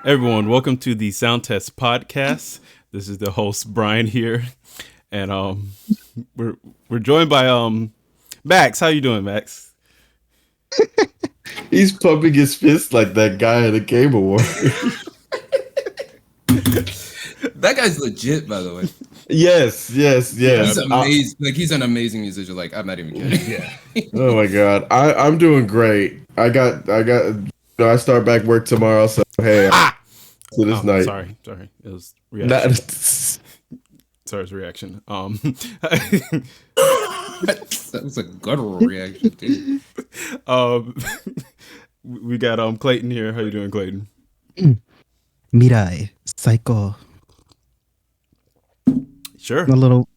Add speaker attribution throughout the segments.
Speaker 1: Everyone, welcome to the Sound Test Podcast. This is the host Bryan here, and we're joined by Max. How you doing, Max?
Speaker 2: He's pumping his fist like that guy at the Game Award.
Speaker 3: That guy's legit, by the way.
Speaker 2: Yes.
Speaker 3: He's amazing. He's an amazing musician. Like, I'm not even kidding.
Speaker 2: Yeah. Oh my God, I'm doing great. I start back work tomorrow, so hey. To this night.
Speaker 1: Sorry. It was reaction. Sorry, it's reaction.
Speaker 3: That was a guttural reaction, dude.
Speaker 1: We got Clayton here. How you doing, Clayton?
Speaker 4: Mirai, Psycho.
Speaker 1: Sure.
Speaker 4: A little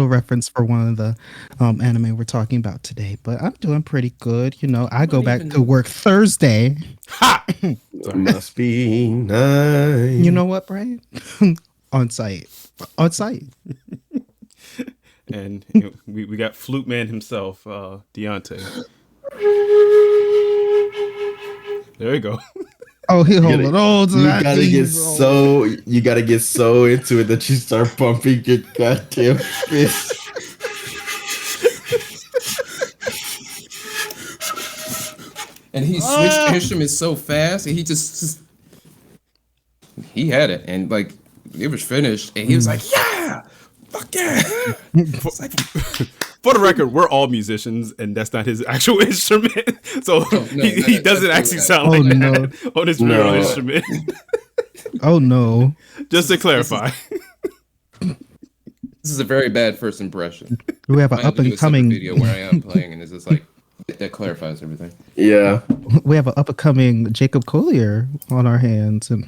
Speaker 4: reference for one of the anime we're talking about today, but I'm doing pretty good. You know, I go back to work Thursday.
Speaker 1: Ha!
Speaker 2: Must be nice.
Speaker 4: You know what, Bryan? On site.
Speaker 1: And we got Flute Man himself, DeYante. There you go.
Speaker 4: Oh, he holding on to that.
Speaker 2: You gotta get so into it that you start pumping your goddamn fist.
Speaker 3: And he switched instruments so fast, and he just he had it, and like it was finished, and he was like, "Yeah, fuck yeah!"
Speaker 1: For the record, we're all musicians, and that's not his actual instrument. So he doesn't actually sound like that on his real instrument.
Speaker 4: Oh no!
Speaker 1: Just to clarify,
Speaker 3: this is a very bad first impression.
Speaker 4: We have an up and coming
Speaker 3: video where I am playing, and it's just like that clarifies everything.
Speaker 2: Yeah,
Speaker 4: we have an up and coming Jacob Collier on our hands, and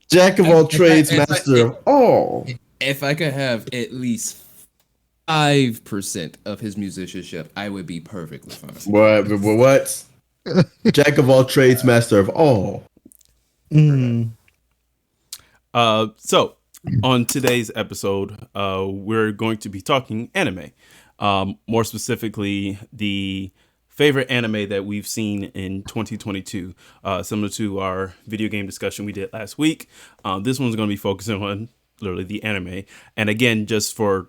Speaker 2: Jack of all trades, master of all.
Speaker 3: If I could have at least 5% of his musicianship, I would be perfectly fine.
Speaker 2: What? Jack of all trades, master of all.
Speaker 1: So on today's episode, we're going to be talking anime. More specifically, the favorite anime that we've seen in 2022, similar to our video game discussion we did last week. This one's going to be focusing on literally the anime. And again, just for,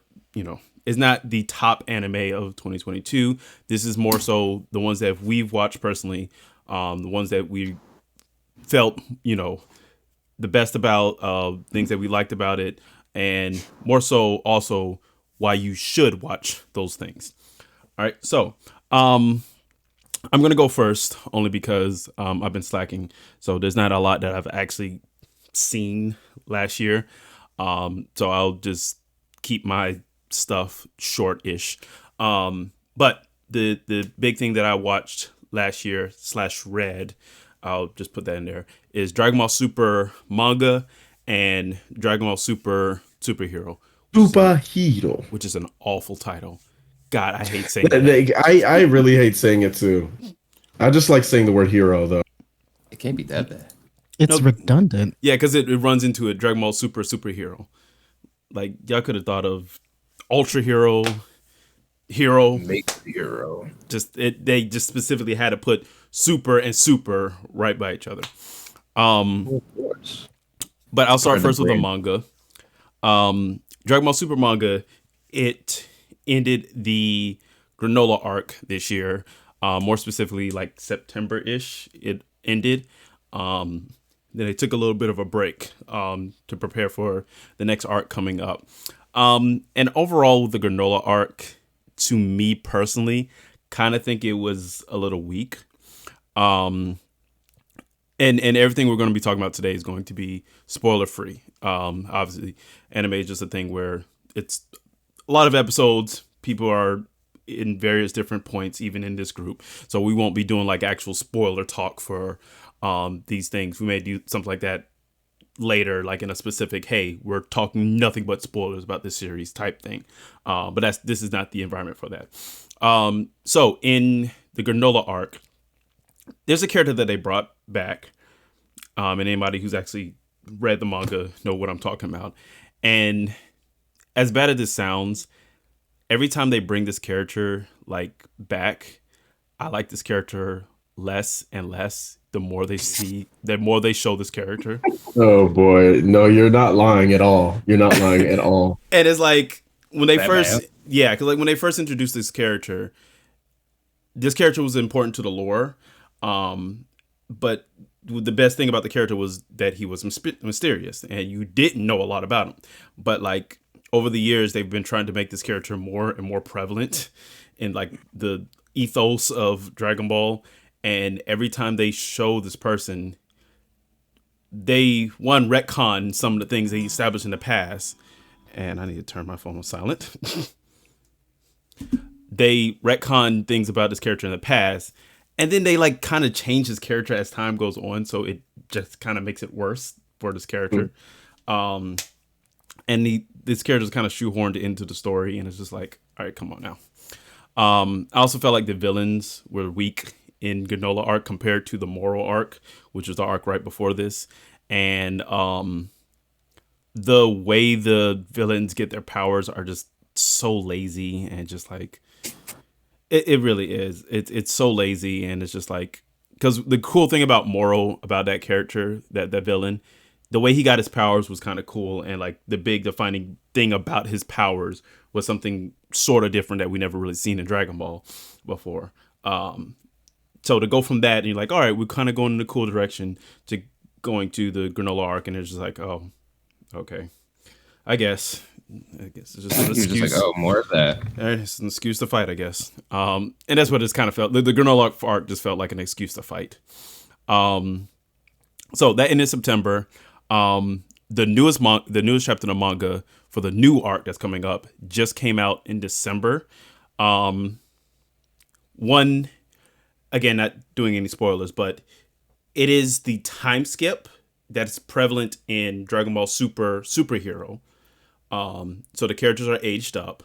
Speaker 1: it's not the top anime of 2022. This is more so the ones that we've watched personally, the ones that we felt, the best about, things that we liked about it, and more so also why you should watch those things. All right. So, I'm going to go first only because I've been slacking. So there's not a lot that I've actually seen last year. So I'll just keep my stuff short-ish. But the big thing that I watched last year /read, I'll just put that in there, is Dragon Ball Super manga and Dragon Ball Super Superhero.
Speaker 2: Superhero.
Speaker 1: Which is an awful title. God, I hate saying that.
Speaker 2: I really hate saying it too. I just like saying the word hero though.
Speaker 3: It can't be that bad.
Speaker 4: It's redundant.
Speaker 1: Yeah, because it runs into a Dragon Ball Superhero. Like, y'all could have thought of Ultra Hero.
Speaker 3: Make the hero.
Speaker 1: They just specifically had to put super and super right by each other.
Speaker 3: Of course.
Speaker 1: But I'll start first with the manga. Dragon Ball Super manga, it ended the granola arc this year. More specifically, like September-ish, it ended. Then they took a little bit of a break to prepare for the next arc coming up. And overall, the granola arc, to me personally, kind of think it was a little weak. And everything we're going to be talking about today is going to be spoiler free. Obviously, anime is just a thing where it's a lot of episodes. People are in various different points, even in this group. So we won't be doing like actual spoiler talk for these things. We may do something like that later, like in a specific, hey, we're talking nothing but spoilers about this series type thing. But this is not the environment for that. So in the granola arc, there's a character that they brought back. And anybody who's actually read the manga know what I'm talking about. And as bad as this sounds, every time they bring this character like back, I like this character less and less. The more they show this character.
Speaker 2: Oh boy, no, you're not lying at all. You're not lying at all.
Speaker 1: And it's like when they
Speaker 3: That
Speaker 1: first,
Speaker 3: bad?
Speaker 1: yeah, because like when they first introduced this character was important to the lore. But the best thing about the character was that he was mysterious and you didn't know a lot about him. But like over the years, they've been trying to make this character more and more prevalent in like the ethos of Dragon Ball. And every time they show this person, they retcon some of the things they established in the past. And I need to turn my phone on silent. They retcon things about this character in the past, and then they like kind of change his character as time goes on, so it just kind of makes it worse for this character. And this character's kind of shoehorned into the story, and it's just like, all right, come on now. I also felt like the villains were weak in Granola arc compared to the Moral arc, which was the arc right before this, and the way the villains get their powers are just so lazy and just like it really is. It's so lazy, and it's just like, because the cool thing about Moral, about that character, that villain, the way he got his powers was kind of cool, and like the big defining thing about his powers was something sort of different that we never really seen in Dragon Ball before. So to go from that, and you're like, all right, we're kind of going in a cool direction, to going to the Granola arc, and it's just like, oh, okay, I guess it's just an
Speaker 3: You're just
Speaker 1: excuse.
Speaker 3: like, oh, more of that.
Speaker 1: It's an excuse to fight, I guess. And that's what it's kind of felt. The Granola arc just felt like an excuse to fight. So that ended September. The newest chapter of the manga for the new arc that's coming up just came out in December. One, again, not doing any spoilers, but it is the time skip that's prevalent in Dragon Ball Superhero. So the characters are aged up.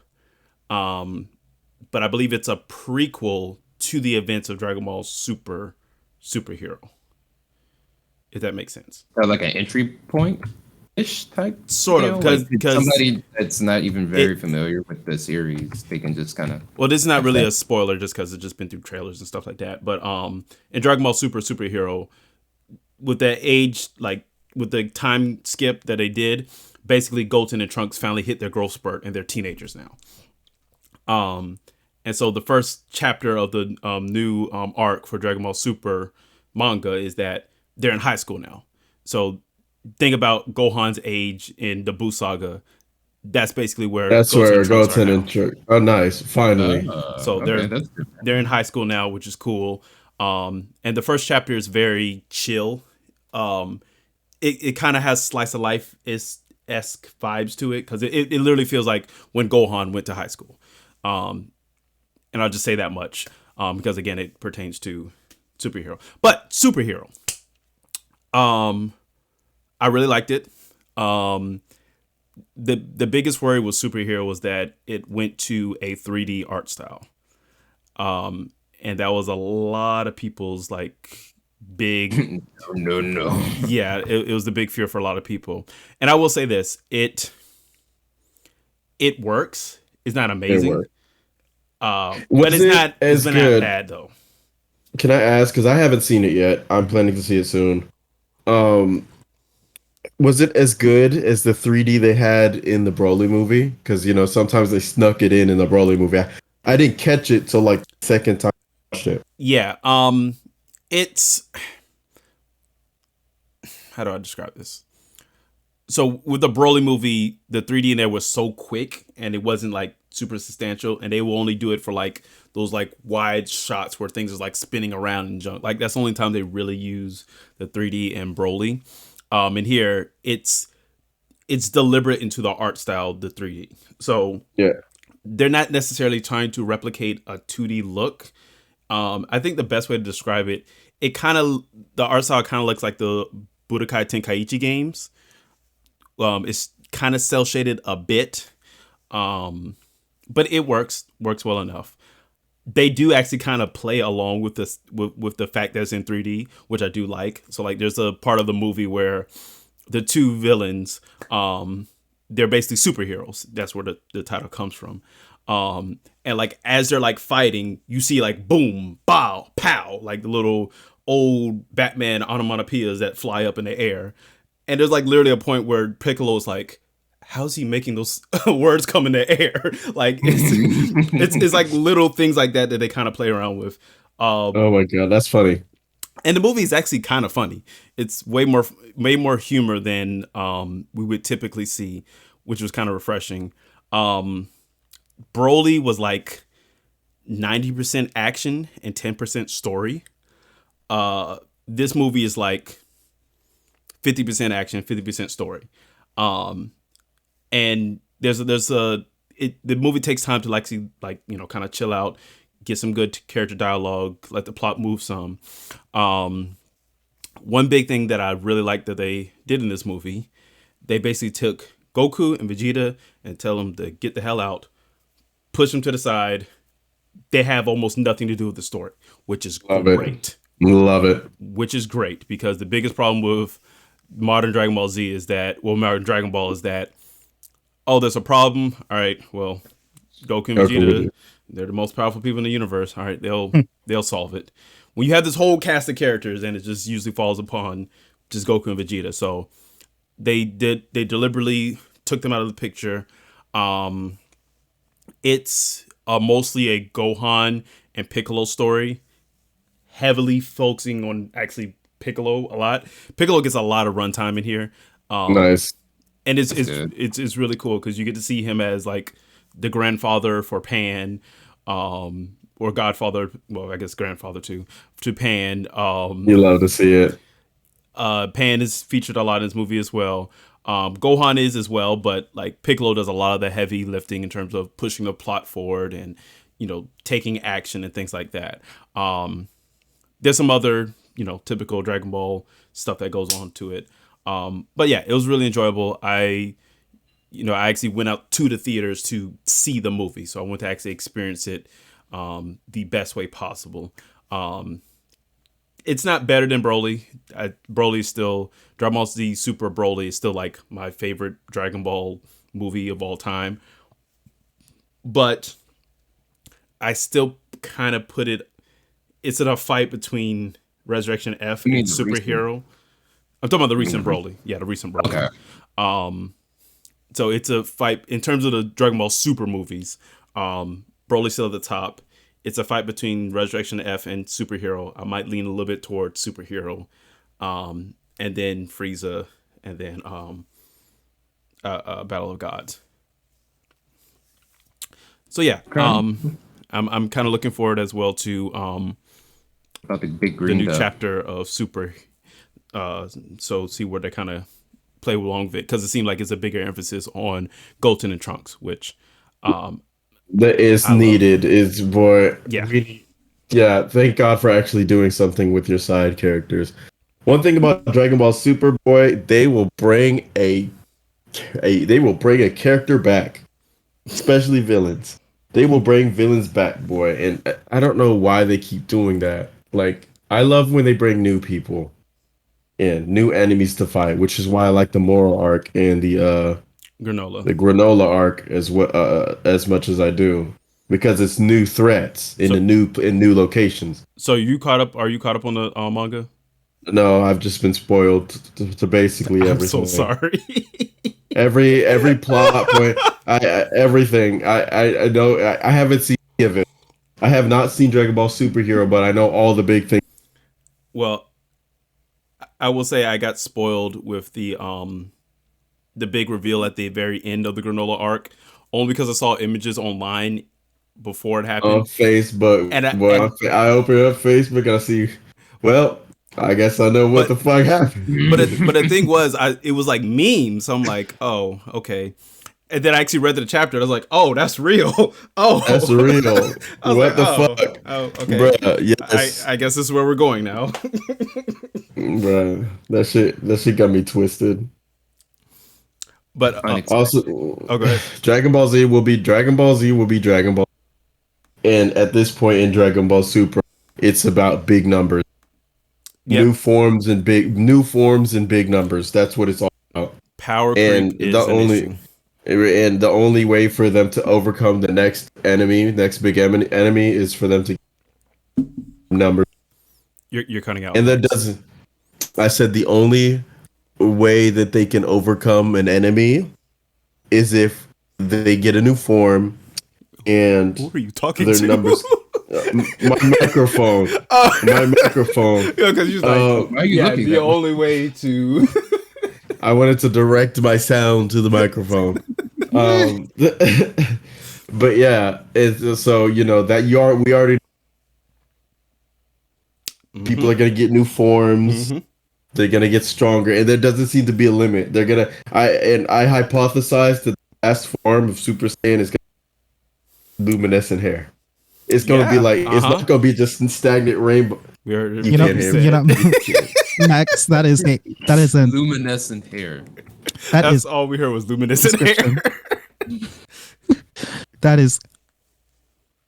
Speaker 1: But I believe it's a prequel to the events of Dragon Ball Superhero. If that makes sense.
Speaker 3: Like an entry point ish type.
Speaker 1: Sort of,
Speaker 3: deal?
Speaker 1: because
Speaker 3: somebody that's not even very familiar with the series, they can just kind of.
Speaker 1: Well, this is not really a spoiler just because it's just been through trailers and stuff like that. But in Dragon Ball Superhero, with the age, like with the time skip that they did, basically Goten and Trunks finally hit their growth spurt and they're teenagers now. And so the first chapter of the new arc for Dragon Ball Super manga is that they're in high school now. So think about Gohan's age in the Buu saga. That's basically where
Speaker 2: Goten and Trunks. Oh, nice! Finally.
Speaker 1: So they're in high school now, which is cool. And the first chapter is very chill. It kind of has slice of life esque vibes to it, because it literally feels like when Gohan went to high school. And I'll just say that much, because again, it pertains to superhero. But Superhero, I really liked it. The biggest worry with Superhero was that it went to a 3D art style, and that was a lot of people's like big
Speaker 3: no.
Speaker 1: Yeah, it was the big fear for a lot of people. And I will say this, it works. It's not amazing. But it's not that bad though.
Speaker 2: Can I ask, because I haven't seen it yet, I'm planning to see it soon. Was it as good as the 3D they had in the Broly movie? Because, you know, sometimes they snuck it in the Broly movie. I didn't catch it till like the second time I watched it.
Speaker 1: Yeah, it's, how do I describe this? So with the Broly movie, the 3D in there was so quick and it wasn't like super substantial, and they will only do it for like those like wide shots where things is like spinning around and junk. Like that's the only time they really use the 3D in Broly. And here it's deliberate into the art style, the 3D. So
Speaker 2: yeah, they're
Speaker 1: not necessarily trying to replicate a 2D look. I think the best way to describe it, the art style kind of looks like the Budokai Tenkaichi games. It's kind of cel shaded a bit, but it works well enough. They do actually kind of play along with this with the fact that it's in 3D, which I do like. So like there's a part of the movie where the two villains, they're basically superheroes. That's where the title comes from. And like as they're like fighting, you see like boom, bow, pow, like the little old Batman onomatopoeias that fly up in the air. And there's like literally a point where Piccolo's like, how's he making those words come in the air? Like it's like little things like that they kind of play around with.
Speaker 2: Oh my god, that's funny.
Speaker 1: And the movie is actually kind of funny. It's way more humor than we would typically see, which was kind of refreshing. Broly was like 90% action and 10% story. This movie is like 50% action, 50% story. And the movie takes time to actually kind of chill out, get some good character dialogue, let the plot move some. One big thing that I really liked that they did in this movie, they basically took Goku and Vegeta and tell them to get the hell out, push them to the side. They have almost nothing to do with the story, which is great.
Speaker 2: Love it.
Speaker 1: Which is great, because the biggest problem with modern Dragon Ball Z is that, modern Dragon Ball is that, oh, there's a problem. All right, well, Goku and Vegeta, they're the most powerful people in the universe. All right, they'll solve it. When you have this whole cast of characters, and it just usually falls upon just Goku and Vegeta. So they deliberately took them out of the picture. It's mostly a Gohan and Piccolo story, heavily focusing on actually Piccolo a lot. Piccolo gets a lot of runtime in here.
Speaker 2: Nice.
Speaker 1: And it's really cool because you get to see him as like the grandfather for Pan, or godfather. Well, I guess grandfather to Pan.
Speaker 2: You love to see it.
Speaker 1: Pan is featured a lot in this movie as well. Gohan is as well, but like Piccolo does a lot of the heavy lifting in terms of pushing the plot forward and taking action and things like that. There's some other typical Dragon Ball stuff that goes on to it. But yeah, it was really enjoyable. I actually went out to the theaters to see the movie, so I went to actually experience it the best way possible. It's not better than Broly. Broly is still, Dragon Ball Z Super Broly is still like my favorite Dragon Ball movie of all time. But I still kind of put it's in a fight between Resurrection F and Superhero. I'm talking about the recent Broly. Yeah, the recent Broly. Okay. So it's a fight in terms of the Dragon Ball Super movies. Broly's still at the top. It's a fight between Resurrection F and Superhero. I might lean a little bit towards Superhero, and then Frieza, and then Battle of Gods. So yeah, I'm kind of looking forward as well to
Speaker 3: about the big green
Speaker 1: new chapter of Super. So see where they kind of play along with it, because it seemed like it's a bigger emphasis on Goten and Trunks, which
Speaker 2: that is needed. Is what
Speaker 1: yeah.
Speaker 2: Thank God for actually doing something with your side characters. One thing about Dragon Ball Super, boy, they will bring a character back, especially villains. They will bring villains back, boy, and I don't know why they keep doing that. Like, I love when they bring new people in, new enemies to fight, which is why I like the Moral arc and the Granola arc as much as I do, because it's new threats in new locations.
Speaker 1: So you caught up? Are you caught up on the manga?
Speaker 2: No, I've just been spoiled to basically everything.
Speaker 1: I'm so sorry.
Speaker 2: every plot point, everything. I know. I haven't seen any of it. I have not seen Dragon Ball Superhero, but I know all the big things.
Speaker 1: Well, I will say I got spoiled with the big reveal at the very end of the Granola arc, only because I saw images online before it happened
Speaker 2: on Facebook. And I open up Facebook and I see, well, I guess I know what the fuck happened.
Speaker 1: But the thing was, it was like memes. So I'm like, oh, okay. And then I actually read the chapter. And I was like, oh, that's real. Oh,
Speaker 2: that's real. What the fuck?
Speaker 1: Oh, okay.
Speaker 2: Bruh, yes.
Speaker 1: I guess this is where we're going now.
Speaker 2: Bruh, that shit got me twisted.
Speaker 1: But
Speaker 2: also,
Speaker 1: go ahead.
Speaker 2: Dragon Ball Z will be Dragon Ball. And at this point in Dragon Ball Super, it's about big numbers. Yep. New forms and big numbers. That's what it's all
Speaker 1: Power
Speaker 2: and
Speaker 1: creep is an issue.
Speaker 2: the only way for them to overcome the next big enemy, is for them to number.
Speaker 1: You're cutting out.
Speaker 2: And that
Speaker 1: Max.
Speaker 2: doesn't. I said the only way that they can overcome an enemy is if they get a new form and
Speaker 1: Who are you talking
Speaker 2: their
Speaker 1: to?
Speaker 2: numbers. My microphone. My microphone.
Speaker 1: Yeah, because you're like,
Speaker 3: Why are you looking
Speaker 1: the
Speaker 3: that way?
Speaker 1: only way to.
Speaker 2: I wanted to direct my sound to the microphone. But yeah, it's so that we already people are gonna get new forms. They're gonna get stronger, and there doesn't seem to be a limit. I hypothesize that the last form of Super Saiyan is gonna be luminescent hair. It's gonna be like it's not gonna be just stagnant rainbow.
Speaker 4: You know, Max, that is a
Speaker 3: Luminescent hair.
Speaker 1: That's all we heard was luminescent hair.
Speaker 4: That is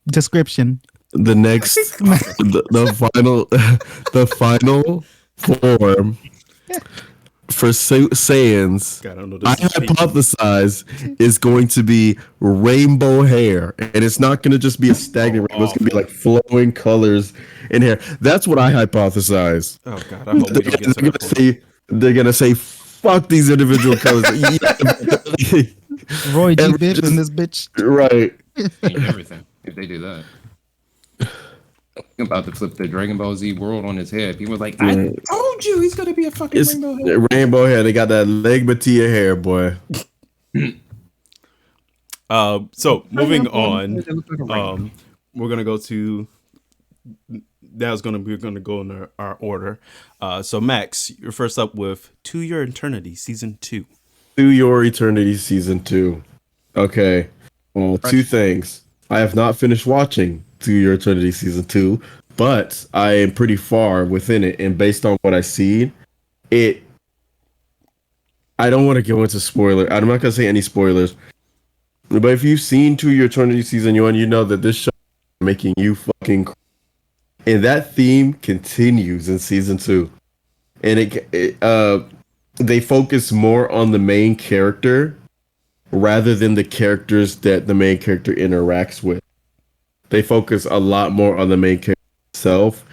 Speaker 4: description.
Speaker 2: The next, the final form for Saiyans, I hypothesize is going to be rainbow hair, and it's not going to just be a stagnant rainbow. It's going to be like flowing colors in hair. That's what I hypothesize.
Speaker 1: Oh God, I hope we don't get to that point.
Speaker 2: They're going to say, "Fuck these individual colors."
Speaker 4: Roy G. Biv in this bitch.
Speaker 2: Right.
Speaker 3: Change everything if they do that. I'm about to flip the Dragon Ball Z world on his head. People are like, I told you he's gonna be a fucking rainbow hair.
Speaker 2: Rainbow hair. They got that leg Mattia hair, boy.
Speaker 1: So moving on, we're gonna go to. We're gonna go in our order. So Max, you're first up with To Your Eternity season 2.
Speaker 2: To Your Eternity season 2. Okay. Well, two things. I have not finished watching To Your Eternity season 2, but I am pretty far within it, and based on what I see, I don't want to go into spoiler. I'm not gonna say any spoilers, but if you've seen To Your Eternity season 1, you know that this show is making you fucking cry. And that theme continues in season 2, and they focus more on the main character rather than the characters that the main character interacts with. They focus a lot more on the main character itself,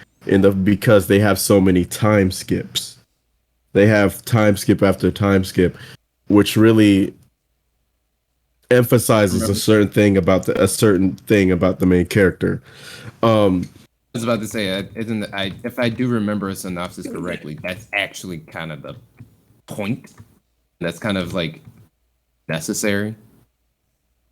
Speaker 2: because they have so many time skips. They have time skip after time skip, which really emphasizes a certain thing about the main character.
Speaker 3: I was about to say, if I do remember a synopsis correctly, that's actually kind of the point. That's kind of like necessary.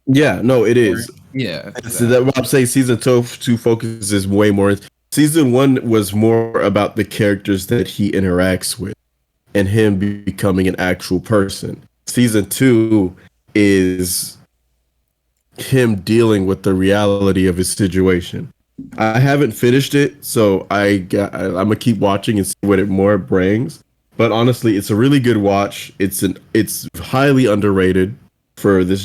Speaker 2: Yeah, no, it is.
Speaker 3: Yeah.
Speaker 2: So that what I'm saying, season 2 focuses way more. Season 1 was more about the characters that he interacts with and him becoming an actual person. Season 2 is him dealing with the reality of his situation. I haven't finished it, so I'm gonna keep watching and see what it more brings. But honestly, it's a really good watch. It's highly underrated for this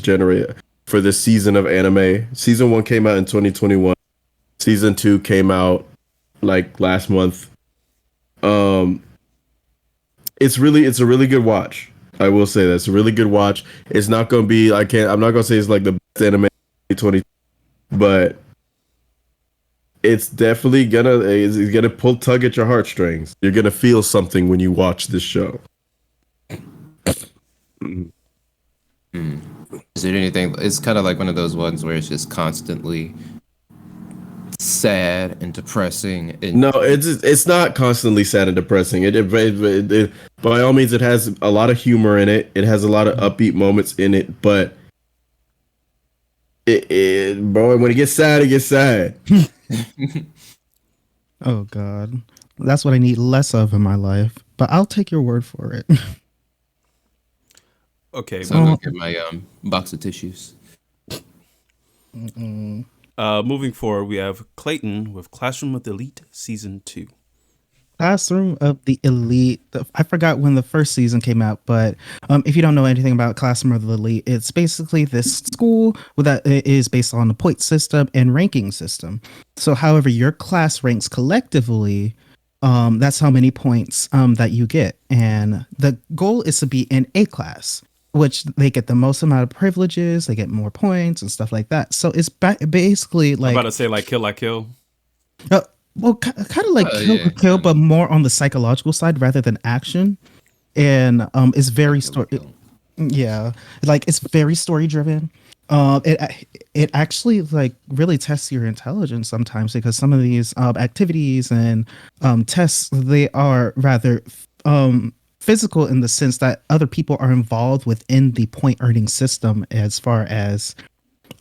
Speaker 2: season of anime. Season 1 came out in 2021. Season 2 came out like last month. It's a really good watch. I will say that it's a really good watch. It's not gonna be I'm not gonna say it's like the best anime 2020, but it's definitely gonna tug at your heartstrings. You're gonna feel something when you watch this show.
Speaker 3: Is there anything? It's kind of like one of those ones where it's just constantly sad and depressing.
Speaker 2: No, it's not constantly sad and depressing. It by all means, it has a lot of humor in it. It has a lot of upbeat moments in it, but bro, when it gets sad, it gets sad.
Speaker 4: Oh God, that's what I need less of in my life. But I'll take your word for it.
Speaker 1: Okay,
Speaker 3: So I'm gonna get my box of tissues.
Speaker 1: moving forward, we have Clayton with Classroom of the Elite season 2.
Speaker 4: Classroom of the Elite. I forgot when the first season came out, but if you don't know anything about Classroom of the Elite, it's basically this school that is based on the point system and ranking system. So however your class ranks collectively that's how many points that you get. And the goal is to be in A class, which they get the most amount of privileges, they get more points and stuff like that. So it's basically
Speaker 1: I'm
Speaker 4: like
Speaker 1: about to say like Kill like Kill.
Speaker 4: uh, well, kind of like kill,
Speaker 3: Yeah,
Speaker 4: kill, but more on the psychological side rather than action. And it's very story. Yeah, like it's very story driven. It actually like really tests your intelligence sometimes because some of these activities and tests they are rather physical in the sense that other people are involved within the point earning system as far as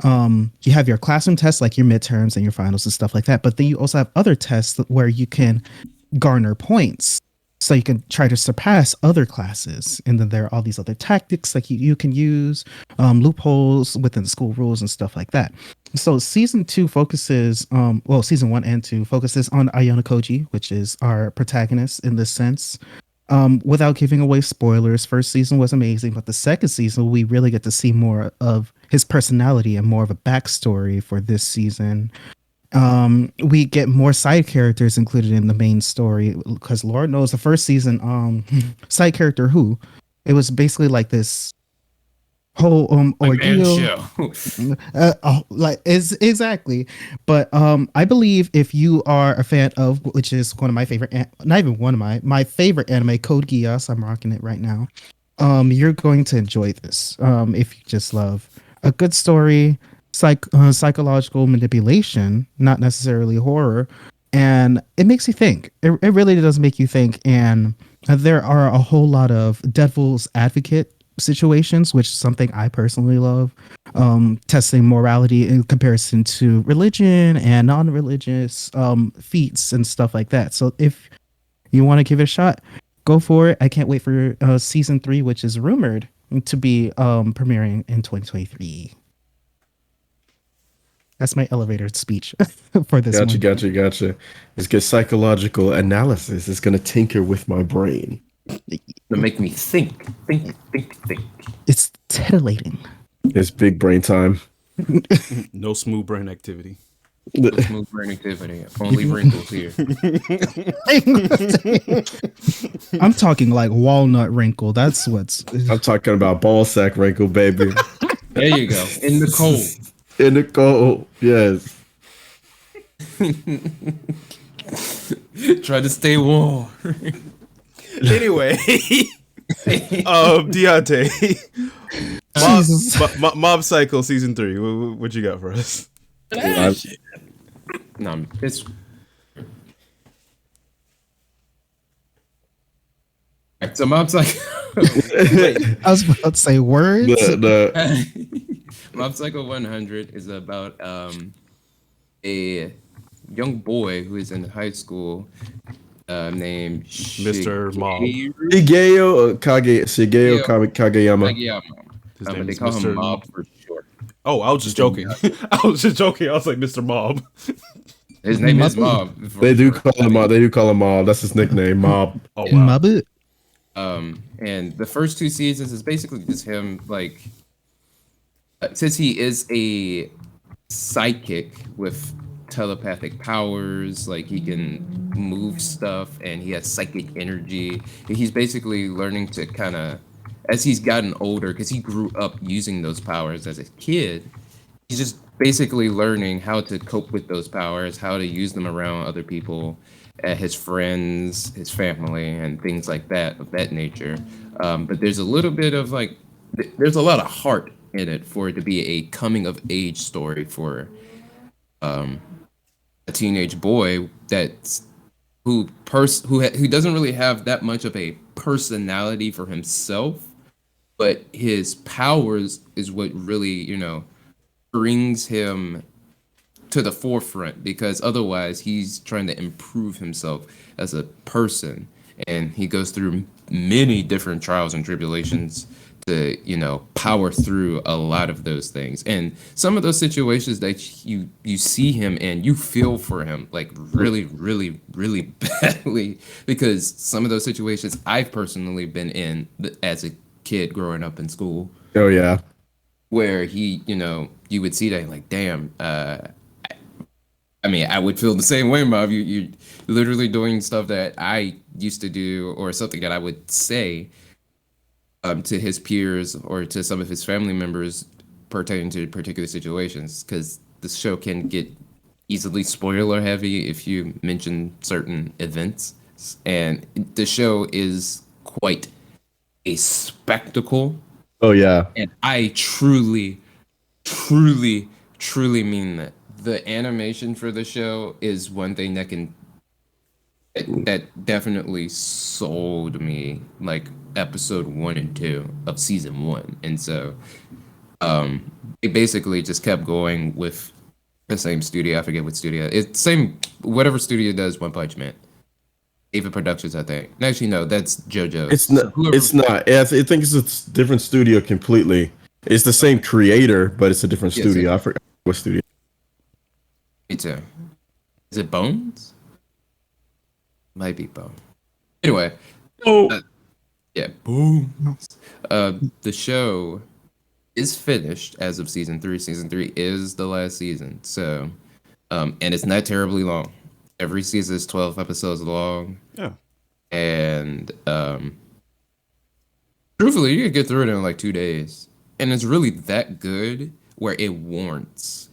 Speaker 4: you have your classroom tests like your midterms and your finals and stuff like that, but then you also have other tests where you can garner points so you can try to surpass other classes. And then there are all these other tactics like you can use, loopholes within school rules and stuff like that. So season two focuses well, season 1 and 2 focuses on Ayano Koji, which is our protagonist in this sense. Without giving away spoilers, first season was amazing, but the second season we really get to see more of his personality and more of a backstory for this season. We get more side characters included in the main story because Lord knows the first season, side character who it was basically like this whole ordeal. Like is exactly, but I believe if you are a fan of, which is one of my favorite, not even one of my favorite anime, Code Geass, I'm rocking it right now. You're going to enjoy this. If you just love a good story, psychological manipulation, not necessarily horror, and it makes you think. It really does make you think, and there are a whole lot of devil's advocate situations, which is something I personally love. Testing morality in comparison to religion and non-religious feats and stuff like that. So if you want to give it a shot, go for it. I can't wait for season 3, which is rumored to be premiering in 2023. That's my elevator speech for this one.
Speaker 2: Gotcha. It's good psychological analysis. It's gonna tinker with my brain.
Speaker 3: To make me think.
Speaker 4: It's titillating.
Speaker 2: It's big brain time.
Speaker 1: No smooth brain activity.
Speaker 3: Smooth brain activity. Only wrinkles here.
Speaker 4: I'm talking like walnut wrinkle. That's what's.
Speaker 2: I'm talking about ball sack wrinkle, baby.
Speaker 3: There you go. In the cold.
Speaker 2: In the cold, yes.
Speaker 3: Try to stay warm.
Speaker 1: Anyway, DeYante, Mob Psycho season 3. What you got for us?
Speaker 3: No, it's. So Mob Psycho.
Speaker 4: I was about to say words.
Speaker 3: Mob Psycho 100 is about a young boy who is in high school named
Speaker 1: Mr. Mob.
Speaker 2: Shigeo Kageyama.
Speaker 1: His name
Speaker 3: But they
Speaker 1: is
Speaker 3: call
Speaker 1: Mr.
Speaker 3: him Mob for short.
Speaker 1: Oh, I was just joking. I was like Mr. Mob.
Speaker 3: His name is Mob.
Speaker 2: They do call him Mob. They do call him Mob. That's his nickname, Mob.
Speaker 1: Oh wow.
Speaker 3: And the first 2 seasons is basically just him, like, since he is a psychic with telepathic powers, like he can move stuff and he has psychic energy. He's basically learning to kind of, as he's gotten older, because he grew up using those powers as a kid, he's just basically learning how to cope with those powers, how to use them around other people, his friends, his family, and things like that, of that nature. But there's a little bit of like, there's a lot of heart in it for it to be a coming of age story for a teenage boy who doesn't really have that much of a personality for himself, but his powers is what really, brings him to the forefront, because otherwise he's trying to improve himself as a person, and he goes through many different trials and tribulations to power through a lot of those things. And some of those situations that you see him and you feel for him, like really, really, really badly, because some of those situations I've personally been in as a kid growing up in school.
Speaker 2: Oh yeah.
Speaker 3: Where he, you would see that like, damn, I I mean, I would feel the same way, Mob. You literally doing stuff that I used to do, or something that I would say to his peers or to some of his family members pertaining to particular situations, because this show can get easily spoiler heavy if you mention certain events, and the show is quite a spectacle,
Speaker 2: Oh yeah.
Speaker 3: and I truly, truly, truly mean that. The animation for the show is one thing that definitely sold me, like episode 1 and 2 of season 1. And so it basically just kept going with the same studio. I forget what studio. It's same whatever studio does One Punch Man. Ava Productions, I think. Actually, no, that's JoJo's.
Speaker 2: It's not.
Speaker 3: So whoever,
Speaker 2: It's not. I think it's a different studio completely. It's the same creator, but it's a different
Speaker 3: Yes,
Speaker 2: studio. I forgot what studio.
Speaker 3: me too. Is it Bones? Might be Bones. Anyway,
Speaker 2: Oh,
Speaker 3: yeah, Bones. The show is finished as of season 3. Season 3 is the last season. So, and it's not terribly long. Every season is 12 episodes long.
Speaker 1: Yeah.
Speaker 3: And truthfully, you can get through it in like 2 days. And it's really that good where it warrants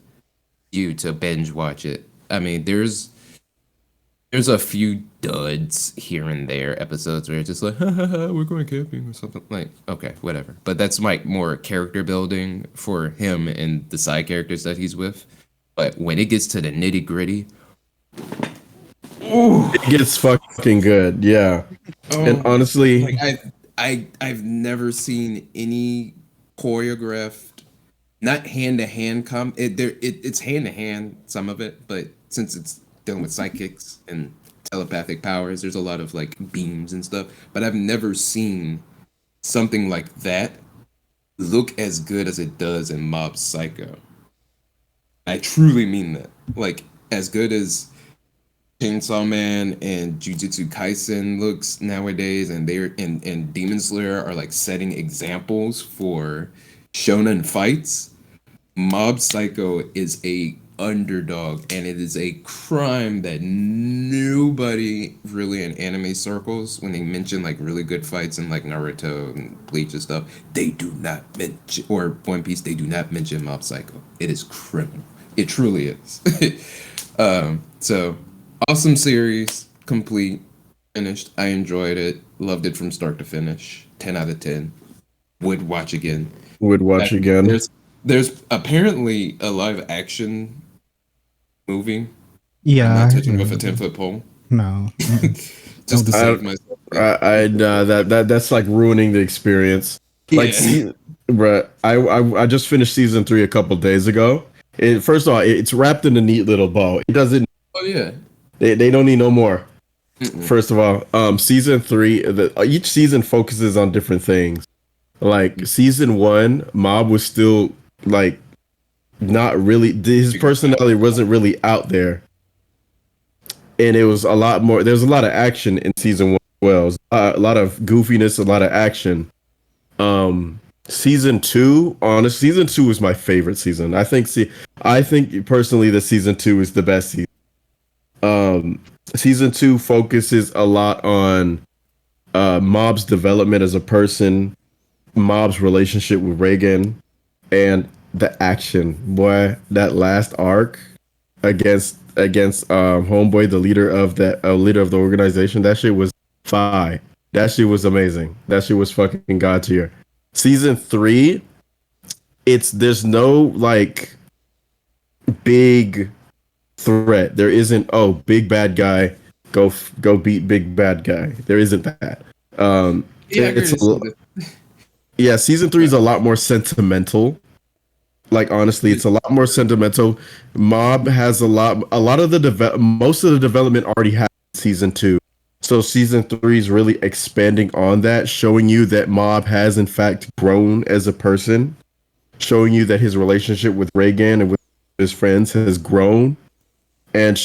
Speaker 3: you to binge watch it. I mean, there's a few duds here and there episodes where it's just like, ha, ha, ha, we're going camping or something. Like, okay, whatever. But that's like more character building for him and the side characters that he's with. But when it gets to the nitty gritty,
Speaker 2: it gets fucking good. Yeah. And honestly,
Speaker 3: like I've never seen any choreographed, not hand to hand it's hand to hand, some of it, but since it's dealing with psychics and telepathic powers, there's a lot of like beams and stuff. But I've never seen something like that look as good as it does in Mob Psycho. I truly mean that. Like as good as Chainsaw Man and Jujutsu Kaisen looks nowadays, and and Demon Slayer are like setting examples for shonen fights. Mob Psycho is a underdog, and it is a crime that nobody really in anime circles, when they mention like really good fights in like Naruto and Bleach and stuff, they do not mention, or One Piece, they do not mention Mob Psycho. It is criminal. It truly is. So awesome series, complete, finished. I enjoyed it, loved it from start to finish. 10 out of 10. Would watch again.
Speaker 2: would watch again.
Speaker 3: There's apparently a live action movie. I'm
Speaker 4: Yeah.
Speaker 3: not touching with a 10-foot pole.
Speaker 4: No.
Speaker 3: Just to save myself.
Speaker 2: That's like ruining the experience. Like,
Speaker 3: Yeah.
Speaker 2: bruh, I just finished season 3 a couple days ago. First of all, it's wrapped in a neat little bow. It doesn't.
Speaker 3: Oh yeah.
Speaker 2: They don't need no more. First of all, season 3, each season focuses on different things. Like season 1, Mob was still like not really. His personality wasn't really out there, and it was a lot more. There's a lot of action in season 1 as well. A lot of goofiness, a lot of action. Season 2, honestly, season 2 is my favorite season. I think personally that season 2 is the best season. Season 2 focuses a lot on Mob's development as a person, Mob's relationship with Reagan, and the action. Boy, that last arc against Homeboy, the leader of the organization, that shit was fire. That shit was amazing. That shit was fucking god tier. Season 3, there's no like big threat. There isn't, oh, big bad guy, go beat big bad guy. There isn't that. Yeah, season 3 is a lot more sentimental. Like honestly, it's a lot more sentimental. Mob has most of the development already happened in season 2. So season 3 is really expanding on that, showing you that Mob has in fact grown as a person, showing you that his relationship with Reagan and with his friends has grown, and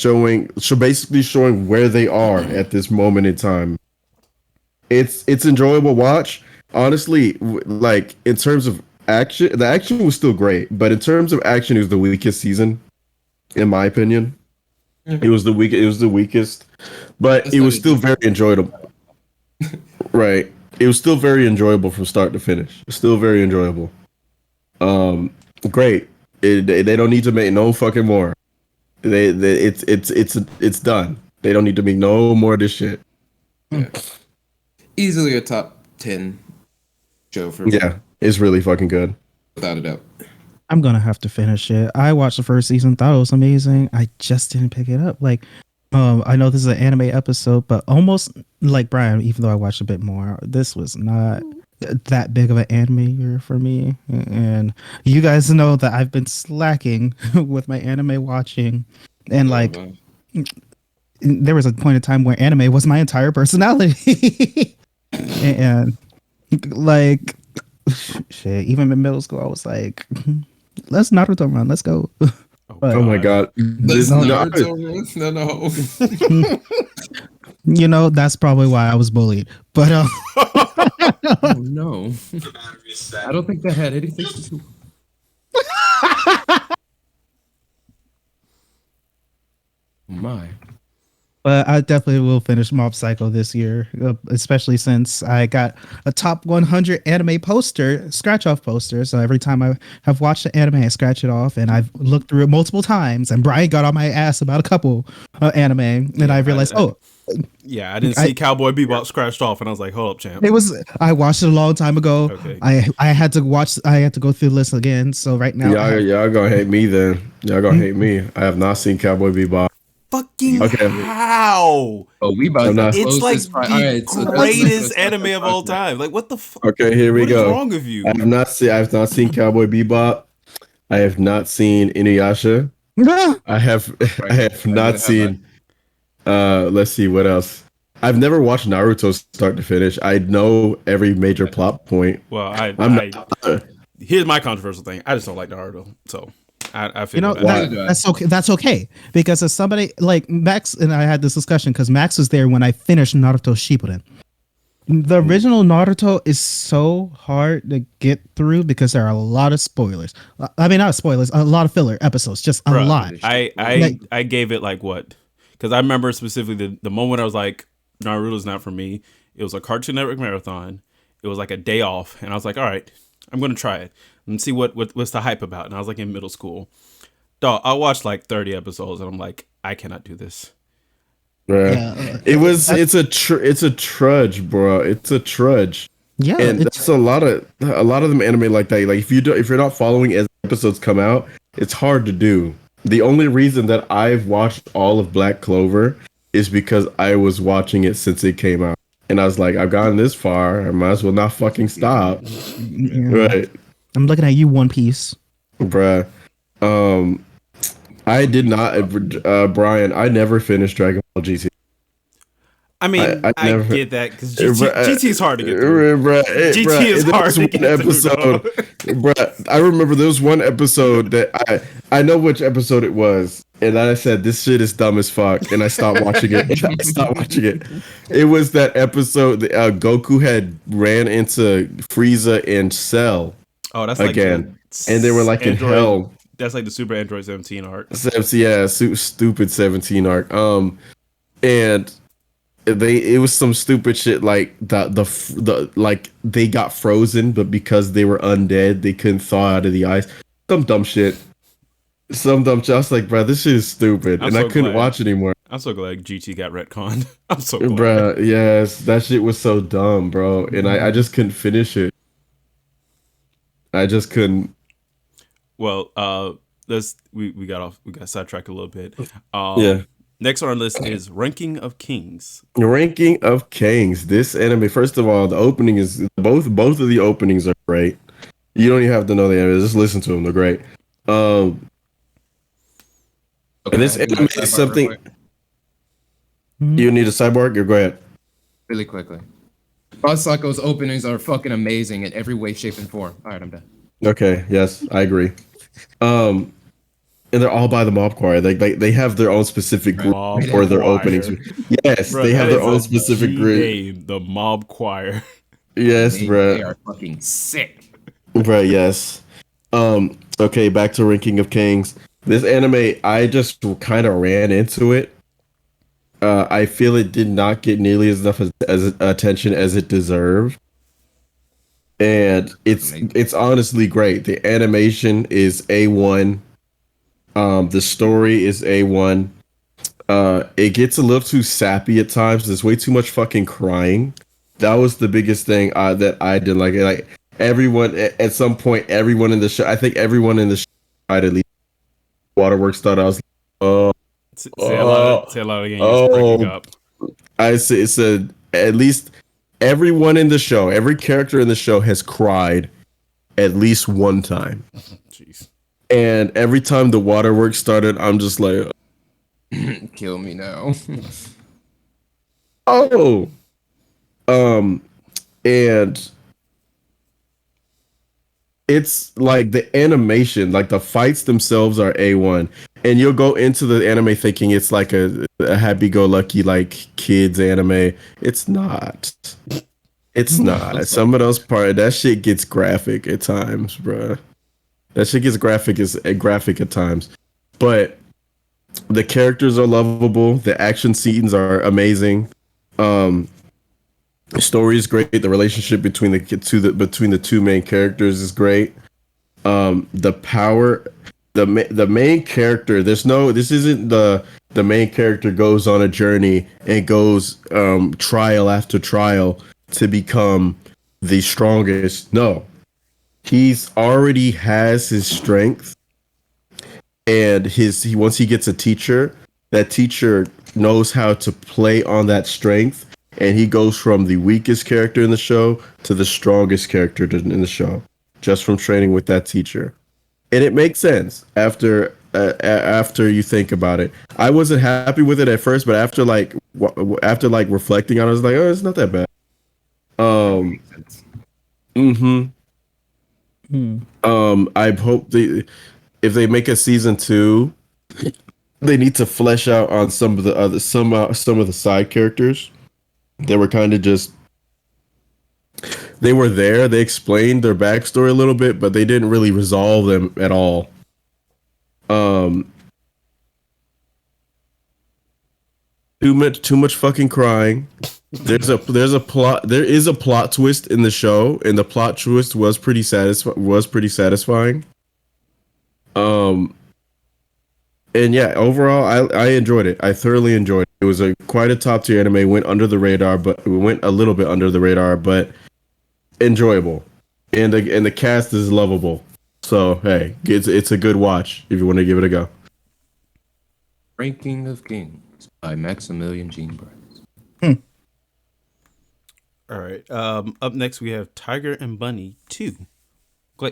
Speaker 2: basically showing where they are at this moment in time. It's enjoyable watch. Honestly, like in terms of action, the action was still great, but in terms of action, it was the weakest season, in my opinion. It was the weak. It was the weakest, but it was still very enjoyable. Right. It was still very enjoyable from start to finish. Still very enjoyable. Um, Great. They don't need to make no fucking more. It's done. They don't need to make no more of this shit.
Speaker 3: Yeah. Easily a top 10 show for me.
Speaker 2: Yeah, it's really fucking good.
Speaker 3: Without a doubt.
Speaker 4: I'm gonna have to finish it. I watched the first season, thought it was amazing. I just didn't pick it up. Like, I know this is an anime episode, but almost like Bryan, even though I watched a bit more, this was not that big of an anime year for me. And you guys know that I've been slacking with my anime watching, and like, there was a point in time where anime was my entire personality, and like, shit. Even in middle school, I was like, let's Naruto run. Let's go.
Speaker 2: Oh my god. This
Speaker 3: No.
Speaker 4: You know, that's probably why I was bullied. But
Speaker 3: Oh no. I don't think that had anything to do. My.
Speaker 4: but I definitely will finish Mob Psycho this year, especially since I got a top 100 anime poster, scratch off poster. So every time I have watched the anime, I scratch it off, and I've looked through it multiple times. And Bryan got on my ass about a couple anime, and I realized,
Speaker 1: I didn't see Cowboy Bebop scratched off, and I was like, hold up, champ.
Speaker 4: I watched it a long time ago.
Speaker 1: Okay.
Speaker 4: I had to go through the list again. So right now,
Speaker 2: Y'all gonna hate me then. Y'all gonna hate me. I have not seen Cowboy Bebop.
Speaker 1: Fucking
Speaker 2: Okay.
Speaker 1: how?
Speaker 3: Oh, we about to
Speaker 1: It's
Speaker 3: close
Speaker 1: like
Speaker 3: this part.
Speaker 1: the
Speaker 3: All right, so that's-
Speaker 1: greatest anime of all time. Like, what the fuck?
Speaker 2: Okay, here we
Speaker 1: What is
Speaker 2: go.
Speaker 1: wrong with you?
Speaker 2: I have not seen Cowboy Bebop. I have not seen Inuyasha. I have not seen let's see what else. I've never watched Naruto start to finish. I know every major plot point.
Speaker 1: Well,
Speaker 2: I'm
Speaker 1: here's my controversial thing. I just don't like Naruto, so I feel
Speaker 4: you know that's okay. That's okay because as somebody like Max and I had this discussion because Max was there when I finished Naruto Shippuden. The original Naruto is so hard to get through because there are a lot of spoilers. I mean, not spoilers, a lot of filler episodes, just a lot.
Speaker 1: I gave it like what? Because I remember specifically the moment I was like, Naruto's not for me. It was a Cartoon Network marathon. It was like a day off, and I was like, all right, I'm gonna try it and see what's the hype about. And I was like in middle school. Dog, I watched like 30 episodes, and I'm like, I cannot do this.
Speaker 4: Yeah,
Speaker 2: it's a trudge, bro. It's a trudge.
Speaker 4: Yeah,
Speaker 2: And that's a lot of them anime like that. Like if you're not following as episodes come out, it's hard to do. The only reason that I've watched all of Black Clover is because I was watching it since it came out. And I was like, I've gotten this far, I might as well not fucking stop.
Speaker 4: yeah.
Speaker 2: Right.
Speaker 4: I'm looking at you, One Piece.
Speaker 2: Bruh. I did not Bryan, I never finished Dragon Ball GT.
Speaker 1: I mean, I
Speaker 2: never-
Speaker 1: get that because GT is hard to get through.
Speaker 2: GT
Speaker 1: is hard to get
Speaker 2: episode, bruh, I remember there was one episode that I know which episode it was, and I said this shit is dumb as fuck, and I stopped watching it. It was that episode that Goku had ran into Frieza and Cell.
Speaker 1: Oh, that's
Speaker 2: again,
Speaker 1: like
Speaker 2: and they were like in hell.
Speaker 1: That's like the Super Android 17 arc.
Speaker 2: Yeah, stupid 17 arc. And it was some stupid shit like the like they got frozen, but because they were undead, they couldn't thaw out of the ice. Some dumb shit. I was like, bro, this shit is stupid, and I couldn't watch anymore.
Speaker 1: I'm so glad GT got retconned. I'm so glad.
Speaker 2: Bro, yes, that shit was so dumb, bro, and I just couldn't finish it. I just couldn't.
Speaker 1: Well, we got sidetracked a little bit.
Speaker 2: Yeah.
Speaker 1: Next on our list is Ranking of Kings.
Speaker 2: Ranking of Kings. This anime, first of all, the opening is both of the openings are great. You don't even have to know the anime; just listen to them. They're great. And this anime is something. You need a cyborg? Or go ahead.
Speaker 3: Really quickly. Boss Psycho's openings are fucking amazing in every way, shape, and form. All right, I'm done.
Speaker 2: Okay. Yes, I agree. And they're all by the Mob Choir. They have their own specific group for their openings. Yes,
Speaker 1: Bro,
Speaker 2: they have their own
Speaker 1: a
Speaker 2: specific
Speaker 1: G
Speaker 2: group.
Speaker 1: name, the Mob Choir.
Speaker 2: Yes, bro.
Speaker 3: They are fucking sick.
Speaker 2: Bro, yes. Okay, back to Ranking of Kings. This anime, I just kind of ran into it. I feel it did not get nearly as attention as it deserved, and it's honestly great. The animation is A1. The story is A1. It gets a little too sappy at times. There's way too much fucking crying. That was the biggest thing that I did. Like everyone at some point, everyone in the show. I think everyone in the show cried at least. Waterworks thought I was. Oh,
Speaker 1: Say a lot again. You're breaking up.
Speaker 2: I said at least everyone in the show, every character in the show has cried at least one time.
Speaker 1: Jeez.
Speaker 2: And every time the waterworks started, I'm just like,
Speaker 3: kill me now.
Speaker 2: oh, and it's like the animation, like the fights themselves are A1. And you'll go into the anime thinking it's like a happy-go-lucky like kids anime. It's not. It's not. Some of those that shit gets graphic at times, bruh. That shit gets graphic at times. But the characters are lovable. The action scenes are amazing. The story is great. The relationship between the two main characters is great. The main character. This isn't the main character goes on a journey and goes trial after trial to become the strongest. No, he's already has his strength, and once he gets a teacher, that teacher knows how to play on that strength, and he goes from the weakest character in the show to the strongest character in the show, just from training with that teacher. And it makes sense after you think about it. I wasn't happy with it at first, but after reflecting on it, I was like, oh, it's not that bad. I hope if they make a season 2, they need to flesh out on some of the side characters. They were kind of just they were there. They explained their backstory a little bit, but they didn't really resolve them at all. Too much fucking crying. There is a plot twist in the show, and the plot twist was pretty satisfying. And yeah, overall, I enjoyed it. I thoroughly enjoyed it. It was quite a top tier anime. Went under the radar, but it went a little bit under the radar, but enjoyable. And the cast is lovable. So hey, it's a good watch if you want to give it a go.
Speaker 3: Ranking of Kings by Maximilian Gene Bryan.
Speaker 1: All right. Up next we have Tiger and Bunny 2.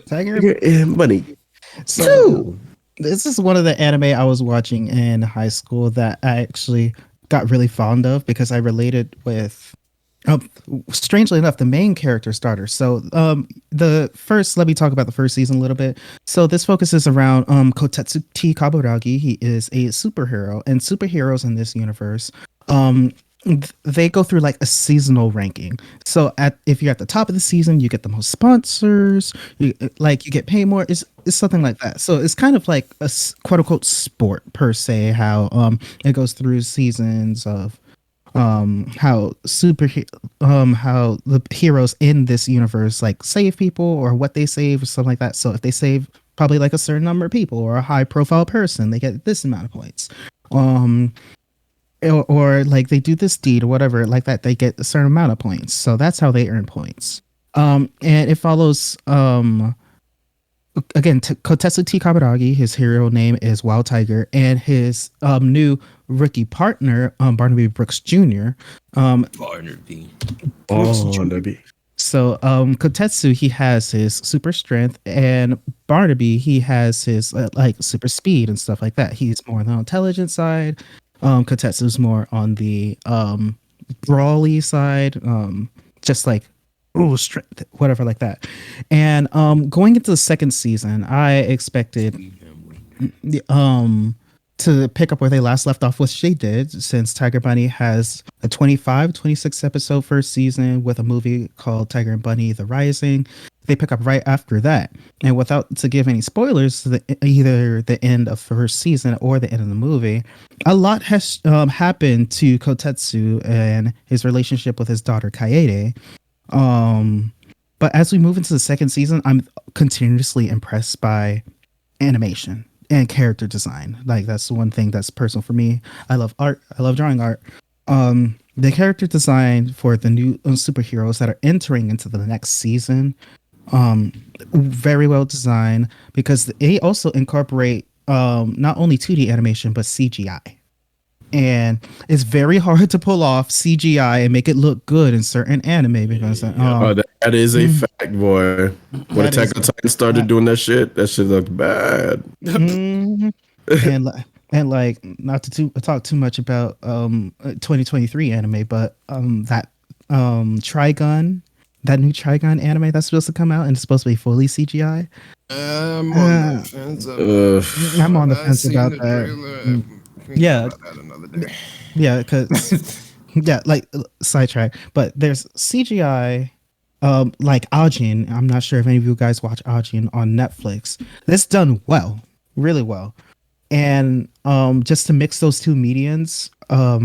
Speaker 4: Tiger
Speaker 2: and Bunny.
Speaker 4: So this is one of the anime I was watching in high school that I actually got really fond of because I related with, strangely enough, the main character starter. So let me talk about the first season a little bit. So this focuses around Kotetsuki Kaburagi. He is a superhero, and superheroes in this universe, they go through like a seasonal ranking. So if you're at the top of the season, you get the most sponsors, you get paid more. It's something like that. So it's kind of like a quote unquote sport per se, how it goes through seasons of how the heroes in this universe like save people or what they save or something like that. So if they save probably like a certain number of people or a high profile person, they get this amount of points. Or like they do this deed or whatever like that, they get a certain amount of points. So that's how they earn points. And it follows again Kotetsuki Kaburagi. His hero name is Wild Tiger, and his
Speaker 3: Barnaby.
Speaker 4: rookie partner Barnaby Brooks Jr.
Speaker 3: Barnaby.
Speaker 4: So Kotetsu, he has his super strength, and Barnaby, he has his like super speed and stuff like that. He's more on the intelligent side. Kotetsu's more on the brawly side, just like strength, whatever like that. And going into the second season, I expected to pick up where they last left off, which they did, since Tiger Bunny has a 26 episode first season with a movie called Tiger and Bunny The Rising. They pick up right after that. And without to give any spoilers, either the end of first season or the end of the movie, a lot has happened to Kotetsu and his relationship with his daughter Kaede. But as we move into the second season, I'm continuously impressed by animation and character design. Like, that's one thing that's personal for me. I love art. I love drawing art. The character design for the new superheroes that are entering into the next season, very well designed, because they also incorporate not only 2D animation but CGI. And it's very hard to pull off CGI and make it look good in certain anime because
Speaker 2: that is a fact, boy. When Attack on Titan started doing that shit looked bad.
Speaker 4: And like, not to talk too much about 2023 anime, but that Trigun, that new Trigun anime that's supposed to come out and it's supposed to be fully CGI.
Speaker 3: I'm on the fence about
Speaker 4: I'm on the fence about that. Yeah. Yeah, because like, sidetrack. But there's CGI, like Ajin. I'm not sure if any of you guys watch Ajin on Netflix. It's done well, really well. And just to mix those two medians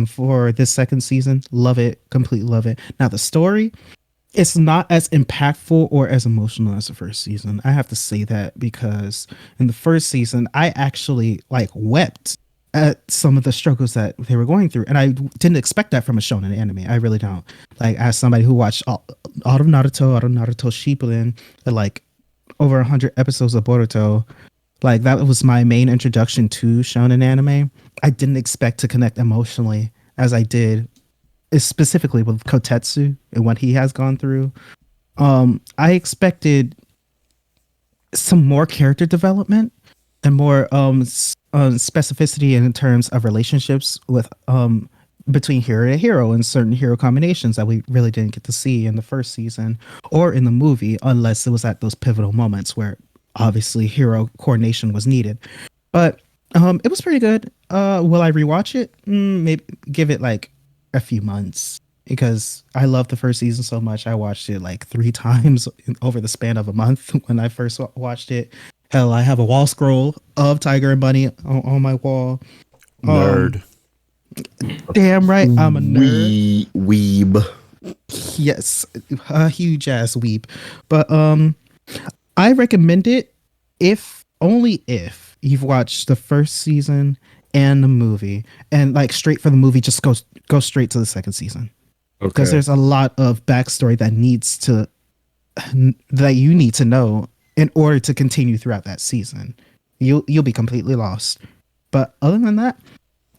Speaker 4: for this second season, love it, completely love it. Now the story, it's not as impactful or as emotional as the first season. I have to say that, because in the first season, I actually like wept at some of the struggles that they were going through, and I didn't expect that from a shonen anime. I really don't. Like, as somebody who watched all of Naruto Shippuden, and like over 100 episodes of Boruto, like that was my main introduction to shonen anime. I didn't expect to connect emotionally as I did, specifically with Kotetsu and what he has gone through. I expected some more character development and more specificity in terms of relationships with between hero to hero and certain hero combinations that we really didn't get to see in the first season or in the movie, unless it was at those pivotal moments where obviously hero coordination was needed. But it was pretty good. Will I rewatch it? Maybe give it like a few months, because I love the first season so much. I watched it like 3 times over the span of a month when I first watched it. Hell, I have a wall scroll of Tiger and Bunny on my wall.
Speaker 1: Nerd.
Speaker 4: Damn right, I'm a nerd.
Speaker 2: Weeb.
Speaker 4: Yes, a huge ass weeb. But I recommend it only if you've watched the first season and the movie, and like straight for the movie, just go straight to the second season. Because there's a lot of backstory that you need to know in order to continue throughout that season. You'll be completely lost. But other than that,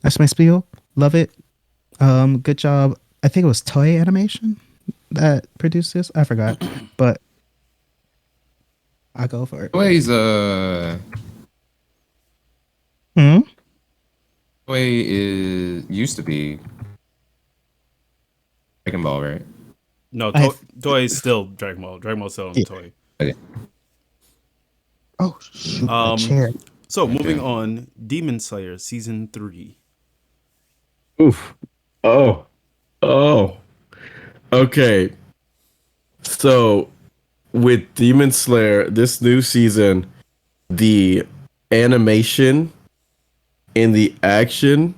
Speaker 4: that's my spiel. Love it. Good job. I think it was Toei Animation that produced this. I forgot, but I go for it.
Speaker 3: Toei's Toei used to be Dragon Ball, right?
Speaker 1: No, Toei is still Dragon Ball. Dragon Ball's still on Toei.
Speaker 3: Okay.
Speaker 4: Oh, shoot, my chair.
Speaker 1: So moving on, Demon Slayer season 3.
Speaker 2: Oof. Oh. Okay. So with Demon Slayer, this new season, the animation and the action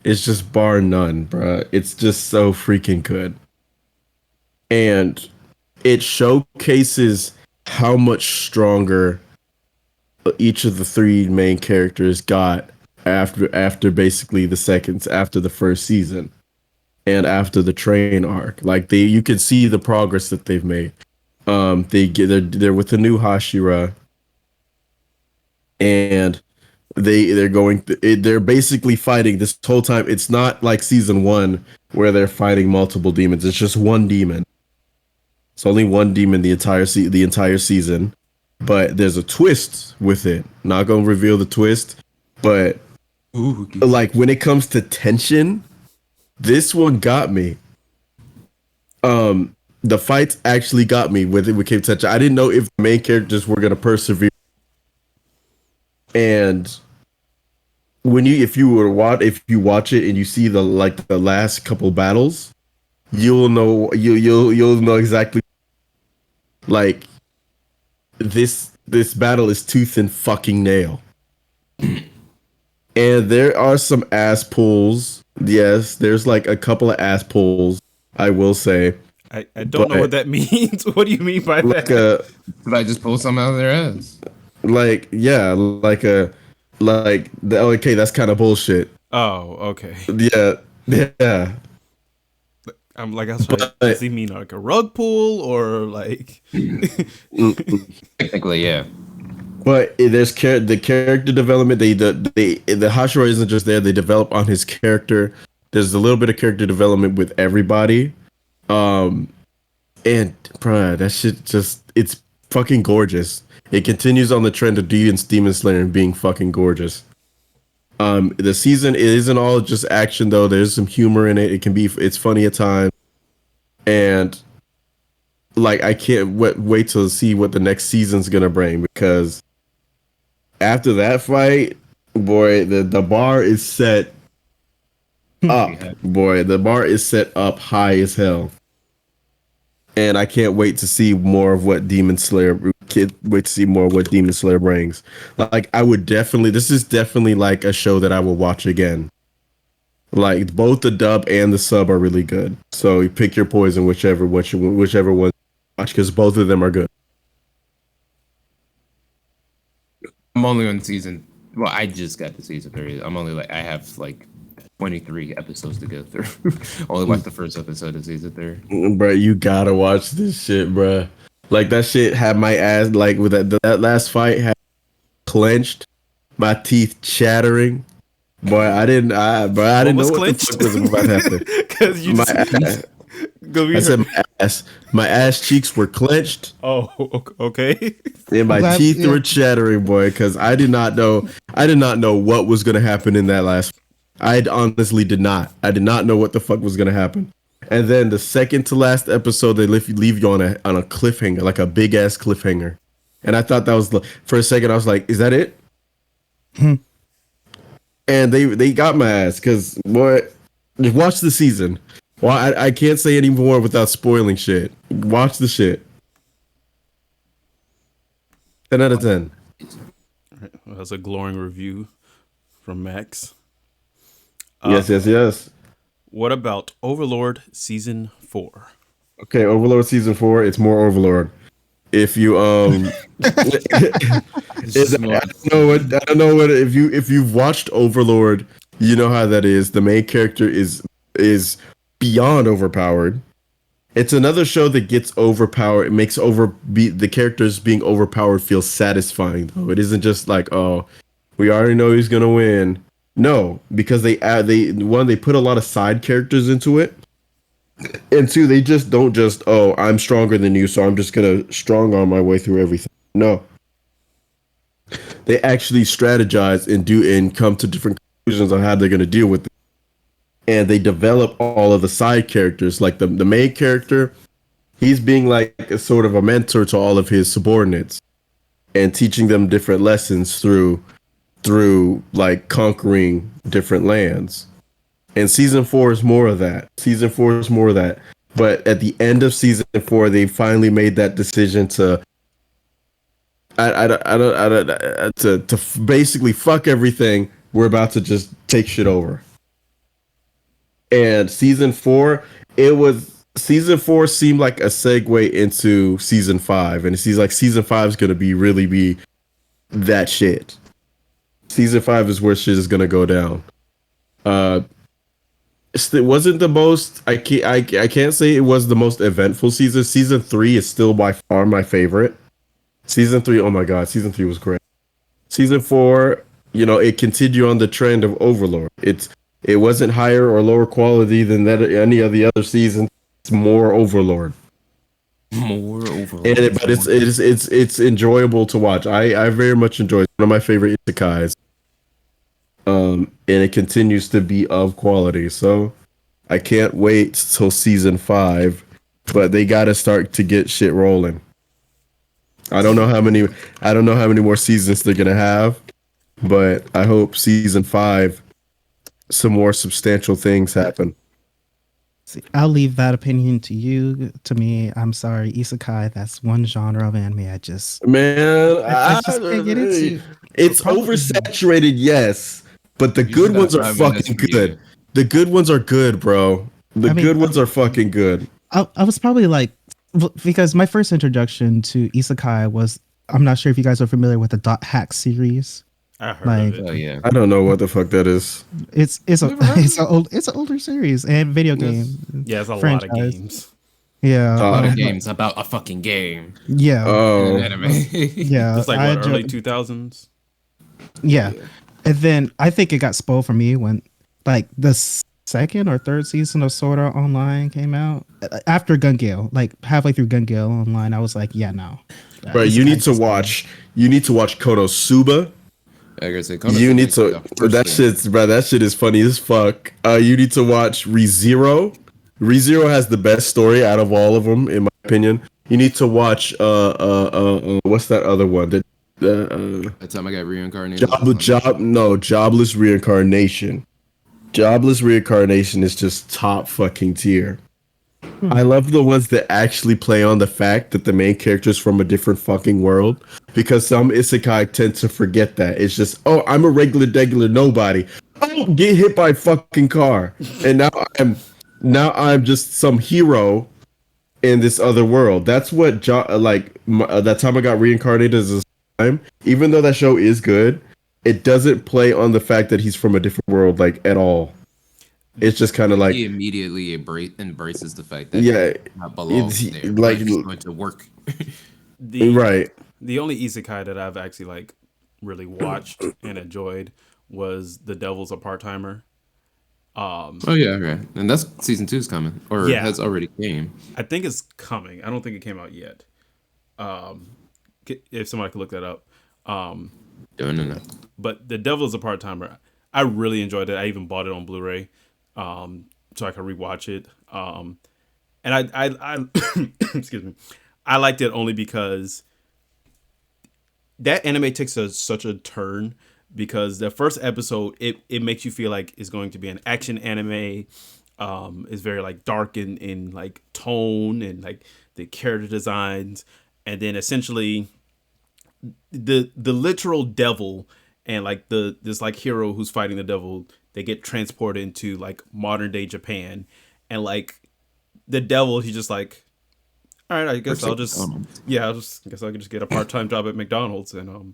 Speaker 2: is just bar none, bruh. It's just so freaking good. And it showcases how much stronger each of the 3 main characters got after basically after the first season and after the train arc. Like, you can see the progress that they've made. They're with the new Hashira, and they're basically fighting this whole time. It's not like season 1 where they're fighting multiple demons. It's just one demon. It's only one demon the entire season, but there's a twist with it. Not gonna reveal the twist, but like when it comes to tension, this one got me. The fights actually got me with tension. I didn't know if the main characters were gonna persevere, and when you if you watch it and you see the last couple battles, you'll know exactly like this battle is tooth and fucking nail. And there are some ass pulls. Yes, there's like a couple of ass pulls, I will say.
Speaker 1: I don't know what that means. What do you mean by
Speaker 2: Like
Speaker 1: that?
Speaker 3: Did I just pull some out of their ass?
Speaker 2: Okay, that's kind of bullshit.
Speaker 1: Oh, okay.
Speaker 2: Yeah, yeah.
Speaker 1: I'm like, I was like, does he mean like a rug pull or like?
Speaker 3: Technically, yeah.
Speaker 2: But the character development. The Hashira isn't just there. They develop on his character. There's a little bit of character development with everybody. And bruh, that shit it's fucking gorgeous. It continues on the trend of Demon Slayer and being fucking gorgeous. The season, it isn't all just action though. There's some humor in it. It's funny at times. And like I can't wait to see what the next season's gonna bring, because after that fight, boy, the bar is set up. Boy, the bar is set up high as hell. And I can't wait to see more of what Demon Slayer. Wait to see more of what Demon Slayer brings. Like this is definitely like a show that I will watch again. Like both the dub and the sub are really good. So you pick your poison, whichever one you watch, because both of them are good.
Speaker 3: I'm only on season. Well, I just got to season 3. I have like 23 episodes to go through. Only watched the first episode of season 3.
Speaker 2: Bro, you gotta watch this shit, bro. Like that shit had my ass like with that last fight had clenched, my teeth chattering. Boy, I didn't know what the fuck was about to happen.
Speaker 1: Because you
Speaker 2: I said my ass cheeks were clenched.
Speaker 1: Oh, okay.
Speaker 2: And my teeth were chattering, boy, because I did not know what was gonna happen in that last. I honestly did not. I did not know what the fuck was gonna happen. And then the second to last episode, they leave you on a cliffhanger, like a big ass cliffhanger. And I thought that was for a second. I was like, "Is that it?" And they got my ass because boy, watch the season. Well, I can't say any more without spoiling shit. Watch the shit. 10 out of 10.
Speaker 1: Well, that's a glowing review from Max.
Speaker 2: Yes.
Speaker 1: What about Overlord Season 4?
Speaker 2: Okay, Overlord Season 4, it's more Overlord. If you I don't know what if you've watched Overlord, you know how that is. The main character is beyond overpowered. It's another show that gets overpowered. It makes the characters being overpowered feel satisfying though. It isn't just like, oh, we already know he's gonna win. No, because they put a lot of side characters into it. And two, they just don't oh, I'm stronger than you, so I'm just gonna strong arm my way through everything. No. They actually strategize and come to different conclusions on how they're gonna deal with it. And they develop all of the side characters. Like the main character, he's being like a sort of a mentor to all of his subordinates and teaching them different lessons through like conquering different lands. And season 4 is more of that. But at the end of season 4, they finally made that decision to basically fuck everything. We're about to just take shit over. And season 4 seemed like a segue into season 5, and it seems like season 5 is gonna be that shit. Season 5 is where shit is gonna go down. It wasn't the most. I can't say it was the most eventful season. Season 3 is still by far my favorite. Season 3, oh my god, season 3 was great. Season 4, it continued on the trend of Overlord. It wasn't higher or lower quality than any of the other seasons. It's more Overlord. But it's enjoyable to watch. I very much enjoy it. It's one of my favorite isekais. And it continues to be of quality. So I can't wait till season 5, but they got to start to get shit rolling. I don't know how many more seasons they're gonna have, but I hope season 5 some more substantial things happen.
Speaker 4: See, I'll leave that opinion to you. To me, I'm sorry, isekai. That's one genre of anime
Speaker 2: Man,
Speaker 4: I just can't get into.
Speaker 2: it's
Speaker 4: Probably,
Speaker 2: oversaturated, yes, but the
Speaker 3: You just
Speaker 2: good
Speaker 3: gotta
Speaker 2: ones are
Speaker 3: dive in as
Speaker 2: fucking
Speaker 3: you
Speaker 2: good.
Speaker 3: need.
Speaker 2: The good ones are good, bro. The
Speaker 4: I mean,
Speaker 2: good ones are fucking good.
Speaker 4: I was probably like, because my first introduction to isekai was, I'm not sure if you guys are familiar with the Dot Hack series.
Speaker 1: I heard
Speaker 4: Like,
Speaker 1: of
Speaker 3: Oh
Speaker 1: it.
Speaker 3: yeah.
Speaker 2: I don't know what the fuck that is.
Speaker 4: it's
Speaker 3: Never heard of it?
Speaker 4: it's an older series and video
Speaker 3: Yes.
Speaker 4: game
Speaker 1: Yeah, it's a lot of
Speaker 4: franchise.
Speaker 1: games.
Speaker 4: Yeah,
Speaker 3: A lot of
Speaker 2: Uh,
Speaker 3: games about a fucking game
Speaker 4: yeah,
Speaker 3: in an
Speaker 2: Oh,
Speaker 3: anime.
Speaker 4: yeah.
Speaker 1: It's like
Speaker 4: I
Speaker 1: what,
Speaker 4: enjoy-
Speaker 1: early 2000s?
Speaker 4: yeah. And then I think it got spoiled for me when like the second or third season of Sword Art Online came out after Gun Gale, like halfway through Gun Gale Online. I was like, yeah, no.
Speaker 2: bro, you need to watch. You need to watch Konosuba.
Speaker 3: I gotta say,
Speaker 2: You need
Speaker 3: Konosuba
Speaker 2: to.
Speaker 3: is the first
Speaker 2: That
Speaker 3: thing.
Speaker 2: shit's, bro. That shit is funny as fuck. You need to watch ReZero. ReZero has the best story out of all of them, in my opinion. You need to watch. What's that other one?
Speaker 3: That time I got reincarnated.
Speaker 2: Jobless Reincarnation. Jobless Reincarnation is just top fucking tier. I love the ones that actually play on the fact that the main character is from a different fucking world, because some isekai tend to forget that. It's just, oh, I'm a regular nobody. Oh, get hit by a fucking car, and now I'm just some hero in this other world. That's what that time I got reincarnated as a time. Even though that show is good, it doesn't play on the fact that he's from a different world like at all. It's just kind of like,
Speaker 3: He immediately embraces the fact that
Speaker 2: yeah,
Speaker 3: he not belongs
Speaker 2: it's
Speaker 3: there.
Speaker 2: like-
Speaker 3: Like he's going to work.
Speaker 1: The
Speaker 2: right.
Speaker 1: the only isekai that I've actually like really watched and enjoyed was The Devil's a Part-Timer.
Speaker 3: Oh yeah, right. And that's season 2 is coming, or
Speaker 1: Yeah.
Speaker 3: has already came.
Speaker 1: I think it's coming. I don't think it came out yet. If somebody could look that up.
Speaker 3: No.
Speaker 1: But The Devil's a Part-Timer. I really enjoyed it. I even bought it on Blu-ray, so I could rewatch it. And I excuse me, I liked it only because that anime takes such a turn, because the first episode it makes you feel like it's going to be an action anime. It's very like dark in like tone and like the character designs, and then essentially the literal devil and like this like hero who's fighting the devil, they get transported into like modern day Japan, and like the devil, he's just like, all right, I guess I guess I could just get a part-time job at McDonald's, and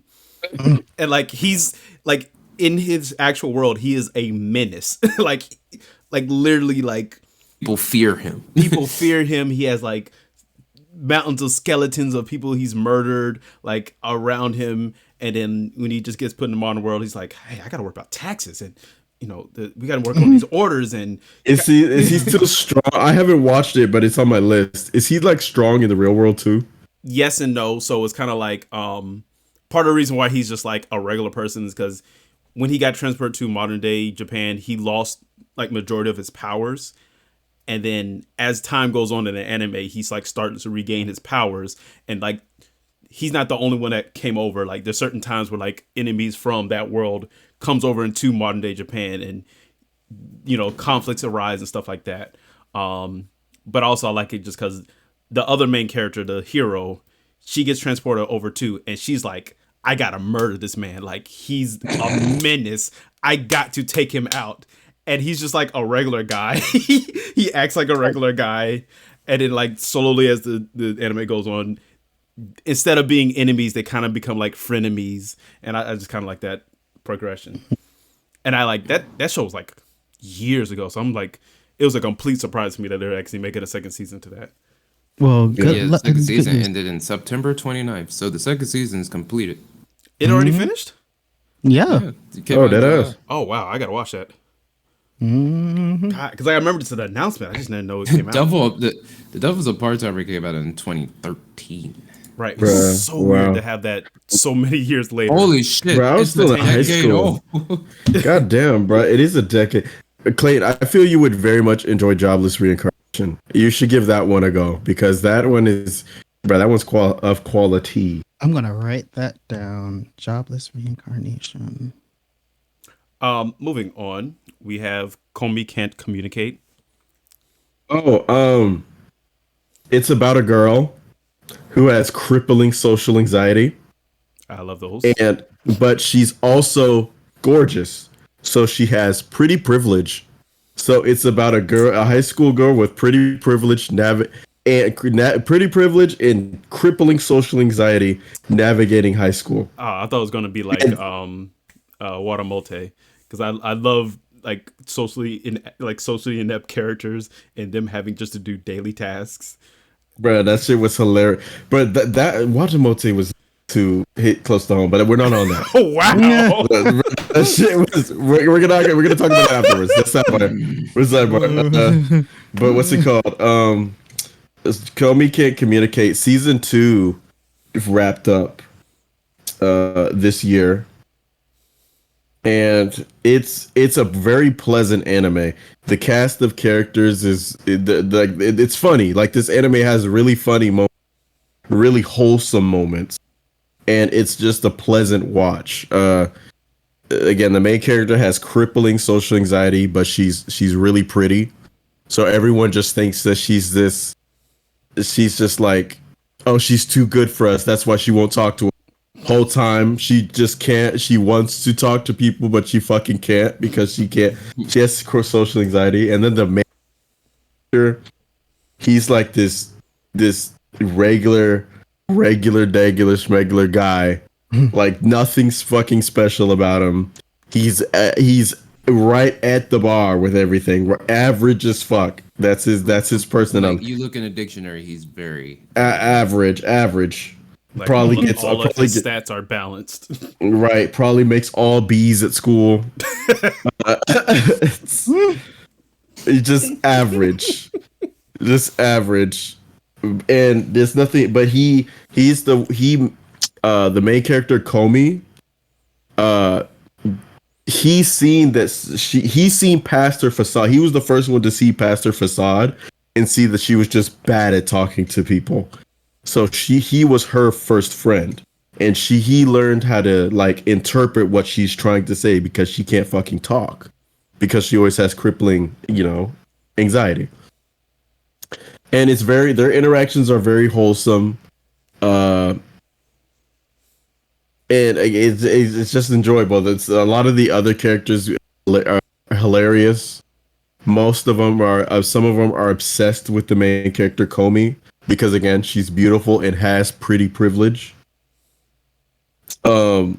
Speaker 1: like he's like in his actual world, he is a menace. like literally, like
Speaker 3: People fear him.
Speaker 1: people fear him. He has like mountains of skeletons of people he's murdered like around him, and then when he just gets put in the modern world, he's like, hey, I gotta work about taxes, and we gotta work on these orders. And
Speaker 2: Is he still strong? I haven't watched it, but it's on my list. Is he like strong in the real world too?
Speaker 1: yes and no. So it's kind of like part of the reason why he's just like a regular person is because when he got transferred to modern day Japan, he lost like majority of his powers. And then as time goes on in the anime, he's like starting to regain his powers. And like, he's not the only one that came over. Like there's certain times where like enemies from that world comes over into modern day Japan, and, conflicts arise and stuff like that. But also I like it just because the other main character, the hero, she gets transported over too. And she's like, I gotta murder this man. Like he's a menace. I got to take him out. And he's just like a regular guy. He acts like a regular guy. And then like slowly as the anime goes on, instead of being enemies, they kind of become like frenemies. And I just kind of like that progression. And I like that show was like years ago. So I'm like, it was a complete surprise to me that they're actually making a second season to that.
Speaker 4: Well,
Speaker 3: Yeah, the second season
Speaker 4: news.
Speaker 3: ended in September 29th, so the second season is completed.
Speaker 1: It already finished?
Speaker 4: Yeah.
Speaker 3: It came
Speaker 2: Oh,
Speaker 3: out in
Speaker 2: that
Speaker 3: July.
Speaker 2: is.
Speaker 1: Oh, wow. I got to watch that. Because I remember it's an announcement. I just didn't know it came out.
Speaker 3: The Devil's a Part-Timer came out in 2013.
Speaker 1: Right.
Speaker 2: Bruh,
Speaker 1: It's so weird
Speaker 2: wow.
Speaker 1: to have that so many years later.
Speaker 3: Holy shit!
Speaker 2: Bro, I was
Speaker 3: it's
Speaker 2: still
Speaker 3: a
Speaker 2: in high
Speaker 3: decade
Speaker 2: school.
Speaker 3: old.
Speaker 2: God damn, bro, it is a decade. Clayton, I feel you would very much enjoy Jobless Reincarnation. You should give that one a go, because that one is, bro, that one's of quality.
Speaker 4: I'm gonna write that down. Jobless reincarnation.
Speaker 1: Moving on, we have Komi Can't Communicate.
Speaker 2: Oh, it's about a girl who has crippling social anxiety,
Speaker 1: I love those.
Speaker 2: and but she's also gorgeous. So she has pretty privilege. So it's about a high school girl with pretty privilege, pretty privilege and crippling social anxiety, navigating high school.
Speaker 1: I thought it was gonna be like Watamote, because I love like socially inept characters and them having just to do daily tasks.
Speaker 2: Bro, that shit was hilarious. But that Watamote was to hit close to home, but we're not on that.
Speaker 1: Oh wow!
Speaker 2: That shit was. We're gonna talk about it afterwards. That's that part. What's that part? But what's it called? Komi Can't Communicate. Season 2 wrapped up this year, and it's a very pleasant anime. The cast of characters it's funny. Like, this anime has really funny moments, really wholesome moments, and it's just a pleasant watch. Again, the main character has crippling social anxiety, but she's really pretty, so everyone just thinks that she's just like, oh, she's too good for us, that's why she won't talk to us. Whole time she just can't. She wants to talk to people, but she fucking can't because she has social anxiety. And then the main character, he's like this regular guy. Like, nothing's fucking special about him. He's right at the bar with everything. We're average as fuck. That's his personality.
Speaker 3: Like, you look in a dictionary, he's very
Speaker 2: average.
Speaker 1: Like,
Speaker 2: Probably
Speaker 1: all,
Speaker 2: gets
Speaker 1: all of his stats are balanced.
Speaker 2: right. Probably makes all B's at school. He's just average. And there's nothing. But he's the main character, Komi. He's seen past her facade. He was the first one to see past her facade and see that she was just bad at talking to people. So he was her first friend, and he learned how to, like, interpret what she's trying to say because she can't fucking talk, because she always has crippling, anxiety. And their interactions are very wholesome, and it's just enjoyable. It's a lot of the other characters are hilarious. Most of them are. Some of them are obsessed with the main character, Komi, because, again, she's beautiful and has pretty privilege. But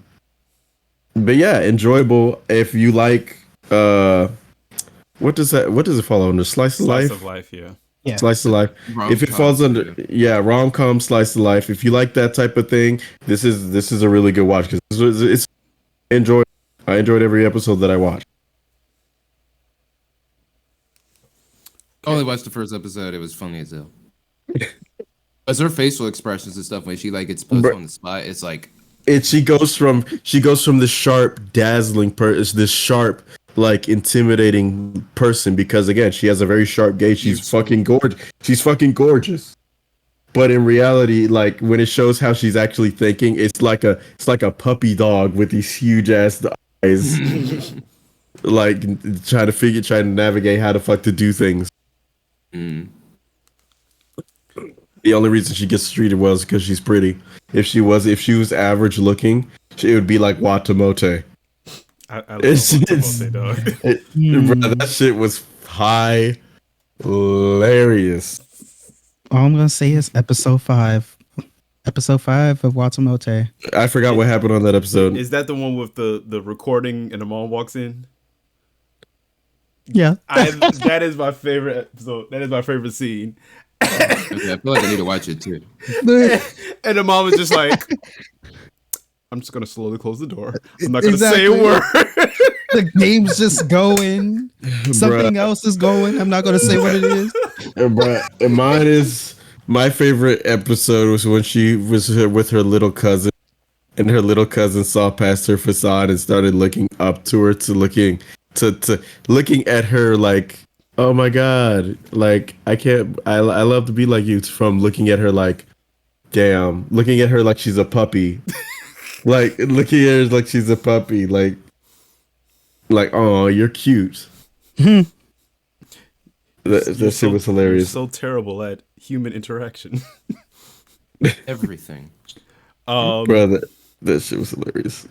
Speaker 2: yeah, enjoyable. If you like, what does it fall under? Slice of life.
Speaker 1: Slice of life, yeah.
Speaker 4: Yeah.
Speaker 2: Slice of life.
Speaker 3: Rom-com,
Speaker 2: If it falls under, rom-com, slice of life. If you like that type of thing, this is a really good watch, because it's enjoy. I enjoyed every episode that I watched.
Speaker 3: I only watched the first episode. It was funny as hell. But her facial expressions and stuff, when she like gets put on the spot, it's like
Speaker 2: She goes from the sharp, dazzling this sharp, like, intimidating person, because, again, she has a very sharp gaze. She's fucking gorgeous. Gorgeous. But in reality, like, when it shows how she's actually thinking, it's like a puppy dog with these huge ass eyes, like, trying to navigate how the fuck to do things. The only reason she gets treated well is because she's pretty. If she was average looking, it would be like Watamote.
Speaker 1: I love Watamote, dog.
Speaker 2: Bro, that shit was hilarious.
Speaker 4: All I'm gonna say is episode 5. Episode 5 of Watamote.
Speaker 2: I forgot what happened on that episode.
Speaker 1: Is that the one with the recording and the mom walks in?
Speaker 4: Yeah.
Speaker 1: That is my favorite episode. That is my favorite scene.
Speaker 3: okay, I feel like I need to watch it too.
Speaker 1: And the mom is just like, I'm just gonna slowly close the door. I'm not gonna say a word.
Speaker 4: The game's just going. Something else is going. I'm not gonna say what it is.
Speaker 2: And my favorite episode was when she was with her little cousin, and her little cousin saw past her facade and started looking up to her, looking at her like, oh my god, like, I love to be like you, from looking at her like, damn, looking at her like she's a puppy. Like, looking at her like she's a puppy, like, Like, oh, you're cute.
Speaker 4: Hmm.
Speaker 2: That shit was
Speaker 1: You're
Speaker 2: hilarious.
Speaker 1: so terrible at human interaction.
Speaker 3: Everything.
Speaker 2: Bro, that shit was hilarious.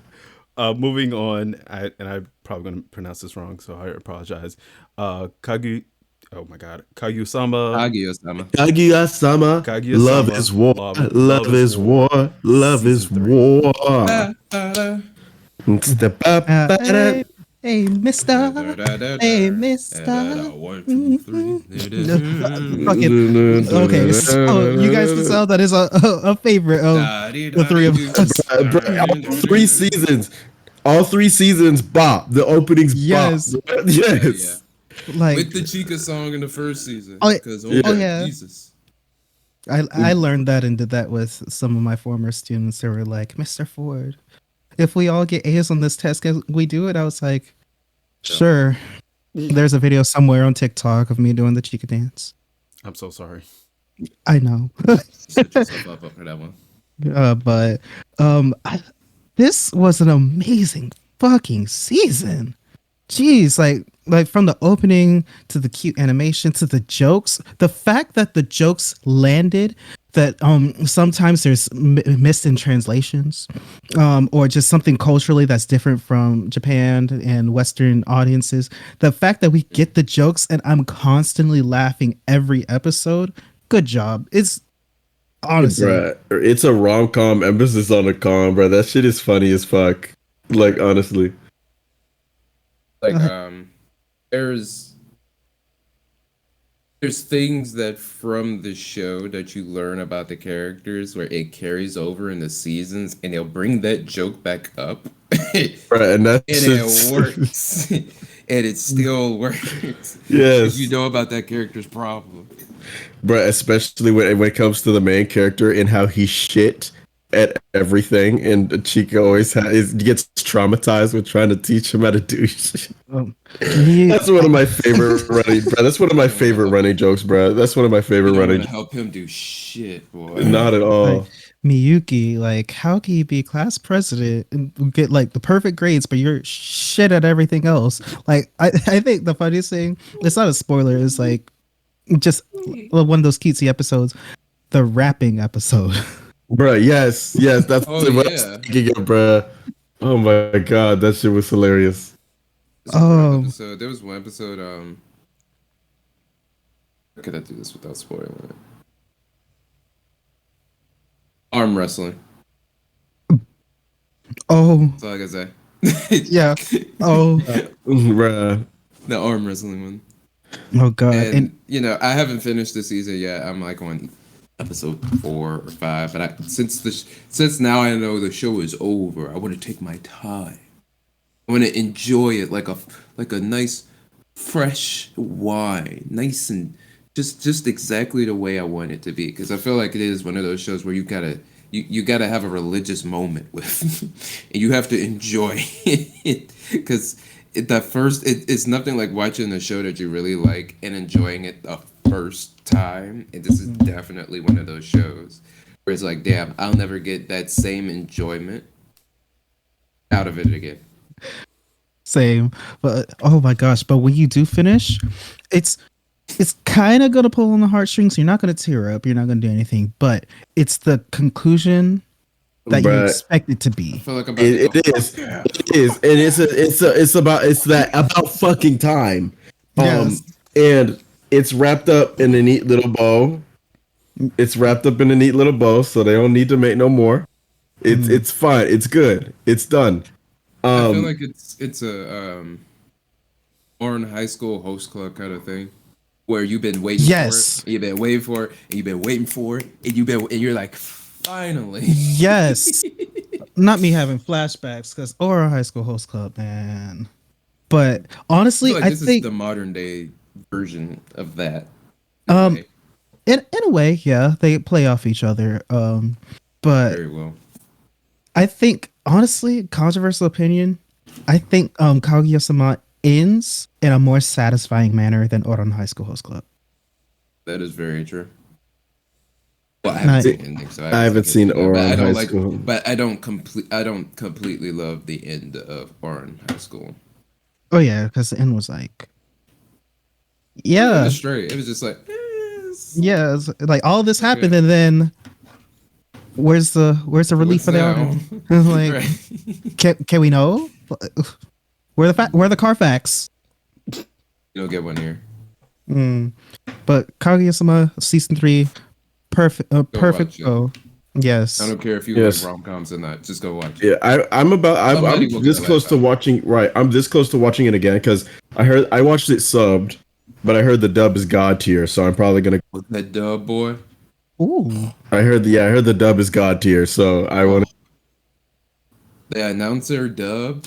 Speaker 1: Moving on, and I'm probably going to pronounce this wrong, so I apologize. Kagu, oh my god, Kaguya-sama,
Speaker 3: Kaguya-sama.
Speaker 2: Kaguya-sama, love
Speaker 1: Kaguya-sama,
Speaker 2: is war, love is war, love is
Speaker 1: Season 3.
Speaker 2: war. Step up,
Speaker 4: Hey, hey, Mister. Hey, Mister.
Speaker 3: 1, 2, 3.
Speaker 4: Fucking okay. So you guys can tell that is a favorite of the three of us.
Speaker 2: all 3 seasons, bop. The openings,
Speaker 4: Yes.
Speaker 2: bop. Yes.
Speaker 4: Like
Speaker 3: With the Chica song in the first season.
Speaker 4: Oh,
Speaker 3: Because,
Speaker 4: yeah.
Speaker 3: Jesus.
Speaker 4: I learned that and did that with some of my former students. They were like, Mr. Ford, if we all get A's on this test, can we do it? I was like, sure. There's a video somewhere on TikTok of me doing the Chica dance.
Speaker 1: I'm so sorry.
Speaker 4: I know.
Speaker 3: Set yourself up for that one.
Speaker 4: But this was an amazing fucking season. Jeez, like from the opening to the cute animation to the jokes, the fact that the jokes landed, that sometimes there's missed in translations, or just something culturally that's different from Japan and Western audiences. The fact that we get the jokes and I'm constantly laughing every episode. Good job. It's honestly,
Speaker 2: Bruh, it's a rom-com, emphasis on the com, bro. That shit is funny as fuck. Like, honestly.
Speaker 3: Like, there's things that from the show that you learn about the characters where it carries over in the seasons, and they'll bring that joke back up,
Speaker 2: Bruh, and
Speaker 3: and
Speaker 2: that's
Speaker 3: it works, and it still works.
Speaker 2: Yes.
Speaker 3: If you know about that character's problem.
Speaker 2: Bruh, especially when it comes to the main character and how he shit at everything, and Chica always gets traumatized with trying to teach him how to do shit. That's one of my favorite running, bro. That's one of my favorite running jokes, bro. That's one of my favorite
Speaker 3: You don't
Speaker 2: running.
Speaker 3: want to help him do shit, boy.
Speaker 2: Not at all.
Speaker 4: like, Miyuki, like, how can you be class president and get like the perfect grades, but you're shit at everything else? Like, I think the funniest thing, it's not a spoiler, it's like just one of those cutesy episodes, the rapping episode.
Speaker 2: Bro, yes, that's
Speaker 3: Oh,
Speaker 2: what I
Speaker 3: yeah.
Speaker 2: was thinking of, bro. Oh my god, that shit was hilarious.
Speaker 3: There was one episode, how could I do this without spoiling it? Arm wrestling.
Speaker 4: Oh,
Speaker 3: That's all I gotta say.
Speaker 4: yeah. Oh,
Speaker 2: Bruh.
Speaker 3: The arm wrestling one.
Speaker 4: oh god.
Speaker 3: And you know, I haven't finished the season yet. I'm like on episode 4 or 5, but since now I know the show is over, I want to take my time. I want to enjoy it like a nice fresh wine, nice and just exactly the way I want it to be. Because I feel like it is one of those shows where you gotta have a religious moment with, and you have to enjoy it. Because it's nothing like watching a show that you really like and enjoying it the first time. And this is definitely one of those shows where it's like, damn, I'll never get that same enjoyment out of it again.
Speaker 4: Same. But oh my gosh, but when you do finish, it's kind of gonna pull on the heartstrings. You're not gonna tear up, you're not gonna do anything, but it's the conclusion that you
Speaker 2: Bruh.
Speaker 4: expect it to
Speaker 3: I
Speaker 4: be.
Speaker 3: feel like I'm about to
Speaker 2: It
Speaker 3: go,
Speaker 2: is. It is. And it's that about fucking time.
Speaker 4: Yes.
Speaker 2: And it's wrapped up in a neat little bow. It's wrapped up in a neat little bow, so they don't need to make no more. It's fine. It's good. It's done.
Speaker 3: I feel like it's a Oran High School host club kind of thing, where you've been waiting
Speaker 4: Yes.
Speaker 3: for it, and you've been waiting for it, and you've been waiting for it, and you're like, finally.
Speaker 4: Yes. Not me having flashbacks because or high school host club, man. But honestly,
Speaker 3: I feel like
Speaker 4: I
Speaker 3: this
Speaker 4: think
Speaker 3: is the modern day version of that.
Speaker 4: in a way, yeah, they play off each other. But
Speaker 3: Very well.
Speaker 4: I think honestly, controversial opinion, I think Kaguya-sama ends in a more satisfying manner than Oran High School Host Club.
Speaker 3: That is very true. Well, I haven't seen the ending, so
Speaker 2: I haven't seen
Speaker 3: but
Speaker 2: Oran
Speaker 3: I don't
Speaker 2: High School.
Speaker 3: But I don't completely love the end of Oran High School.
Speaker 4: Oh yeah, because the end was like,
Speaker 3: It
Speaker 4: yeah,
Speaker 3: was straight. It was just like,
Speaker 4: yeah, like all this happened,
Speaker 3: Okay.
Speaker 4: and then where's the relief
Speaker 3: what's
Speaker 4: for the
Speaker 3: now?
Speaker 4: audience? Like,
Speaker 3: Right.
Speaker 4: can we know where the Carfax?
Speaker 3: You'll get one here.
Speaker 4: Mm. But Kaguya-sama season 3, perfect,
Speaker 3: Go
Speaker 4: perfect
Speaker 3: watch it.
Speaker 4: show. Yes.
Speaker 3: I don't care if you
Speaker 2: Yes.
Speaker 3: like rom-coms or not. Just go watch it.
Speaker 2: Yeah, I'm
Speaker 3: Somebody will
Speaker 2: this
Speaker 3: get a
Speaker 2: close
Speaker 3: laugh
Speaker 2: to
Speaker 3: out.
Speaker 2: watching. Right, I'm this close to watching it again because I watched it subbed, but I heard the dub is god tier, so I'm probably gonna.
Speaker 3: With that dub boy.
Speaker 4: Ooh.
Speaker 2: I heard the dub is god tier, so I want.
Speaker 3: The announcer dub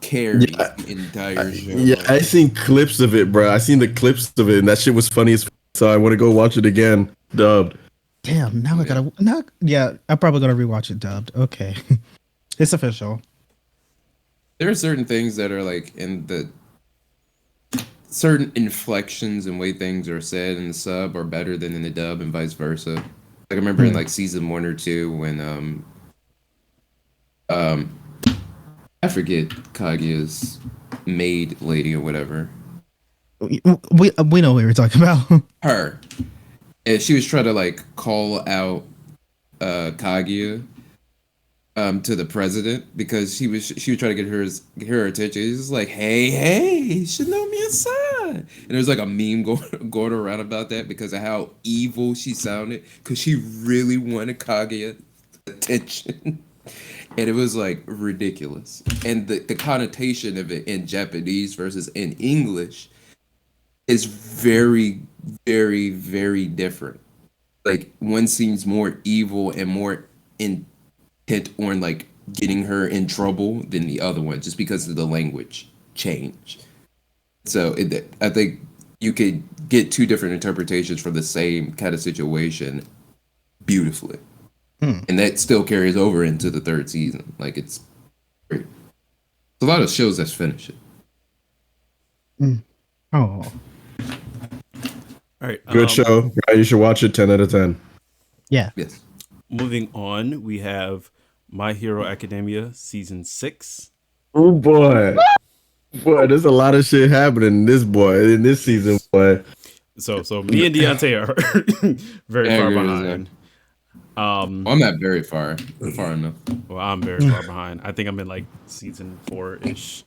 Speaker 3: carries
Speaker 2: Yeah,
Speaker 3: the entire show.
Speaker 2: Yeah, I seen clips of it, bro. I seen the clips of it, and that shit was funny as. So I want to go watch it again, dubbed.
Speaker 4: Damn. Now I gotta. Now, yeah, I'm probably gonna rewatch it dubbed. Okay. It's official.
Speaker 3: There are certain things that are like in the certain inflections and way things are said in the sub are better than in the dub and vice versa. Like I remember in like season 1 or 2 when I forget Kaguya's maid lady or whatever.
Speaker 4: We know what we were talking about.
Speaker 3: Her. And she was trying to like call out Kaguya to the president because she was trying to get her attention. He was like, hey, Shinomiya san. And there's like a meme going around about that because of how evil she sounded because she really wanted Kaguya attention. And it was like ridiculous. And the connotation of it in Japanese versus in English is very, very, very different. Like one seems more evil and more intent on like getting her in trouble than the other one, just because of the language change. So I think you could get two different interpretations for the same kind of situation beautifully, and that still carries over into the third season. Like it's great. It's a lot of shows that's finish it.
Speaker 4: Oh.
Speaker 1: All right.
Speaker 2: Good show. Yeah, you should watch it. 10 out of 10.
Speaker 4: Yeah.
Speaker 3: Yes.
Speaker 1: Moving on, we have My Hero Academia season 6.
Speaker 2: Oh boy, boy, there's a lot of shit happening in this season, boy.
Speaker 1: So me and DeYante are very
Speaker 3: Yeah, I
Speaker 1: far
Speaker 3: agree with
Speaker 1: behind.
Speaker 3: I'm not very far enough.
Speaker 1: Well, I'm very far behind. I think I'm in like season 4-ish.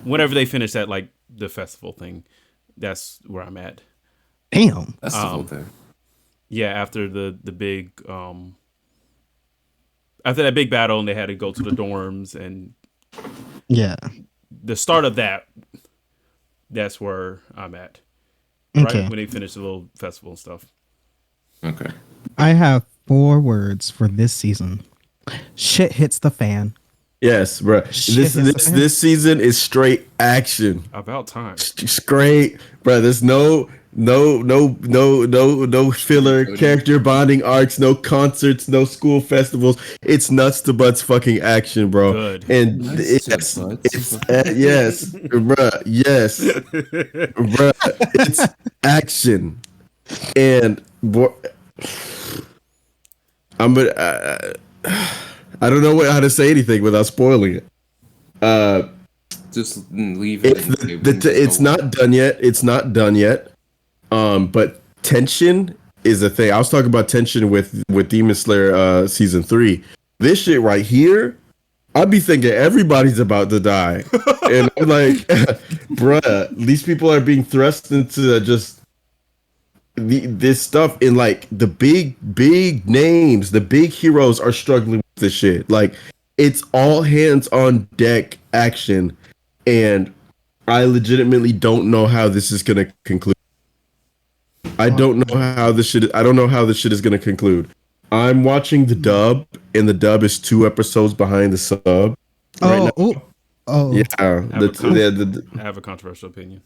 Speaker 1: Whenever they finish that, like the festival thing, that's where I'm at.
Speaker 4: Damn.
Speaker 3: That's the whole thing.
Speaker 1: Yeah, after the big after that big battle, and they had to go to the dorms, and
Speaker 4: Yeah.
Speaker 1: the start of that's where I'm at.
Speaker 4: Okay.
Speaker 1: Right when they finish the little festival and stuff.
Speaker 3: Okay.
Speaker 4: I have 4 words for this season. Shit hits the fan.
Speaker 2: Yes, bro. This season is straight action.
Speaker 1: About time.
Speaker 2: Straight, bro. There's no filler character bonding arcs, no concerts, no school festivals. It's nuts to butts fucking action, bro.
Speaker 1: Good.
Speaker 2: And
Speaker 3: Nuts to
Speaker 2: yes,
Speaker 3: butts.
Speaker 2: yes, bruh, yes, bruh. It's action, and boy, I don't know how to say anything without spoiling it.
Speaker 3: Just leave it.
Speaker 2: It's not done yet. It's not done yet. But tension is a thing. I was talking about tension with Demon Slayer season 3. This shit right here, I'd be thinking everybody's about to die, and I'm like, bruh, these people are being thrust into just this stuff, in like the big names, the big heroes are struggling with this shit. Like it's all hands on deck action, and I legitimately don't know how this is gonna conclude. I don't know how this shit is gonna conclude. I'm watching the dub, and the dub is 2 episodes behind the sub.
Speaker 4: Oh, oh.
Speaker 2: Yeah,
Speaker 1: I have a controversial opinion.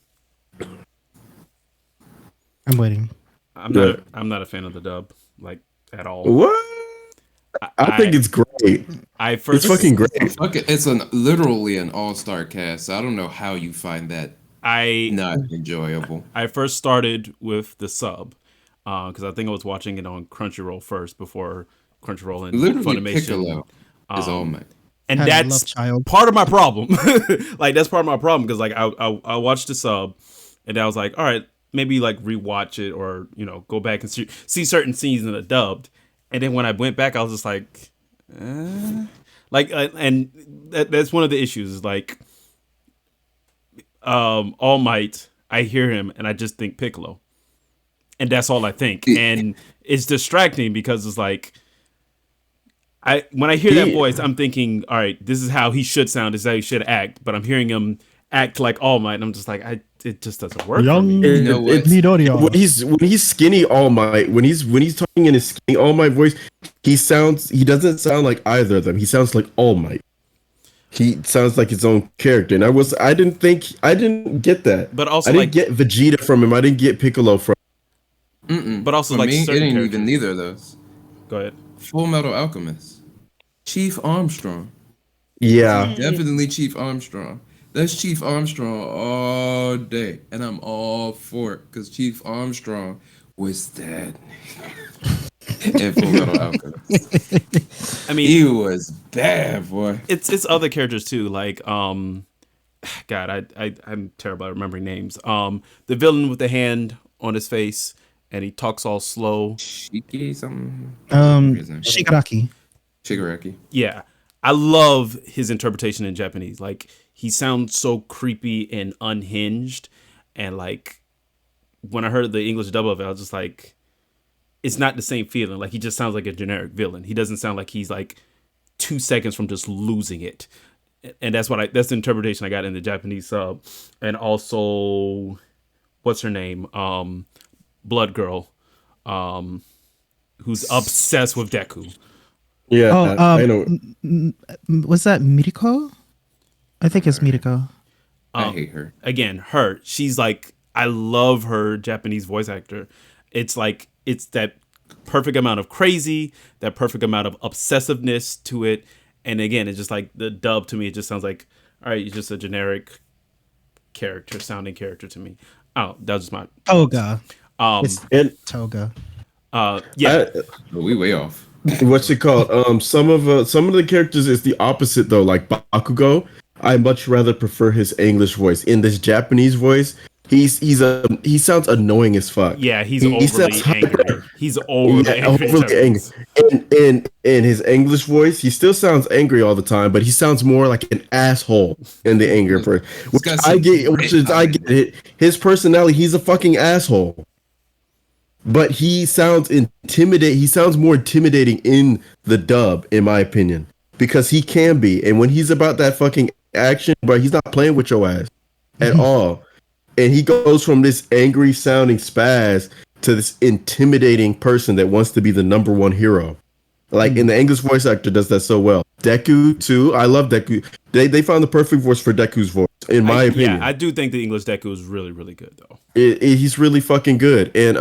Speaker 4: I'm waiting.
Speaker 1: I'm not a fan of the dub, like at all.
Speaker 2: what? I think it's great. It's fucking great.
Speaker 3: It's literally an all-star cast. So I don't know how you find that not enjoyable.
Speaker 1: I first started with the sub because I think I was watching it on Crunchyroll first before Crunchyroll and
Speaker 3: Literally,
Speaker 1: Funimation.
Speaker 3: Piccolo is All Might.
Speaker 1: and
Speaker 4: Had a love
Speaker 1: that's
Speaker 4: child.
Speaker 1: part of my problem. Like that's part of my problem because like I watched the sub, and I was like, all right, maybe like rewatch it or go back and see certain scenes in the dubbed, and then when I went back, I was just like, and that's one of the issues is like, All Might. I hear him and I just think Piccolo, and that's all I think, and it's distracting because it's like. When I hear that voice, I'm thinking, all right, this is how he should sound. This is how he should act. But I'm hearing him act like All Might, and I'm just like, it just doesn't work for me.
Speaker 3: You know what?
Speaker 2: When he's skinny All Might, when he's talking in his skinny All Might voice, he doesn't sound like either of them. He sounds like All Might. He sounds like his own character, and I didn't get that.
Speaker 1: But also,
Speaker 2: I didn't get Vegeta from him. I didn't get Piccolo from
Speaker 3: him.
Speaker 1: But also,
Speaker 3: for
Speaker 1: like
Speaker 3: me, it
Speaker 1: certain
Speaker 3: ain't
Speaker 1: characters.
Speaker 3: even neither of those.
Speaker 1: Go ahead.
Speaker 3: Full Metal Alchemist, Chief Armstrong.
Speaker 2: Yeah.
Speaker 3: Definitely Chief Armstrong. That's Chief Armstrong all day, and I'm all for it because Chief Armstrong was that in Full Metal Alchemist.
Speaker 1: I mean,
Speaker 3: he was bad, boy.
Speaker 1: It's other characters too. Like, God, I'm terrible at remembering names. The villain with the hand on his face, and he talks all slow.
Speaker 3: Shiki something.
Speaker 4: Shigaraki.
Speaker 1: Yeah, I love his interpretation in Japanese. Like, he sounds so creepy and unhinged, and like when I heard the English dub of it, I was just like, it's not the same feeling. Like, he just sounds like a generic villain. He doesn't sound like he's like 2 seconds from just losing it, and that's the interpretation I got in the Japanese sub. And also, what's her name? Blood Girl, who's obsessed with Deku.
Speaker 2: Yeah, I know.
Speaker 4: Was that Miriko? I think it's Miriko.
Speaker 3: I hate her.
Speaker 1: Again, she's like, I love her Japanese voice actor. It's like, it's that perfect amount of crazy, that perfect amount of obsessiveness to it. And again, it's just like the dub to me, it just sounds like, all right, you're just a generic sounding character to me. Oh, that was just my
Speaker 4: Toga.
Speaker 2: And
Speaker 4: Toga.
Speaker 1: Yeah.
Speaker 3: We way off.
Speaker 2: What's it called? Some of the characters is the opposite though. Like Bakugo, I much rather prefer his English voice. In this Japanese voice, he sounds annoying as fuck.
Speaker 1: Yeah, he's overly angry. He's overly angry.
Speaker 2: In his English voice, he still sounds angry all the time, but he sounds more like an asshole in the anger part. Which I get it. His personality, he's a fucking asshole. But he sounds intimidating. He sounds more intimidating in the dub, in my opinion, because he can be. And when he's about that fucking action, but he's not playing with your ass at all. And he goes from this angry sounding spaz to this intimidating person that wants to be the number one hero. Like, in the English voice actor does that so well. Deku too. I love Deku. They found the perfect voice for Deku's voice, in my opinion.
Speaker 1: Yeah, I do think the English Deku is really, really good though.
Speaker 2: He's really fucking good. And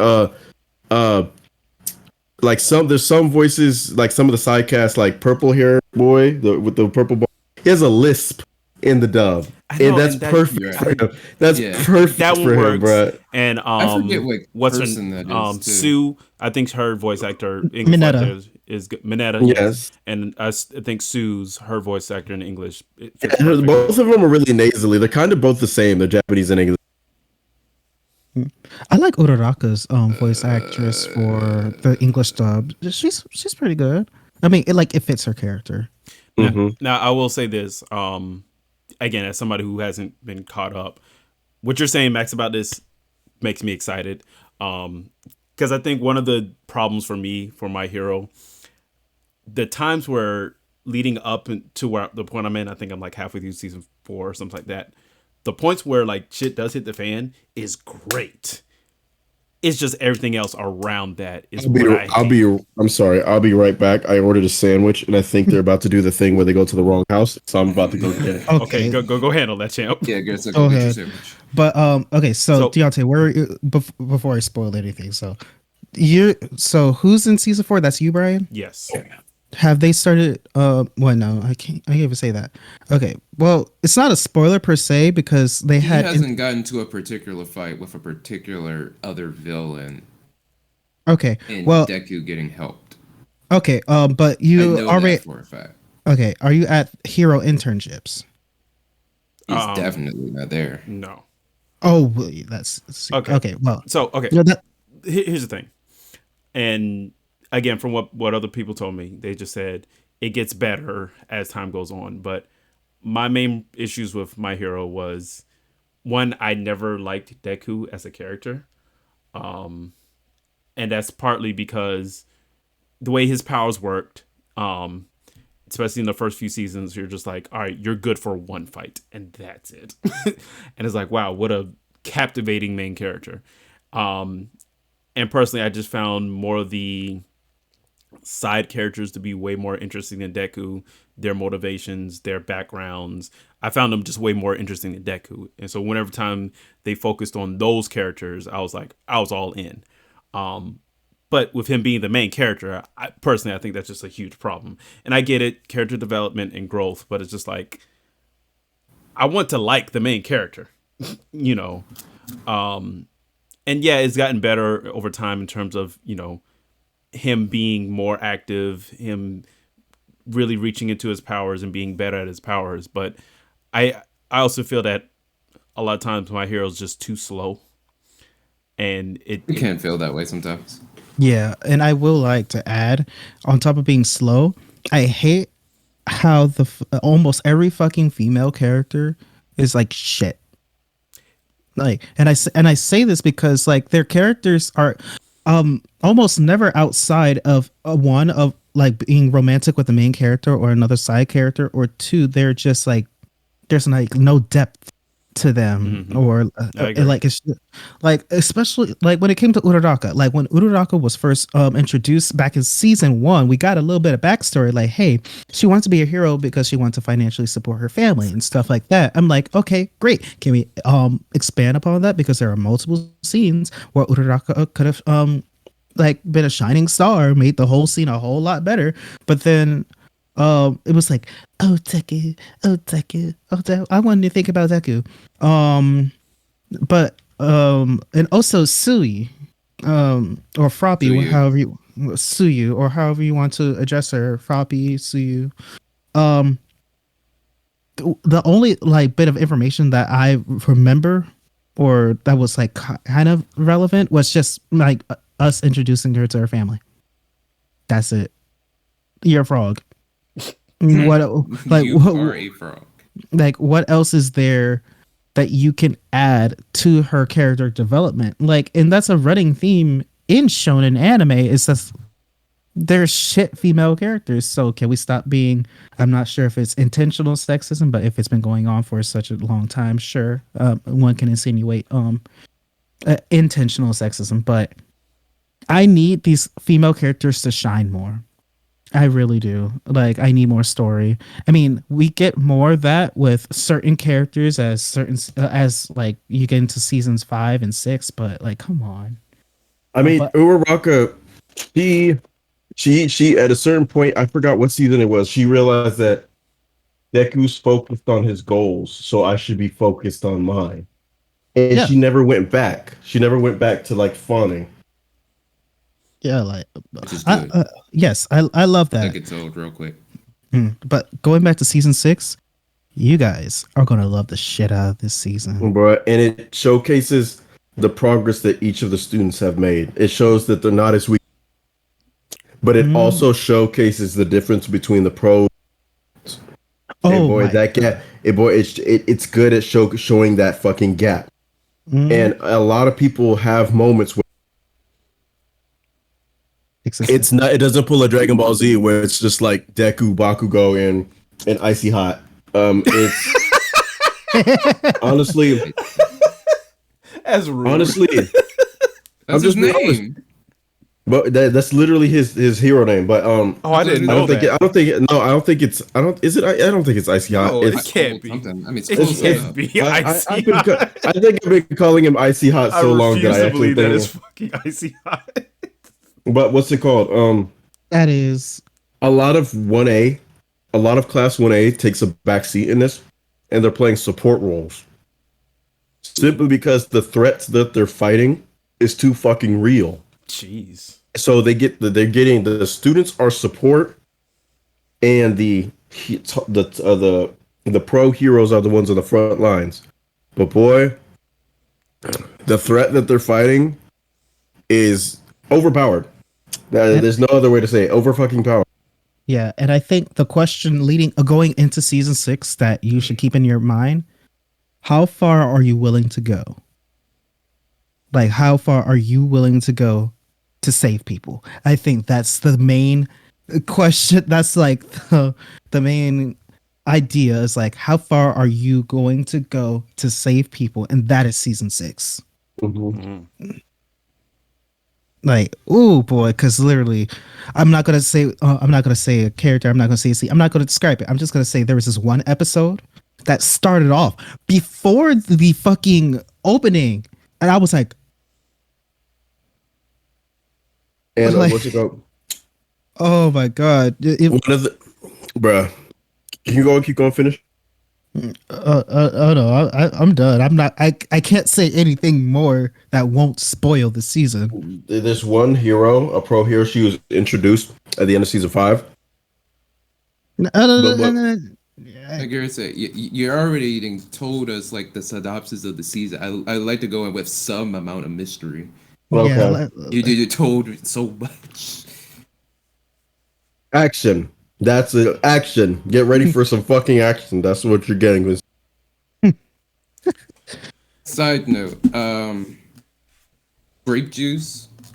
Speaker 2: like there's some voices, like some of the side casts, like Purple Hair Boy with the purple ball, he has a lisp in the dub, and that's perfect for him. That's perfect
Speaker 1: that one
Speaker 2: for
Speaker 1: works.
Speaker 2: him, bro.
Speaker 1: And
Speaker 3: I forget what
Speaker 1: person
Speaker 3: that is, too.
Speaker 1: Sue, I think her voice actor
Speaker 4: Mineta
Speaker 1: is good. Mineta,
Speaker 2: yes.
Speaker 1: And I think Sue's her voice actor in English.
Speaker 2: Both of them are really nasally. They're kind of both the same. They're Japanese and English.
Speaker 4: I like Uraraka's voice actress for the English dub. She's pretty good. I mean, it fits her character.
Speaker 1: Now I will say this. Again, as somebody who hasn't been caught up, what you're saying, Max, about this makes me excited. Because I think one of the problems for me, for My Hero, the times where leading up to where the point I'm in, I think I'm like halfway through season 4 or something like that. The points where like shit does hit the fan is great. It's just everything else around that is
Speaker 2: I'm sorry. I'll be right back. I ordered a sandwich, and I think they're about to do the thing where they go to the wrong house. So I'm about to go get it.
Speaker 1: Okay, go handle that, champ.
Speaker 3: Yeah, go get
Speaker 4: ahead.
Speaker 3: your sandwich.
Speaker 4: But okay, so DeYante, where before I spoil anything, so who's in season 4? That's you, Bryan?
Speaker 1: Yes.
Speaker 4: Have they started? Well, no, I can't even say that. Okay, well, it's not a spoiler per se because he
Speaker 3: hasn't gotten to a particular fight with a particular other villain.
Speaker 4: Okay,
Speaker 3: and
Speaker 4: well,
Speaker 3: Deku getting helped.
Speaker 4: Okay, but you
Speaker 3: I know
Speaker 4: already
Speaker 3: that for a fact.
Speaker 4: Okay, are you at hero internships?
Speaker 3: He's
Speaker 1: Um,
Speaker 3: definitely not there.
Speaker 1: No.
Speaker 4: Oh, well,
Speaker 1: Okay.
Speaker 4: okay. Well,
Speaker 1: So okay.
Speaker 4: no, that
Speaker 1: Here's the thing, and again, from what other people told me, they just said it gets better as time goes on. But my main issues with My Hero was one, I never liked Deku as a character, and that's partly because the way his powers worked, especially in the first few seasons, you're just like, all right, you're good for one fight, and that's it. And it's like, wow, what a captivating main character. And personally, I just found more of the side characters to be way more interesting than Deku. Their motivations, their backgrounds, I found them just way more interesting than Deku. And so whenever time they focused on those characters, I was like, I was all in. But with him being the main character, I think that's just a huge problem. And I get it, character development and growth, but it's just like, I want to like the main character, you know. And yeah, it's gotten better over time in terms of, him being more active, him really reaching into his powers and being better at his powers. But I also feel that a lot of times My Hero is just too slow, and
Speaker 3: It can feel that way sometimes.
Speaker 4: yeah, and I will like to add, on top of being slow, I hate how almost every fucking female character is like shit. Like, and I say this because like their characters are almost never outside of one of like being romantic with the main character or another side character, or two, they're just like there's like no depth to them. Or like it's like, especially like when it came to Uraraka, like when Uraraka was first introduced back in season 1, we got a little bit of backstory, like, hey, she wants to be a hero because she wants to financially support her family and stuff like that. I'm like, okay, great, can we expand upon that, because there are multiple scenes where Uraraka could have like been a shining star, made the whole scene a whole lot better. But then it was like, oh Deku, oh Deku, oh Deku. I wanted to think about Deku. But and also Sui, or Froppy,
Speaker 3: Suyu.
Speaker 4: however you Suyu, or however you want to address her, Froppy, Suyu. The only like bit of information that I remember, or that was like kind of relevant, was just like us introducing her to her family. That's it. You're a frog. What like
Speaker 3: You are a frog.
Speaker 4: like what else is there that you can add to her character development? Like, and that's a running theme in shonen anime, is that there's shit female characters. So can we stop being, I'm not sure if it's intentional sexism, but if it's been going on for such a long time, sure, one can insinuate intentional sexism. But I need these female characters to shine more. I really do. Like, I need more story. I mean, we get more of that with certain characters as like you get into seasons 5 and 6, but like, come on.
Speaker 2: I mean,
Speaker 4: But-
Speaker 2: Uraraka, she at a certain point, I forgot what season it was, she realized that Deku's focused on his goals, so I should be focused on mine. And
Speaker 4: Yeah.
Speaker 2: she never went back. She never went back to like fawning.
Speaker 4: Yeah, like,
Speaker 3: Which is good.
Speaker 4: yes, I love
Speaker 3: That
Speaker 4: that.
Speaker 3: gets old real quick.
Speaker 4: But going back to season 6, you guys are gonna love the shit out of this season.
Speaker 2: Bro, and it showcases the progress that each of the students have made. It shows that they're not as weak, but it also showcases the difference between the pros.
Speaker 4: Oh
Speaker 2: And boy,
Speaker 4: my
Speaker 2: that gap! It's good at showing that fucking gap. And a lot of people have moments where it's not. It doesn't pull a Dragon Ball Z where it's just like Deku, Bakugo, and Icy Hot. It's honestly,
Speaker 1: As rude.
Speaker 2: honestly,
Speaker 3: That's his
Speaker 2: just being honest.
Speaker 3: name.
Speaker 2: but that's literally his hero name. But
Speaker 1: Oh, I didn't
Speaker 2: I
Speaker 1: know
Speaker 2: don't think.
Speaker 1: that.
Speaker 2: I don't think. No, I don't think it's. I don't. Is it? I don't think it's Icy Hot.
Speaker 1: No, it
Speaker 2: It's.
Speaker 1: can't be.
Speaker 3: Something. I mean, it's
Speaker 1: It
Speaker 3: close
Speaker 1: can't
Speaker 3: enough.
Speaker 1: be
Speaker 2: I
Speaker 1: Icy
Speaker 2: think I've been calling him Icy Hot so long that I actually
Speaker 1: believe that
Speaker 2: think.
Speaker 1: is fucking Icy Hot.
Speaker 2: But what's it called?
Speaker 4: That is
Speaker 2: A lot of class 1A takes a backseat in this, and they're playing support roles. Simply because the threats that they're fighting is too fucking real.
Speaker 1: Jeez.
Speaker 2: So they're getting the students are support, and the the pro heroes are the ones on the front lines. But boy, the threat that they're fighting is overpowered.
Speaker 4: And,
Speaker 2: There's no other way to say it. Over fucking power.
Speaker 4: yeah, and I think the question leading going into season 6 that you should keep in your mind: how far are you willing to go? Like, how far are you willing to go to save people? I think that's the main question. That's like the main idea is like, how far are you going to go to save people? And that is season 6. Like, oh boy, because literally, I'm not gonna say a character. I'm not gonna say a scene. I'm not gonna describe it. I'm just gonna say there was this one episode that started off before the fucking opening, and I was like,
Speaker 2: And
Speaker 4: like,
Speaker 2: what's it called?
Speaker 4: oh my god,
Speaker 2: One of the, bruh. Can you go? Keep going. Finish.
Speaker 4: oh no, I'm done. I'm not. I can't say anything more that won't spoil the season.
Speaker 2: There's one hero, a pro hero. She was introduced at the end of season 5. But what?
Speaker 3: Like Garrett said, you're already eating, told us like the synopsis of the season. I like to go in with some amount of mystery.
Speaker 2: Okay.
Speaker 3: You told so much.
Speaker 2: Action. That's it. Action. Get ready for some fucking action. That's what you're getting.
Speaker 3: Side note, grape juice. I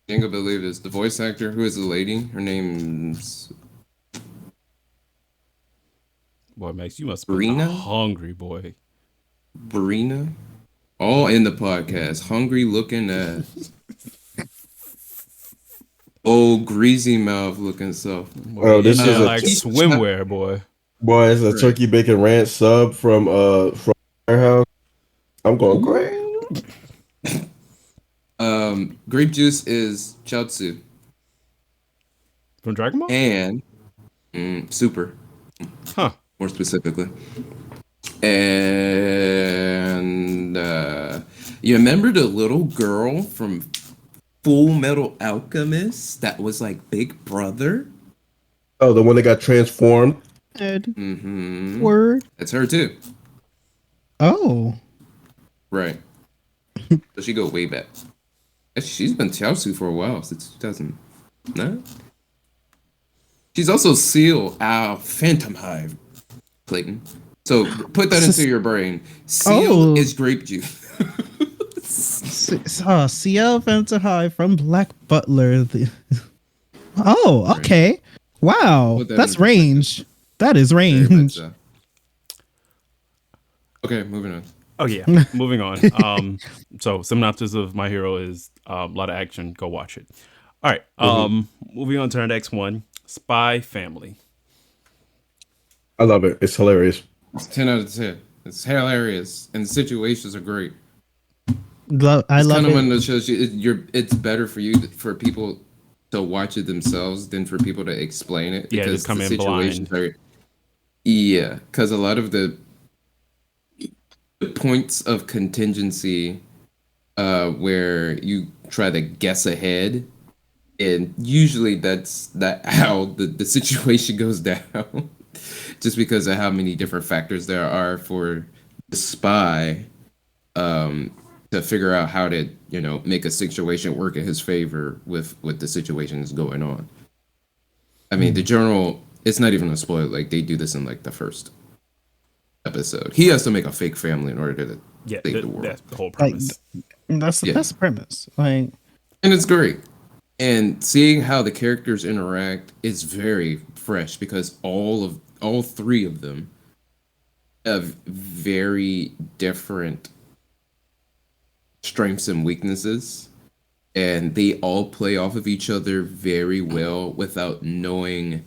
Speaker 3: think I believe is the voice actor who is the lady. Her name's
Speaker 1: Boy, Max, you must be
Speaker 3: Brina?
Speaker 1: hungry, boy.
Speaker 3: Brina. All in the podcast. Hungry looking ass. Old greasy mouth looking stuff.
Speaker 2: Oh, this is
Speaker 1: Like swimwear, boy.
Speaker 2: Boy, it's a turkey bacon ranch sub from Warehouse. I'm going great.
Speaker 3: Grape juice is Chaozu
Speaker 1: From Dragon Ball?
Speaker 3: and Super,
Speaker 1: Huh.
Speaker 3: more specifically. And you remember the little girl from Full Metal Alchemist that was like Big Brother?
Speaker 2: Oh, the one that got transformed.
Speaker 3: Mm-hmm.
Speaker 4: Word.
Speaker 3: That's her too.
Speaker 4: Oh.
Speaker 3: Right. So she go way back. Actually, she's been Chaozu for a while, since 2009. She's also Seal Phantom Hive, Clayton. So put that into your brain. Seal is grape juice.
Speaker 4: CL Fanta High from Black Butler. Oh, okay. Wow. That's range. That is range.
Speaker 3: Okay, moving on.
Speaker 1: Oh yeah, moving on. So synopsis of My Hero is a lot of action. Go watch it. All right. Moving on to our next one, Spy Family.
Speaker 2: I love it. It's hilarious.
Speaker 3: It's 10 out of 10. It's hilarious, and the situations are great.
Speaker 4: I
Speaker 3: It's
Speaker 4: love
Speaker 3: kind of one
Speaker 4: it.
Speaker 3: of those shows it's better for people to watch it themselves than for people to explain it.
Speaker 1: Yeah, just come in blind.
Speaker 3: Yeah, because a lot of the points of contingency where you try to guess ahead, and usually that's how the situation goes down. Just because of how many different factors there are for the spy to figure out how to make a situation work in his favor with the situation that's going on. I mean, the general, it's not even a spoiler. Like, they do this in like the first episode. He has to make a fake family in order to save the world.
Speaker 1: That's the whole premise.
Speaker 4: That's the best premise. Like,
Speaker 3: and it's great. And seeing how the characters interact is very fresh because all three of them have very different strengths and weaknesses, and they all play off of each other very well without knowing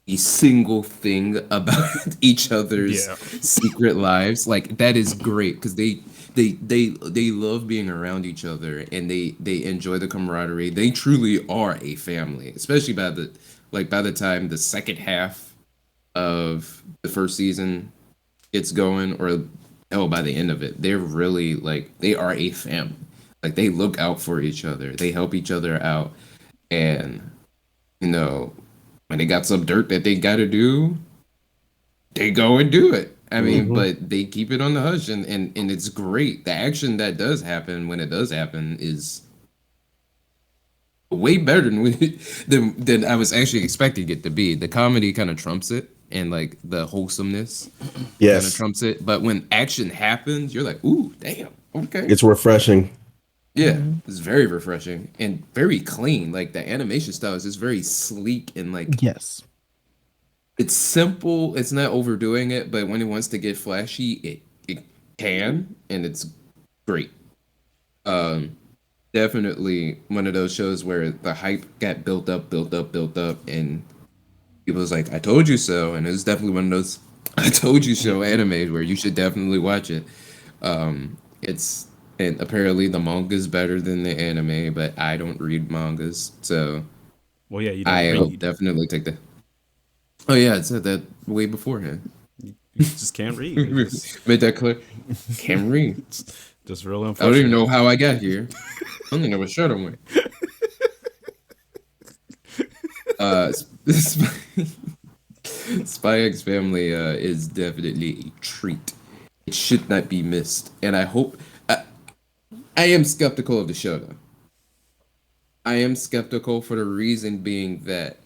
Speaker 3: a single thing about each other's secret lives. Like, that is great because they love being around each other, and they enjoy the camaraderie. They truly are a family, especially by the time the second half of the first season gets going, or by the end of it, they're really like, they are a family. Like, they look out for each other, they help each other out, and when they got some dirt that they got to do, they go and do it. I mean, but they keep it on the hush, and it's great. The action that does happen when it does happen is way better than I was actually expecting it to be. The comedy kind of trumps it, and like the wholesomeness kind of
Speaker 2: Yes,
Speaker 3: trumps it. But when action happens, you're like, ooh, damn, okay.
Speaker 2: it's refreshing.
Speaker 3: Yeah, it's very refreshing and very clean. Like the animation style is just very sleek and like
Speaker 4: Yes.
Speaker 3: it's simple. It's not overdoing it, but when it wants to get flashy, it can, and it's great. Um, Definitely one of those shows where the hype got built up, and people was like, "I told you so," and it's definitely one of those "I told you so" animes where you should definitely watch it. It's and apparently the manga is better than the anime, but I don't read mangas, so
Speaker 1: Well, yeah, you don't
Speaker 3: I'll
Speaker 1: read.
Speaker 3: definitely take the. Oh yeah, it said that way beforehand.
Speaker 1: You just can't read. It's just,
Speaker 3: Made that clear. Can't read.
Speaker 1: just real
Speaker 3: I
Speaker 1: unfortunate.
Speaker 3: don't even know how I got here. I don't even know what shirt I'm wearing. Spy X Family is definitely a treat. It should not be missed, and I hope. I am skeptical of the show, though. I am skeptical for the reason being that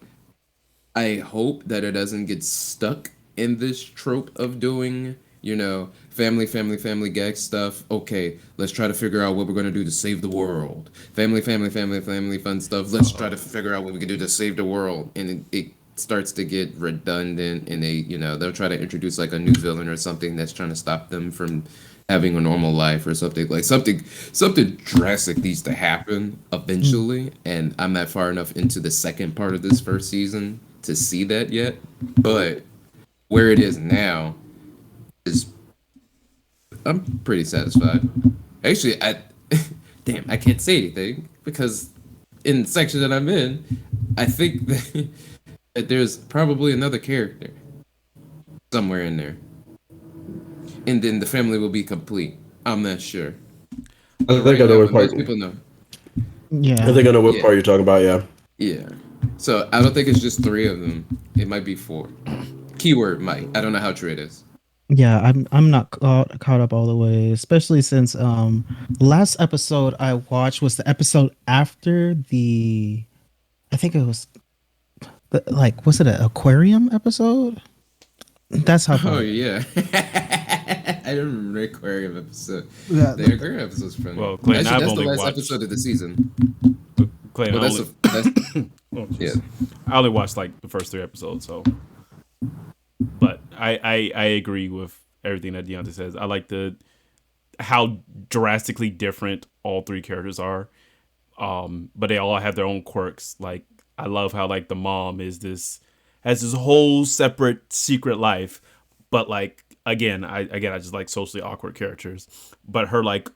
Speaker 3: I hope that it doesn't get stuck in this trope of doing, family gag stuff. Okay, let's try to figure out what we're going to do to save the world. Family fun stuff. Let's try to figure out what we can do to save the world. And it starts to get redundant, and they'll try to introduce like a new villain or something that's trying to stop them from having a normal life or something. Like something drastic needs to happen eventually, and I'm not far enough into the second part of this first season to see that yet. But where it is now is I'm pretty satisfied. Actually, damn, I can't say anything because in the section that I'm in, I think that there's probably another character somewhere in there, and then the family will be complete. I'm not sure.
Speaker 2: I think I know what part.
Speaker 3: Most people know.
Speaker 4: Yeah.
Speaker 2: I think I know what
Speaker 3: Yeah.
Speaker 2: part you're talking about. Yeah.
Speaker 3: Yeah. So I don't think it's just 3 of them. It might be 4. Keyword might. I don't know how true it is.
Speaker 4: Yeah, I'm not caught up all the way, especially since last episode I watched was the episode after the I think it was was it an aquarium episode? That's how far.
Speaker 3: Oh yeah. I don't remember the aquarium episode.
Speaker 4: Yeah,
Speaker 3: The aquarium episode's funny.
Speaker 1: Well, Clayton,
Speaker 3: Actually,
Speaker 1: I've
Speaker 3: that's the
Speaker 1: only
Speaker 3: last
Speaker 1: watched-
Speaker 3: episode of the season.
Speaker 1: Clayton,
Speaker 3: Well, that's
Speaker 1: Oh, jeez.
Speaker 3: yeah.
Speaker 1: I only watched like the first 3 episodes, so. But I agree with everything that DeYante says. I like how drastically different all 3 characters are, but they all have their own quirks. Like I love how like the mom has this whole separate secret life, but like again I just like socially awkward characters. But her like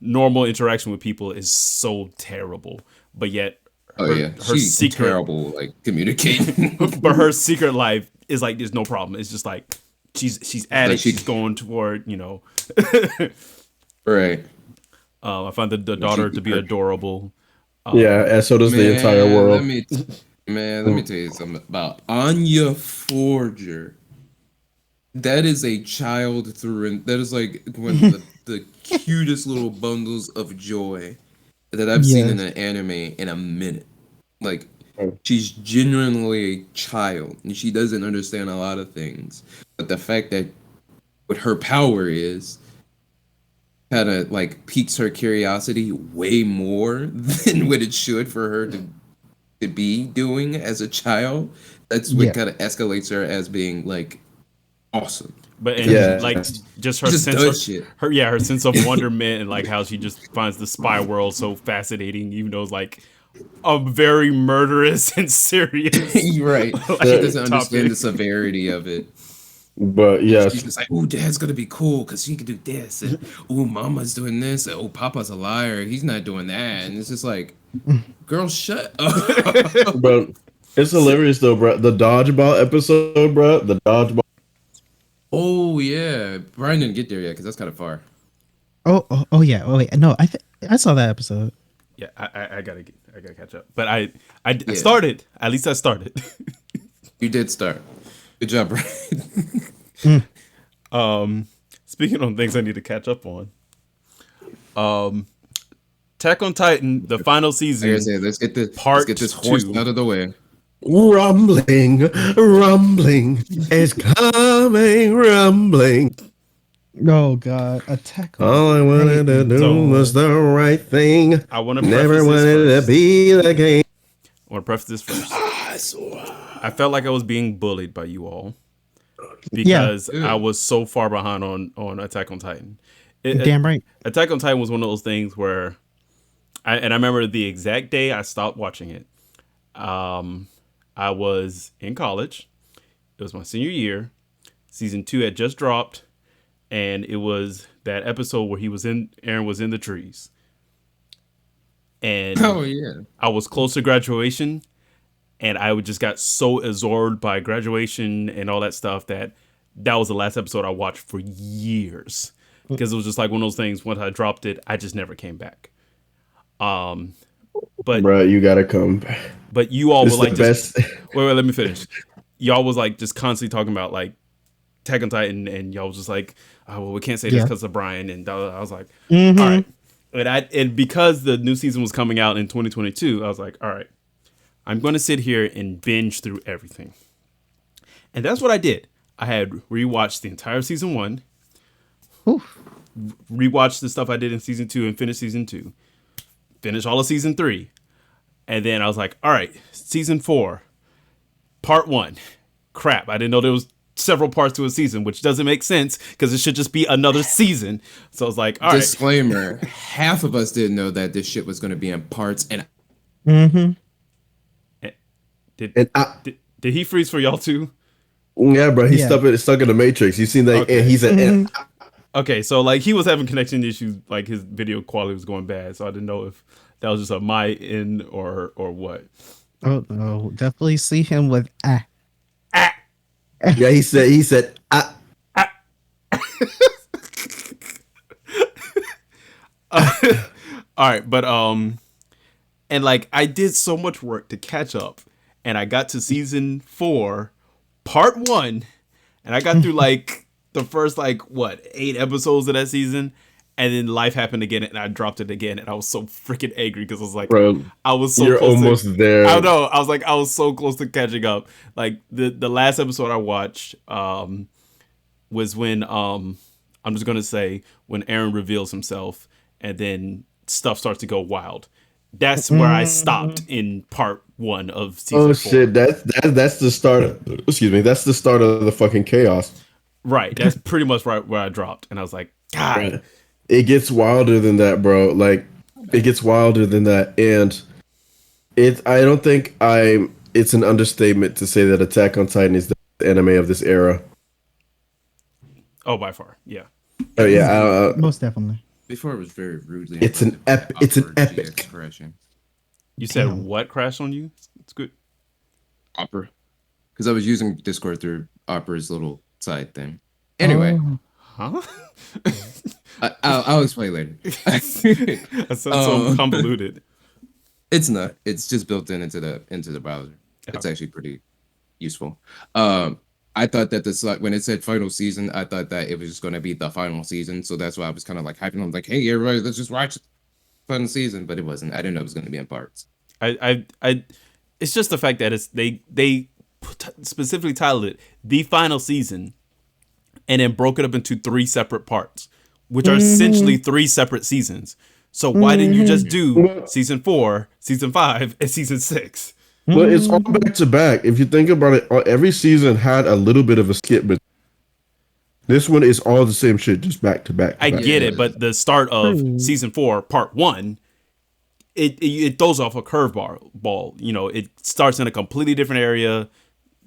Speaker 1: normal interaction with people is so terrible, but yet her
Speaker 3: She's
Speaker 1: secret
Speaker 3: terrible like communicating.
Speaker 1: but her secret life is like there's no problem. It's just like she's at
Speaker 3: Like
Speaker 1: it. She's going toward
Speaker 3: Right.
Speaker 1: I find the daughter to be adorable.
Speaker 2: Yeah, and so does the entire world.
Speaker 3: Let me tell you something about Anya Forger. That is a child through and that is like one of the cutest little bundles of joy that I've seen in an anime in a minute. Like she's genuinely a child and she doesn't understand a lot of things. But the fact that what her power is kind of like piques her curiosity way more than what it should for her to be doing as a child. That's what kind of escalates her as being like awesome.
Speaker 1: But like just her
Speaker 3: Just
Speaker 1: sense
Speaker 3: does
Speaker 1: of
Speaker 3: shit.
Speaker 1: her sense of wonderment and like how she just finds the spy world so fascinating, even though it's like a very murderous and serious.
Speaker 3: Right.
Speaker 1: Like,
Speaker 3: She doesn't understand
Speaker 1: topic.
Speaker 3: the severity of it.
Speaker 2: But yes,
Speaker 3: She's just like, oh, dad's gonna be cool because he can do this, and oh, mama's doing this, and oh, papa's a liar, he's not doing that, and it's just like, girl, shut up.
Speaker 2: but it's hilarious though, bro. The dodgeball episode, bro. The dodgeball.
Speaker 3: Oh yeah, Bryan didn't get there yet because that's kind of far.
Speaker 4: Oh yeah. Oh wait. No, I saw that episode.
Speaker 1: Yeah, I gotta gotta catch up. But I
Speaker 3: Yeah.
Speaker 1: started. At least I started.
Speaker 3: You did start. Good job, Bryan.
Speaker 1: Speaking on things I need to catch up on. Attack on Titan, the final season.
Speaker 3: Like I said, let's get
Speaker 1: Part
Speaker 3: this horse
Speaker 1: 2.
Speaker 3: out of the way.
Speaker 2: Rumbling is coming, rumbling.
Speaker 4: Oh God, Attack on
Speaker 2: All I wanted to
Speaker 4: Titan.
Speaker 2: do
Speaker 1: So-
Speaker 2: was the right thing.
Speaker 1: I want to
Speaker 2: Never
Speaker 1: preface
Speaker 2: wanted
Speaker 1: this
Speaker 2: to
Speaker 1: first.
Speaker 2: be the game.
Speaker 1: I want to preface this first. I felt like I was being bullied by you all because
Speaker 3: Yeah.
Speaker 1: I was so far behind on Attack on Titan.
Speaker 4: Damn right.
Speaker 1: Attack on Titan was one of those things where I remember the exact day I stopped watching it. I was in college. It was my senior year. Season 2 had just dropped, and it was that episode where Aaron was in the trees. And
Speaker 3: Oh yeah.
Speaker 1: I was close to graduation, and I just got so absorbed by graduation and all that stuff that was the last episode I watched for years. Because it was just like one of those things, once I dropped it, I just never came back. But
Speaker 2: Bro, you gotta come.
Speaker 1: But you all
Speaker 2: This
Speaker 1: were
Speaker 2: is
Speaker 1: like
Speaker 2: the
Speaker 1: just
Speaker 2: best.
Speaker 1: wait, let me finish. Y'all was like just constantly talking about like Attack on Titan, and y'all was just like, oh, well, we can't say this
Speaker 4: Yeah.
Speaker 1: because of Bryan, and I was like,
Speaker 4: Mhm.
Speaker 1: all right. And because the new season was coming out in 2022, I was like, all right, I'm going to sit here and binge through everything, and that's what I did. I had rewatched the entire season 1,
Speaker 4: Oof.
Speaker 1: rewatched the stuff I did in season 2, and finished season 2, finished all of season 3. And then I was like, all right, season 4, part 1. Crap, I didn't know there was several parts to a season, which doesn't make sense because it should just be another season. So I was like, all right.
Speaker 3: Disclaimer: half of us didn't know that this shit was going to be in parts, and
Speaker 4: Mm-hmm.
Speaker 1: Did he freeze for y'all too?
Speaker 2: Yeah, bro, he's
Speaker 4: Yeah.
Speaker 2: stuck in the Matrix. You seen that?
Speaker 1: Okay.
Speaker 2: And he's an.
Speaker 1: Okay, so like he was having connection issues, like his video quality was going bad. So I didn't know if that was just a my end or what.
Speaker 4: Oh no, definitely see him with
Speaker 2: Yeah, he said.
Speaker 1: All right, but and like I did so much work to catch up, and I got to season 4, part 1, and I got through like the first like 8 episodes of that season, and then life happened again, and I dropped it again, and I was so freaking angry because I was like,
Speaker 2: Bro,
Speaker 1: I was so
Speaker 2: you're
Speaker 1: close
Speaker 2: almost there.
Speaker 1: I know. I was like, I was so close to catching up. Like the last episode I watched was when I'm just gonna say when Aaron reveals himself, and then stuff starts to go wild. That's where I stopped in part 1 of season 4.
Speaker 2: Oh shit, that's the start. Excuse me, that's the start of the fucking chaos.
Speaker 1: Right. That's pretty much right where I dropped, and I was like, God.
Speaker 2: Right. It gets wilder than that, bro. Like, it gets wilder than that, and I don't think it's an understatement to say that Attack on Titan is the anime of this era.
Speaker 1: Oh, by far, yeah.
Speaker 2: Oh yeah,
Speaker 4: most definitely.
Speaker 3: before it was very rudely.
Speaker 2: It's an
Speaker 3: interrupted by
Speaker 2: it's an
Speaker 3: awkward
Speaker 2: epic.
Speaker 3: GX crashing.
Speaker 1: You said
Speaker 4: Damn.
Speaker 1: what crashed on you? It's good.
Speaker 3: Opera, because I was using Discord through Opera's little side thing. Anyway,
Speaker 4: Oh.
Speaker 1: Huh?
Speaker 3: I'll explain later.
Speaker 1: That sounds so convoluted.
Speaker 3: It's not. It's just built into the browser. It's
Speaker 1: Okay.
Speaker 3: actually pretty useful. I thought that when it said final season, I thought that it was just going to be the final season. So that's why I was kind of like hyping. I'm like, hey, everybody, let's just watch final season. But it wasn't. I didn't know it was going to be in parts.
Speaker 1: I it's just the fact that they specifically titled it the final season, and then broke it up into 3 separate parts, which are essentially 3 separate seasons. So why didn't you just do season 4, season 5, and season 6?
Speaker 2: Well, it's all back to back. If you think about it, every season had a little bit of a skip, but this one is all the same shit, just back to back.
Speaker 1: I
Speaker 2: back.
Speaker 1: get it, but the start of season 4, part 1, it throws off a curveball. You know, it starts in a completely different area,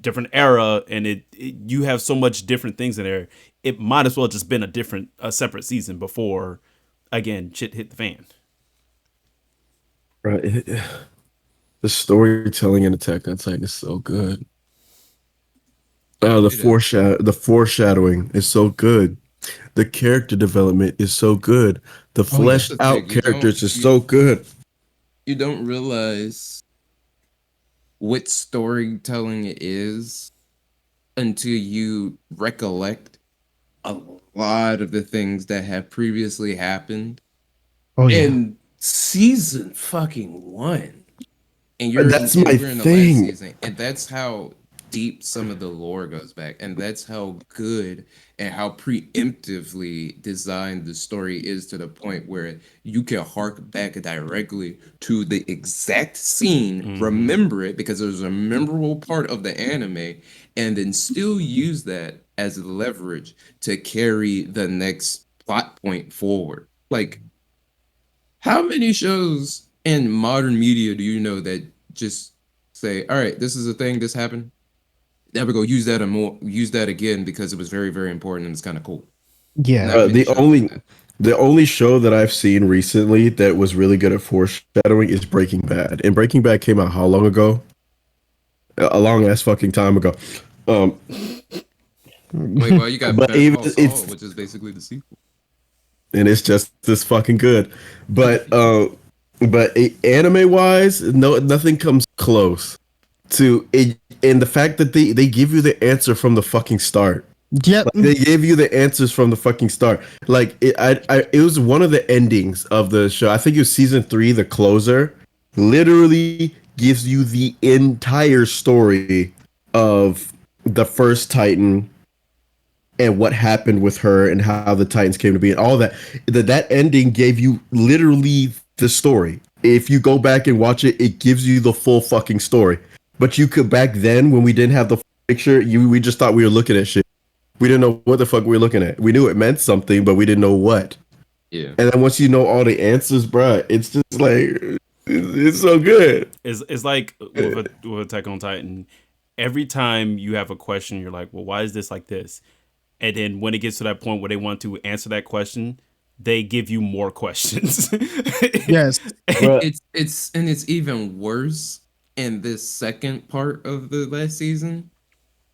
Speaker 1: different era, and you have so much different things in there. It might as well just been a separate season before, again, shit hit the fan.
Speaker 2: Right. The storytelling in Attack on Titan is so good. The foreshadowing is so good. The character development is so good. The fleshed
Speaker 3: the
Speaker 2: out
Speaker 3: thing, you
Speaker 2: characters
Speaker 3: don't-
Speaker 2: is so good.
Speaker 3: you don't realize what storytelling it is until you recollect a lot of the things that have previously happened
Speaker 4: Oh yeah.
Speaker 3: in season fucking one. And
Speaker 2: That's my
Speaker 3: we're in the last
Speaker 2: thing.
Speaker 3: season, and that's how deep some of the lore goes back, and that's how good and how preemptively designed the story is, to the point where you can hark back directly to the exact scene, remember it because it was a memorable part of the anime, and then still use that as leverage to carry the next plot point forward. Like, how many shows in modern media do you know that just say, "All right, this is a thing, this happened. Never go use that and more, use that again because it was very, very important and it's kind of cool."
Speaker 4: Yeah.
Speaker 3: Not many
Speaker 2: The
Speaker 3: shows do
Speaker 2: only
Speaker 3: that.
Speaker 2: the only show that I've seen recently that was really good at foreshadowing is Breaking Bad. And Breaking Bad came out how long ago? A long ass fucking time ago. Um,
Speaker 3: Wait, well, you got
Speaker 2: but
Speaker 3: Better
Speaker 2: even
Speaker 3: Call Saul,
Speaker 2: it's
Speaker 3: which is basically the sequel.
Speaker 2: and it's just this fucking good. But anime wise, no, nothing comes close to it. And the fact that they give you the answer from the fucking start.
Speaker 4: Yep.
Speaker 2: Like they gave you the answers from the fucking start. Like it was one of the endings of the show. I think it was season 3, the closer. Literally gives you the entire story of the first Titan and what happened with her and how the Titans came to be and all that. That ending gave you literally the story. If you go back and watch it, it gives you the full fucking story. But you could back then when we didn't have the picture, we just thought we were looking at shit. We didn't know what the fuck we were looking at. We knew it meant something, but we didn't know what.
Speaker 3: Yeah.
Speaker 2: And then once you know all the answers, bruh, it's just like it's so good.
Speaker 1: It's like with Attack on Titan. Every time you have a question, you're like, well, why is this like this? And then when it gets to that point where they want to answer that question, they give you more questions.
Speaker 4: Yes.
Speaker 2: Bruh,
Speaker 3: It's even worse in this second part of the last season,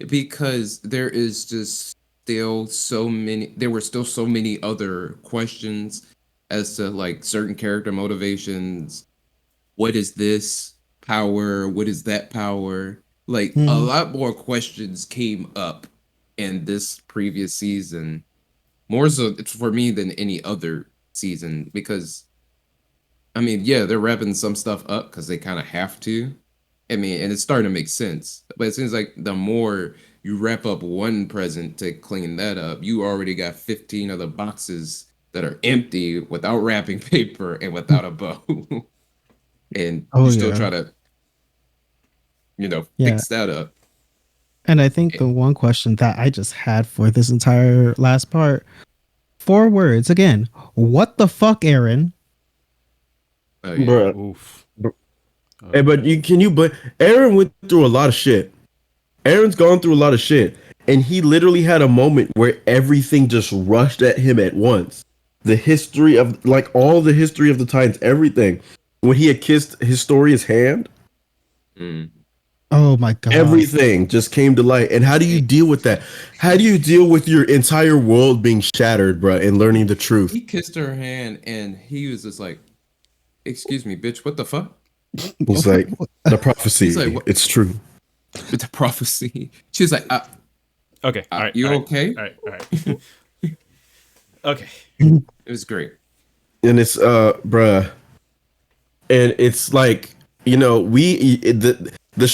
Speaker 3: because there were still so many other questions as to like certain character motivations. What is this power? What is that power? Like, a
Speaker 4: Mhm.
Speaker 3: lot more questions came up in this previous season, more so it's for me than any other season, because I mean, yeah, they're wrapping some stuff up because they kind of have to. I mean, and it's starting to make sense. But it seems like the more you wrap up one present to clean that up, you already got 15 other boxes that are empty without wrapping paper and without a bow. And you
Speaker 4: Oh
Speaker 3: still
Speaker 4: yeah.
Speaker 3: try to,
Speaker 4: Yeah.
Speaker 3: fix that up.
Speaker 4: And I think
Speaker 3: Eh,
Speaker 4: the one question that I just had for this entire last part, 4 words again. What the fuck, Aaron?
Speaker 3: Oh, yeah.
Speaker 2: bruh.
Speaker 1: Oof.
Speaker 2: Hey, but but Aaron went through a lot of shit. Aaron's gone through a lot of shit. And he literally had a moment where everything just rushed at him at once. The history of like all the history of the Titans, everything. When he had kissed Historia's hand,
Speaker 3: Mm.
Speaker 4: Oh my god.
Speaker 2: everything just came to light. And how do you
Speaker 3: Hey,
Speaker 2: deal with that? How do you deal with your entire world being shattered, bruh, and learning the truth?
Speaker 3: he kissed her hand and he was just like, "Excuse me, bitch, what the fuck?"
Speaker 2: It's like the
Speaker 3: He's like,
Speaker 2: prophecy.
Speaker 3: "What?
Speaker 2: It's true.
Speaker 3: It's a prophecy." She was like,
Speaker 1: Okay. All right.
Speaker 3: "You
Speaker 1: All right.
Speaker 3: okay?"
Speaker 1: All right. All right. Okay.
Speaker 3: It was great.
Speaker 2: And it's bruh. And it's like,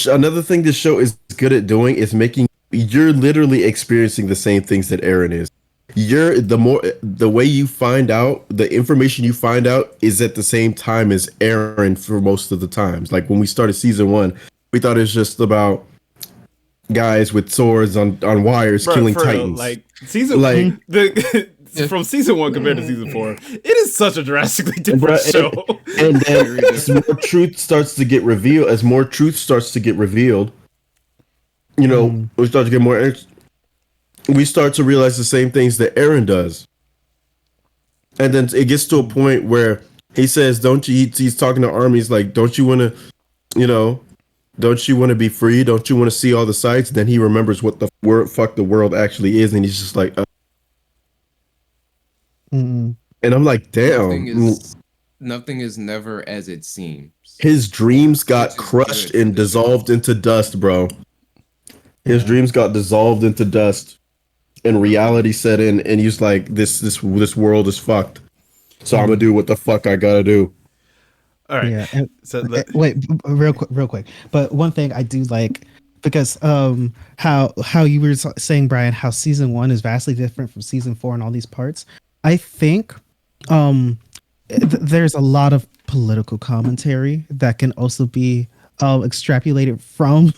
Speaker 2: another thing this show is good at doing is making you're literally experiencing the same things that Aaron is. The way you find out, the information you find out is at the same time as Aaron for most of the times. Like when we started season 1, we thought it was just about guys with swords on wires
Speaker 1: Bro,
Speaker 2: killing
Speaker 1: for real,
Speaker 2: titans.
Speaker 1: like season
Speaker 2: Like,
Speaker 1: the
Speaker 3: Yeah.
Speaker 1: from season 1 compared to season 4, it is such a drastically different
Speaker 2: bruh,
Speaker 1: show.
Speaker 2: and then
Speaker 3: Very
Speaker 2: as more truth starts to get revealed,
Speaker 4: Mm.
Speaker 2: we start to get more. We start to realize the same things that Aaron does, and then it gets to a point where he says, "Don't you?" He's talking to armies like, "Don't you want to, you know, don't you want to be free? Don't you want to see all the sights?" Then he remembers what the fuck the world actually is, and he's just like,
Speaker 4: Mm.
Speaker 2: and I'm like,
Speaker 3: Nothing
Speaker 2: damn.
Speaker 3: is nothing is never as it seems.
Speaker 2: His dreams
Speaker 3: which
Speaker 2: got
Speaker 3: is
Speaker 2: crushed
Speaker 3: good for
Speaker 2: and
Speaker 3: the show.
Speaker 2: dissolved into dust, bro. His dreams got dissolved into dust, and reality set in, and he's like, "This world is fucked. So I'm gonna do what the fuck I gotta do."
Speaker 1: All right.
Speaker 4: Yeah, and
Speaker 1: So
Speaker 4: wait, real quick. But one thing I do like, because how you were saying, Brian, how season 1 is vastly different from season 4 and all these parts. I think there's a lot of political commentary that can also be extrapolated from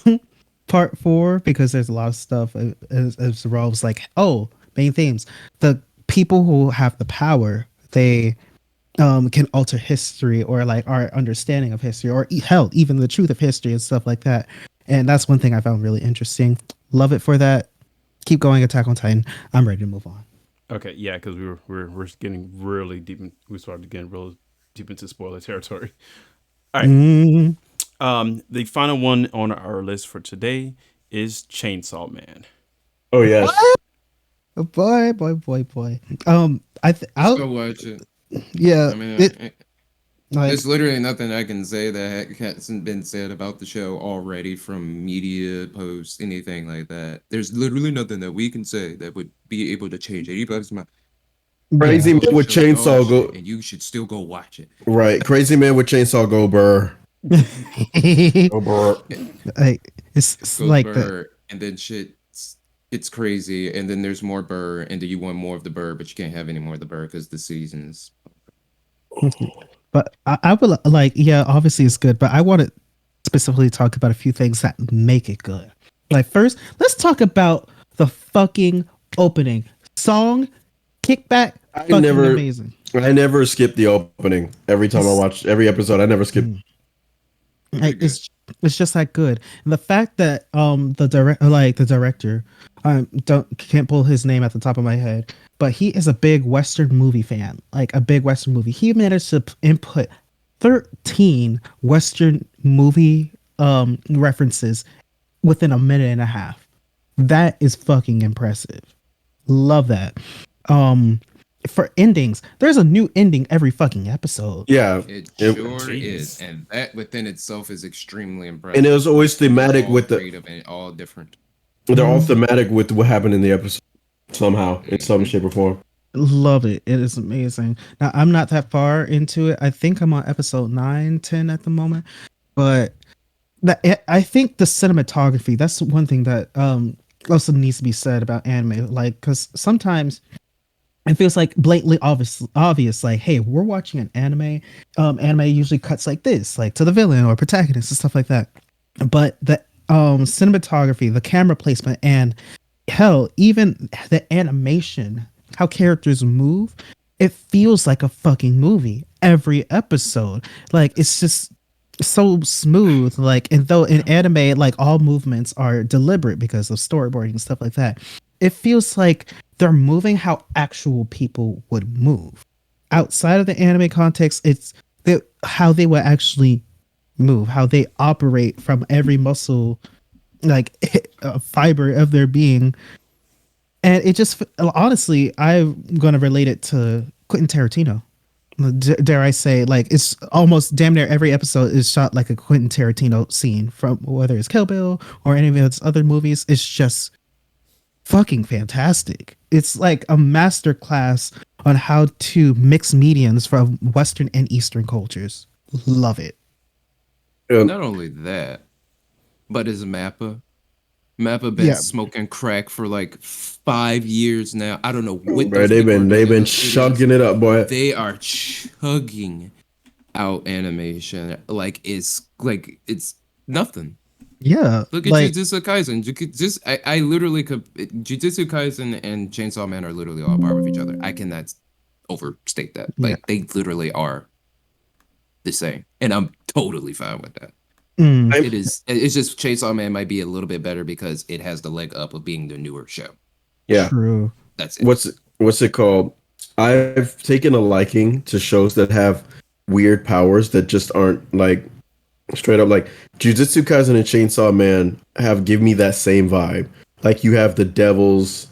Speaker 4: part 4, because there's a lot of stuff as Rolf's like, oh, main themes. The people who have the power, they can alter history, or like our understanding of history, or hell, even the truth of history and stuff like that. And that's one thing I found really interesting. Love it for that. Keep going, Attack on Titan. I'm ready to move on.
Speaker 1: okay, yeah, because we're getting really deep. We started getting real deep into spoiler territory. All right.
Speaker 4: Mm,
Speaker 1: The final one on our list for today is Chainsaw Man.
Speaker 2: Oh yes,
Speaker 4: boy.
Speaker 3: Just
Speaker 4: I'll
Speaker 3: go watch it.
Speaker 4: yeah.
Speaker 3: I mean,
Speaker 4: Like,
Speaker 3: there's literally nothing I can say that hasn't been said about the show already from media posts, anything like that. There's literally nothing that we can say that would be able to change anybody's mind.
Speaker 2: crazy
Speaker 4: yeah.
Speaker 2: man with
Speaker 3: Show dog
Speaker 2: chainsaw
Speaker 3: shit,
Speaker 2: go
Speaker 3: and you should still go watch it.
Speaker 2: right. Crazy man with chainsaw go burr. Go burr.
Speaker 4: Like it's
Speaker 3: Goes
Speaker 4: like the
Speaker 3: burr, and then shit. It's crazy, and then there's more burr, and then you want more of the burr, but you can't have any more of the burr because the seasons.
Speaker 4: But I would like, yeah, obviously it's good, but I want to specifically talk about a few things that make it good. Like, first, let's talk about the fucking opening song, Kickback. Fucking amazing.
Speaker 2: I never skip the opening. Every time I watch every episode, I never skip.
Speaker 4: Like, it's just that good. And the fact that the director, can't pull his name at the top of my head, but he is a big Western movie fan, like a big Western movie. He managed to input 13 Western movie references within a minute and a half. That is fucking impressive. Love that. For endings, there's a new ending every fucking episode.
Speaker 2: Yeah,
Speaker 3: It
Speaker 2: It-
Speaker 3: sure
Speaker 1: Jeez.
Speaker 3: is, and that within itself is extremely impressive.
Speaker 2: and it was always thematic
Speaker 3: all
Speaker 2: with the.
Speaker 3: creative and all different.
Speaker 2: They're all thematic with what happened in the episode somehow, in some shape or form.
Speaker 4: Love it. It is amazing. Now, I'm not that far into it. I think I'm on episode 9, 10 at the moment. But I think the cinematography, that's one thing that also needs to be said about anime. Like, because sometimes it feels like blatantly obvious, like, hey, we're watching an anime. Anime usually cuts like this, like to the villain or protagonist and stuff like that. But the cinematography, the camera placement, and hell, even the animation, how characters move, it feels like a fucking movie every episode. Like, it's just so smooth. Like, and though in anime, like, all movements are deliberate because of storyboarding and stuff like that, it feels like they're moving how actual people would move. Outside of the anime context, it's how they would actually move, how they operate from every muscle, like fiber of their being. And it just, honestly, I'm gonna relate it to Quentin Tarantino. Dare I say, like, it's almost damn near every episode is shot like a Quentin Tarantino scene, from whether it's Kill Bill or any of his other movies. It's just fucking fantastic. It's like a master class on how to mix mediums from Western and Eastern cultures. Love it.
Speaker 3: Not only that, but as Mappa. Mappa been
Speaker 4: Yeah.
Speaker 3: smoking crack for like 5 years now. I don't know what
Speaker 2: Bro,
Speaker 3: those
Speaker 2: they've
Speaker 3: people are
Speaker 2: been
Speaker 3: doing in those
Speaker 2: chugging
Speaker 3: studios.
Speaker 2: it up, boy.
Speaker 3: They are chugging out animation like it's nothing.
Speaker 4: Yeah.
Speaker 3: Look at
Speaker 4: Like,
Speaker 3: Jujutsu Kaisen. You could just I literally could Jujutsu Kaisen and Chainsaw Man are literally all par with each other. I cannot overstate that.
Speaker 4: Yeah.
Speaker 3: Like they literally are the same, and I'm totally fine with that.
Speaker 4: mm,
Speaker 3: It's just Chainsaw Man might be a little bit better because it has the leg up of being the newer show.
Speaker 2: Yeah.
Speaker 4: true.
Speaker 3: That's it.
Speaker 2: What's it called? I've taken a liking to shows that have weird powers that just aren't like straight up like Jujutsu Kaisen and Chainsaw Man have give me that same vibe. Like you have the devils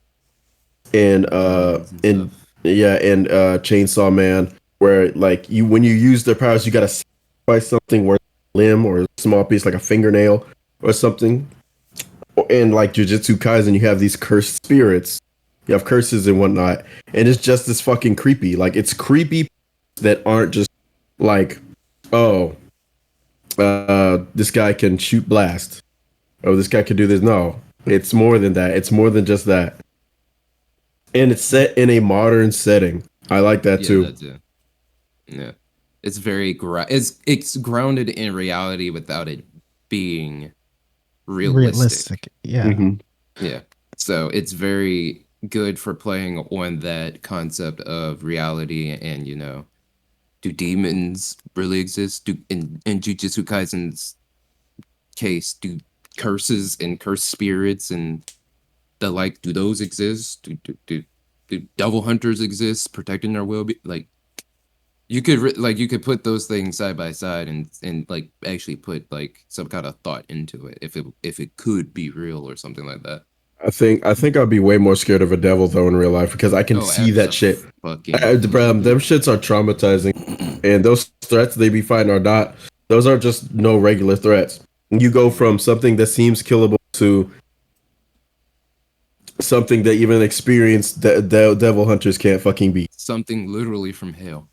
Speaker 2: and and Chainsaw Man where like you when you use their powers you gotta sacrifice something where limb or a small piece like a fingernail or something. And like Jujutsu Kaisen, you have these cursed spirits. You have curses and whatnot, and it's just as fucking creepy. Like it's creepy that aren't just like, oh, this guy can shoot blast. Oh, this guy can do this. No, it's more than that. It's more than just that. And it's set in a modern setting. I like that too.
Speaker 3: That's it. Yeah, it's very it's grounded in reality without it being realistic.
Speaker 4: Yeah.
Speaker 2: Mm-hmm.
Speaker 3: Yeah, so it's very good for playing on that concept of reality and do demons really exist? Do in Jujutsu Kaisen's case, do curses and cursed spirits and the like, do those exist? Do devil hunters exist protecting their will? Like you could you could put those things side by side and like actually put like some kind of thought into it if it could be real or something like that.
Speaker 2: I think I'd be way more scared of a devil though in real life because I can see that shit. Bro, them shits are traumatizing, and those threats they be fighting are not. Those are just no regular threats. You go from something that seems killable to something that even experienced devil hunters can't fucking beat.
Speaker 3: Something literally from hell.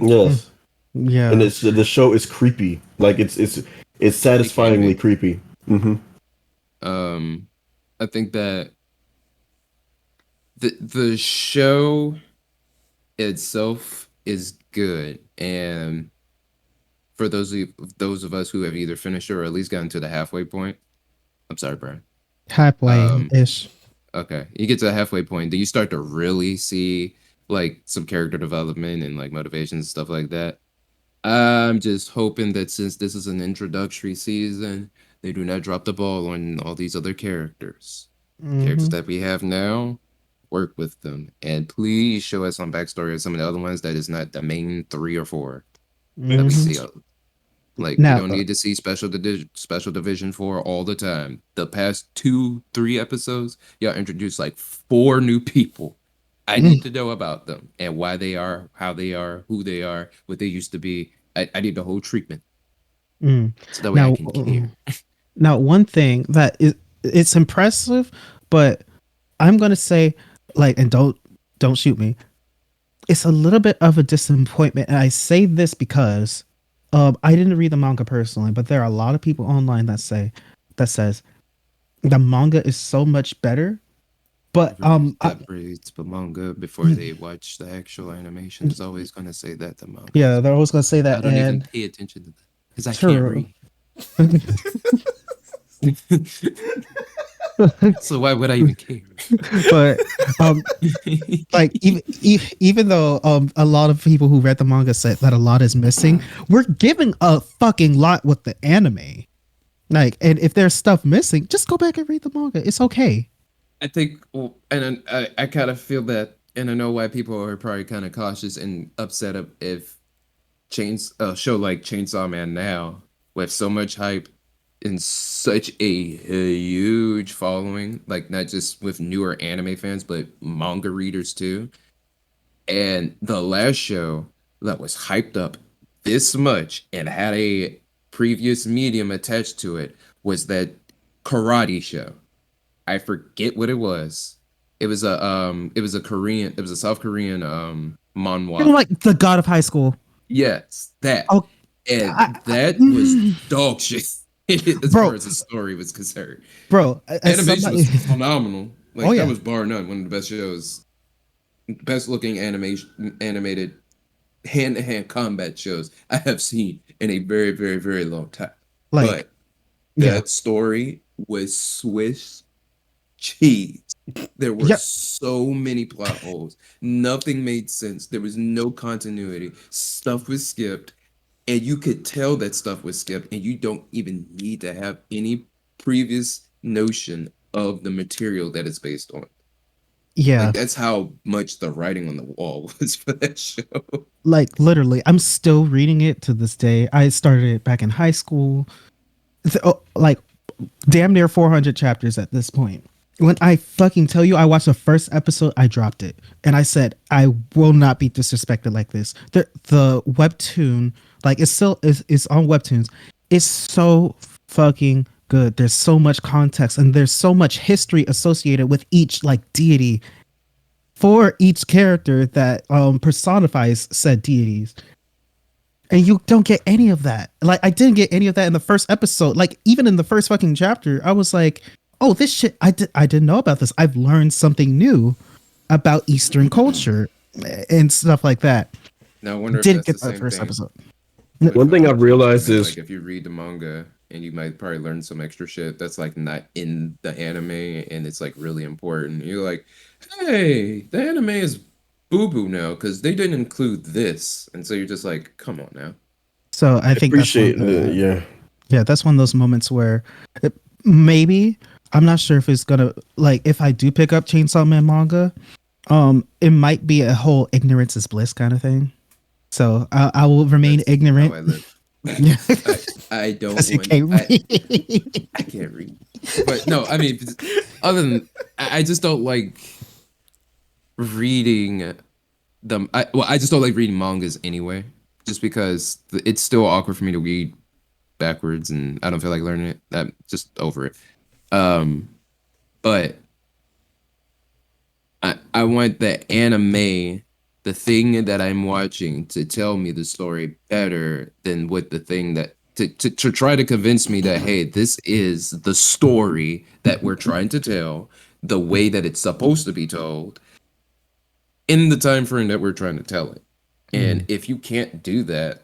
Speaker 2: Yes.
Speaker 4: Yeah.
Speaker 2: And the show is creepy. Like it's satisfyingly creepy. Mm-hmm.
Speaker 3: I think that the show itself is good, and for those of us who have either finished it or at least gotten to the halfway point. I'm sorry, Bryan.
Speaker 4: Halfway-ish.
Speaker 3: Okay, you get to the halfway point, then you start to really see like some character development and like motivations and stuff like that. I'm just hoping that since this is an introductory season, they do not drop the ball on all these other characters. Characters that we have now, work with them. And please show us some backstory of some of the other ones that is not the main 3 or 4 that we see. Like,
Speaker 4: Now,
Speaker 3: we don't need to see Special Division 4 all the time. The past 2-3 episodes, y'all introduced like 4 new people. I need to know about them and why they are, how they are, who they are, what they used to be. I need the whole treatment. So that way I can care.
Speaker 4: Now, one thing that it's impressive, but I'm gonna say, like, and don't shoot me. It's a little bit of a disappointment, and I say this because I didn't read the manga personally, but there are a lot of people online that says the manga is so much better. But
Speaker 3: that reads the manga before they watch the actual animation is always going to say that the manga.
Speaker 4: Yeah, they're always going to say that.
Speaker 3: I don't even pay attention to that because I can't read. So why would I even care?
Speaker 4: But like even though a lot of people who read the manga said that a lot is missing, we're giving a fucking lot with the anime. Like, and if there's stuff missing, just go back and read the manga. It's okay.
Speaker 3: I think, well, and I kind of feel that, and I know why people are probably kind of cautious and upset if a show like Chainsaw Man now, with so much hype and such a huge following, like not just with newer anime fans, but manga readers too. And the last show that was hyped up this much and had a previous medium attached to it was that karate show. I forget what it was. It was a South Korean manhwa.
Speaker 4: Like the God of High School.
Speaker 3: Yes, that.
Speaker 4: Oh,
Speaker 3: and that was dog shit as far as the story was concerned.
Speaker 4: Bro,
Speaker 3: animation was phenomenal. Like
Speaker 4: that
Speaker 3: was bar none, one of the best shows, best looking animated hand-to-hand combat shows I have seen in a very, very, very long time. But that story was Swiss cheese. There were so many plot holes. Nothing made sense. There was no continuity. Stuff was skipped, and you could tell that stuff was skipped, and you don't even need to have any previous notion of the material that it's based on.
Speaker 4: Yeah.
Speaker 3: Like, that's how much the writing on the wall was for that show.
Speaker 4: Like, literally, I'm still reading it to this day. I started it back in high school. Like, damn near 400 chapters at this point. When I fucking tell you I watched the first episode, I dropped it. And I said, I will not be disrespected like this. The webtoon, like, it's on Webtoons. is so fucking good. There's so much context and there's so much history associated with each like deity for each character that personifies said deities. And you don't get any of that. Like I didn't get any of that in the first episode. Like even in the first fucking chapter, I was like, "Oh, this shit I didn't know about this. I've learned something new about Eastern culture and stuff like that."
Speaker 3: Now I wonder if
Speaker 4: Didn't
Speaker 3: that's
Speaker 4: get
Speaker 3: the
Speaker 4: that
Speaker 3: same
Speaker 4: first
Speaker 3: thing.
Speaker 4: episode.
Speaker 2: One thing I've realized
Speaker 3: Anime,
Speaker 2: is
Speaker 3: like if you read the manga and you might probably learn some extra shit that's like not in the anime and it's like really important. You're like, hey, the anime is boo boo now because they didn't include this, and so you're just like, come on now.
Speaker 4: So I
Speaker 2: I
Speaker 4: think that's one
Speaker 2: appreciate
Speaker 4: of the,
Speaker 2: yeah.
Speaker 4: yeah, that's one of those moments where maybe I'm not sure if it's gonna like if I do pick up Chainsaw Man manga, it might be a whole ignorance is bliss kind of thing. So I will remain
Speaker 3: That's
Speaker 4: ignorant.
Speaker 3: how I live.
Speaker 4: Yeah.
Speaker 3: I don't
Speaker 4: 'Cause you
Speaker 3: want.
Speaker 4: can't read.
Speaker 3: I can't read. But no, I mean, other than I just don't like reading them. I just don't like reading mangas anyway, just because it's still awkward for me to read backwards, and I don't feel like learning it. I'm just over it. But I want the anime, the thing that I'm watching, to tell me the story better than what the thing that to try to convince me that hey, this is the story that we're trying to tell, the way that it's supposed to be told, in the time frame that we're trying to tell it. And if you can't do that,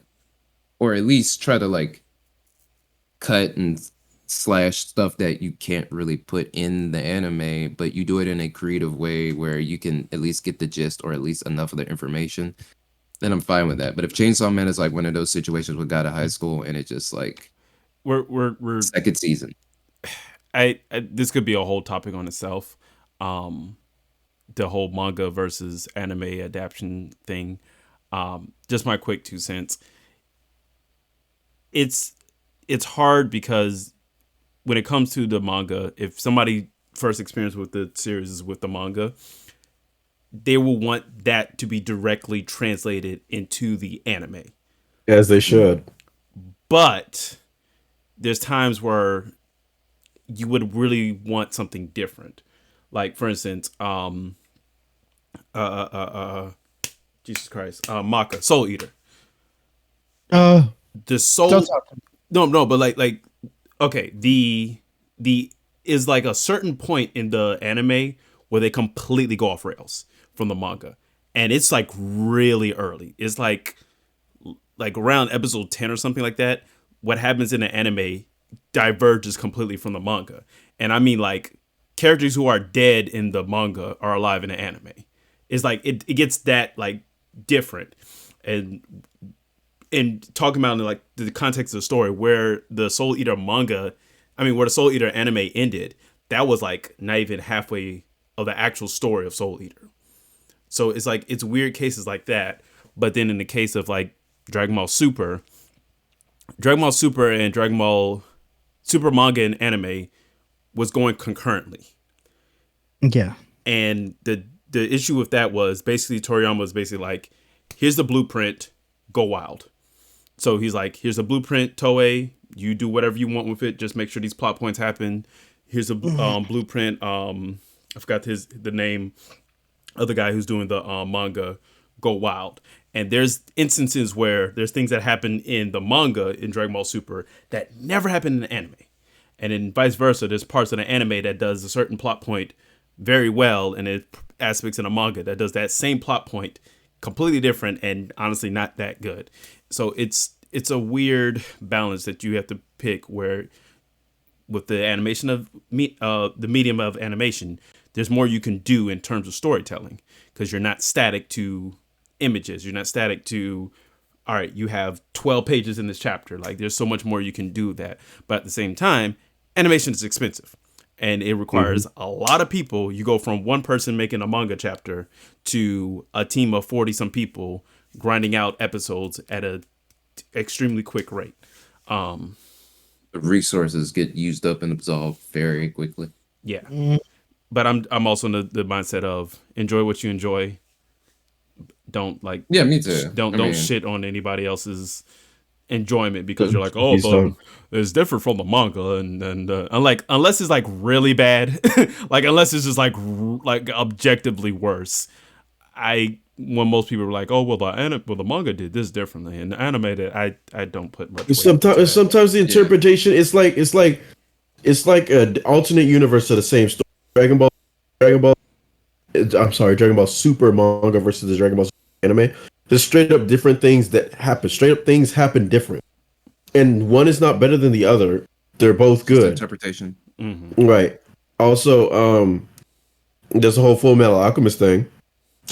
Speaker 3: or at least try to like cut and slash stuff that you can't really put in the anime, but you do it in a creative way where you can at least get the gist or at least enough of the information, then I'm fine with that. But if Chainsaw Man is like one of those situations we got to high school and it just like
Speaker 1: We're
Speaker 3: second season.
Speaker 1: I this could be a whole topic on itself. The whole manga versus anime adaptation thing. Just my quick 2 cents. It's hard because when it comes to the manga, if somebody first experience with the series is with the manga, they will want that to be directly translated into the anime.
Speaker 2: As they should.
Speaker 1: But there's times where you would really want something different. Like for instance, Jesus Christ, Maka, Soul Eater. The soul
Speaker 4: Don't talk to me.
Speaker 1: no, but like okay, the is like a certain point in the anime where they completely go off rails from the manga, and it's like really early. It's like around episode 10 or something like that. What happens in the anime diverges completely from the manga, and I mean like characters who are dead in the manga are alive in the anime. It's like it gets that like different, and talking about in like the context of the story where the Soul Eater manga, I mean where the Soul Eater anime ended, that was like not even halfway of the actual story of Soul Eater. So it's like it's weird cases like that. But then in the case of like Dragon Ball Super and Dragon Ball Super manga and anime was going concurrently.
Speaker 4: Yeah.
Speaker 1: And the issue with that was basically Toriyama was basically like, here's the blueprint, go wild. So he's like, here's a blueprint, Toei, you do whatever you want with it, just make sure these plot points happen. Here's a blueprint. I forgot the name of the guy who's doing the manga, go wild. And there's instances where there's things that happen in the manga in Dragon Ball Super that never happen in the anime. And then vice versa, there's parts of the anime that does a certain plot point very well, and there's aspects in a manga that does that same plot point completely different and honestly not that good. So it's a weird balance that you have to pick where with the animation of the medium of animation, there's more you can do in terms of storytelling because you're not static to images. You're not static to, all right, you have 12 pages in this chapter. Like there's so much more you can do with that. But at the same time, animation is expensive and it requires a lot of people. You go from one person making a manga chapter to a team of 40 some people grinding out episodes at a extremely quick rate.
Speaker 3: The resources get used up and absorbed very quickly.
Speaker 1: Yeah. But I'm also in the mindset of enjoy what you enjoy. Don't like
Speaker 3: Yeah, me too.
Speaker 1: Don't shit on anybody else's enjoyment because you're like, oh,
Speaker 2: He's done.
Speaker 1: it's different from the manga, and unlike unless it's like really bad, like unless it's just like objectively worse. When most people were like, oh well, the manga did this differently, and the anime did, I don't put much weight into that.
Speaker 2: Sometimes the interpretation it's like an alternate universe of the same story. Dragon Ball. I'm sorry, Dragon Ball Super manga versus the Dragon Ball Super anime. There's straight up different things that happen. Straight up things happen different, and one is not better than the other. They're both good.
Speaker 3: Interpretation,
Speaker 2: right? Also, there's a whole Full Metal Alchemist thing.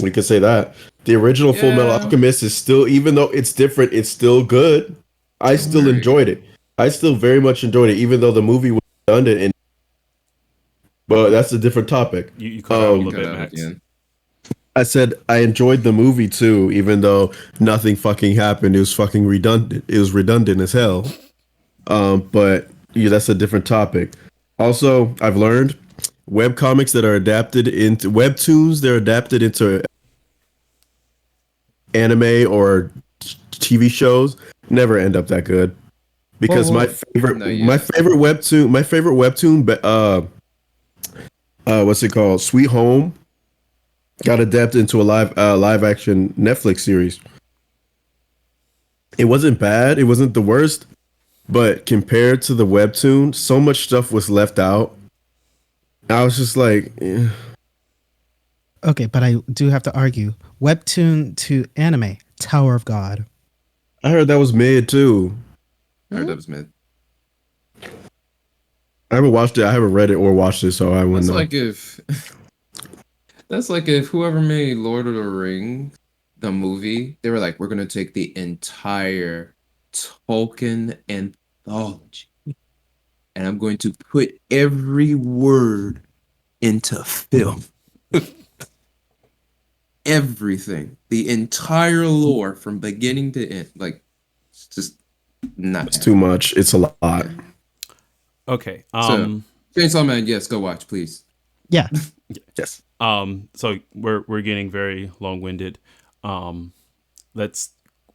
Speaker 2: We could say that the original Full Metal Alchemist is still, even though it's different, it's still good. I still enjoyed it. I still very much enjoyed it, even though the movie was redundant. But that's a different topic.
Speaker 1: You cut out a little bit, Max.
Speaker 2: I said I enjoyed the movie too, even though nothing fucking happened. It was fucking redundant. It was redundant as hell. But yeah, that's a different topic. Also, I've learned webcomics that are adapted into webtoons, they're adapted into anime or TV shows, never end up that good. Because my favorite webtoon, what's it called? Sweet Home got adapted into a live action Netflix series. It wasn't bad. It wasn't the worst, but compared to the webtoon, so much stuff was left out. I was just like, eh.
Speaker 4: Okay, but I do have to argue. Webtoon to anime, Tower of God.
Speaker 2: I heard that was mid too.
Speaker 3: I heard that was mid.
Speaker 2: I haven't watched it. I haven't read it or watched it, so I wouldn't know.
Speaker 3: That's like if whoever made Lord of the Rings, the movie, they were like, we're gonna take the entire Tolkien anthology, and I'm going to put every word into film. Everything, the entire lore from beginning to end, like it's just not.
Speaker 2: It's too much. It's a lot.
Speaker 1: Okay.
Speaker 3: So, Chainsaw Man, yes, go watch, please.
Speaker 4: Yeah.
Speaker 2: Yes.
Speaker 1: So we're getting very long-winded. Let's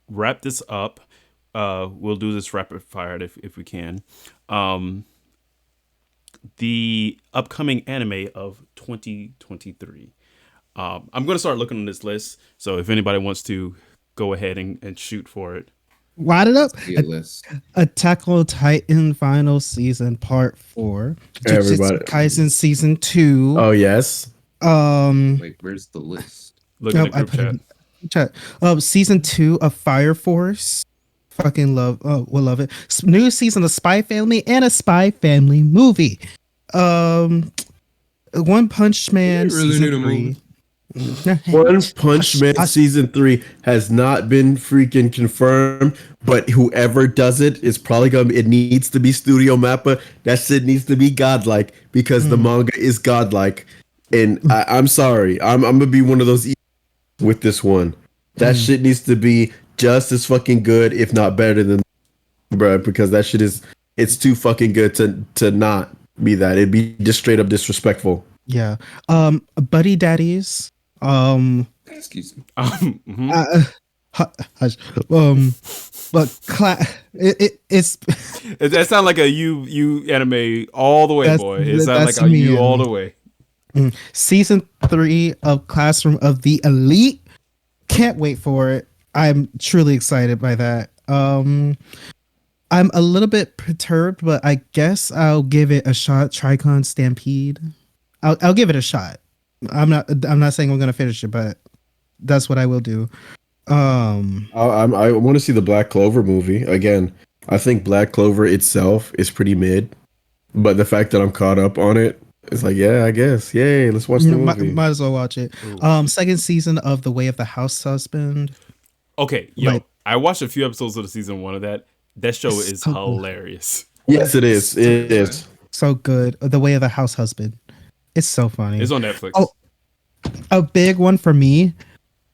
Speaker 1: wrap this up. We'll do this rapid fire if we can. The upcoming anime of 2023. I'm going to start looking on this list. So if anybody wants to go ahead and shoot for it.
Speaker 4: Wad it up.
Speaker 3: List.
Speaker 4: Attack on Titan final season part 4.
Speaker 2: Everybody.
Speaker 4: Jujutsu Kaisen season 2.
Speaker 2: Oh yes.
Speaker 3: Wait, where's the list?
Speaker 1: Look in the group chat.
Speaker 4: Season 2 of Fire Force. Fucking love. Oh, we'll love it. New season of Spy Family and a Spy Family movie. One Punch Man season 3.
Speaker 2: One Punch Man season 3 has not been freaking confirmed, but whoever does it is probably it needs to be Studio Mappa. That shit needs to be godlike because the manga is godlike. And I'm sorry, I'm gonna be one of those with this one. That shit needs to be just as fucking good, if not better than, bruh, because that shit it's too fucking good to not be that. It'd be just straight up disrespectful.
Speaker 4: Yeah. Buddy Daddies.
Speaker 3: Excuse me.
Speaker 4: But it's
Speaker 1: that sounds like a you anime all the way, boy. It sounds like a you all the way.
Speaker 4: Season 3 of Classroom of the Elite. Can't wait for it. I'm truly excited by that. I'm a little bit perturbed, but I guess I'll give it a shot. Tricon Stampede. I'll give it a shot. I'm not saying I'm gonna finish it, but that's what I will do.
Speaker 2: I want to see the Black Clover movie again. I think Black Clover itself is pretty mid, but the fact that I'm caught up on it, it's like, yeah, I guess, yay, let's watch the movie.
Speaker 4: Might as well watch it. Second season of The Way of the House Husband.
Speaker 1: Okay, I watched a few episodes of the season 1 of that. That show is so hilarious.
Speaker 2: Yes, it is. It is
Speaker 4: so good. The Way of the House Husband. It's so funny.
Speaker 1: It's on Netflix.
Speaker 4: Oh, a big one for me.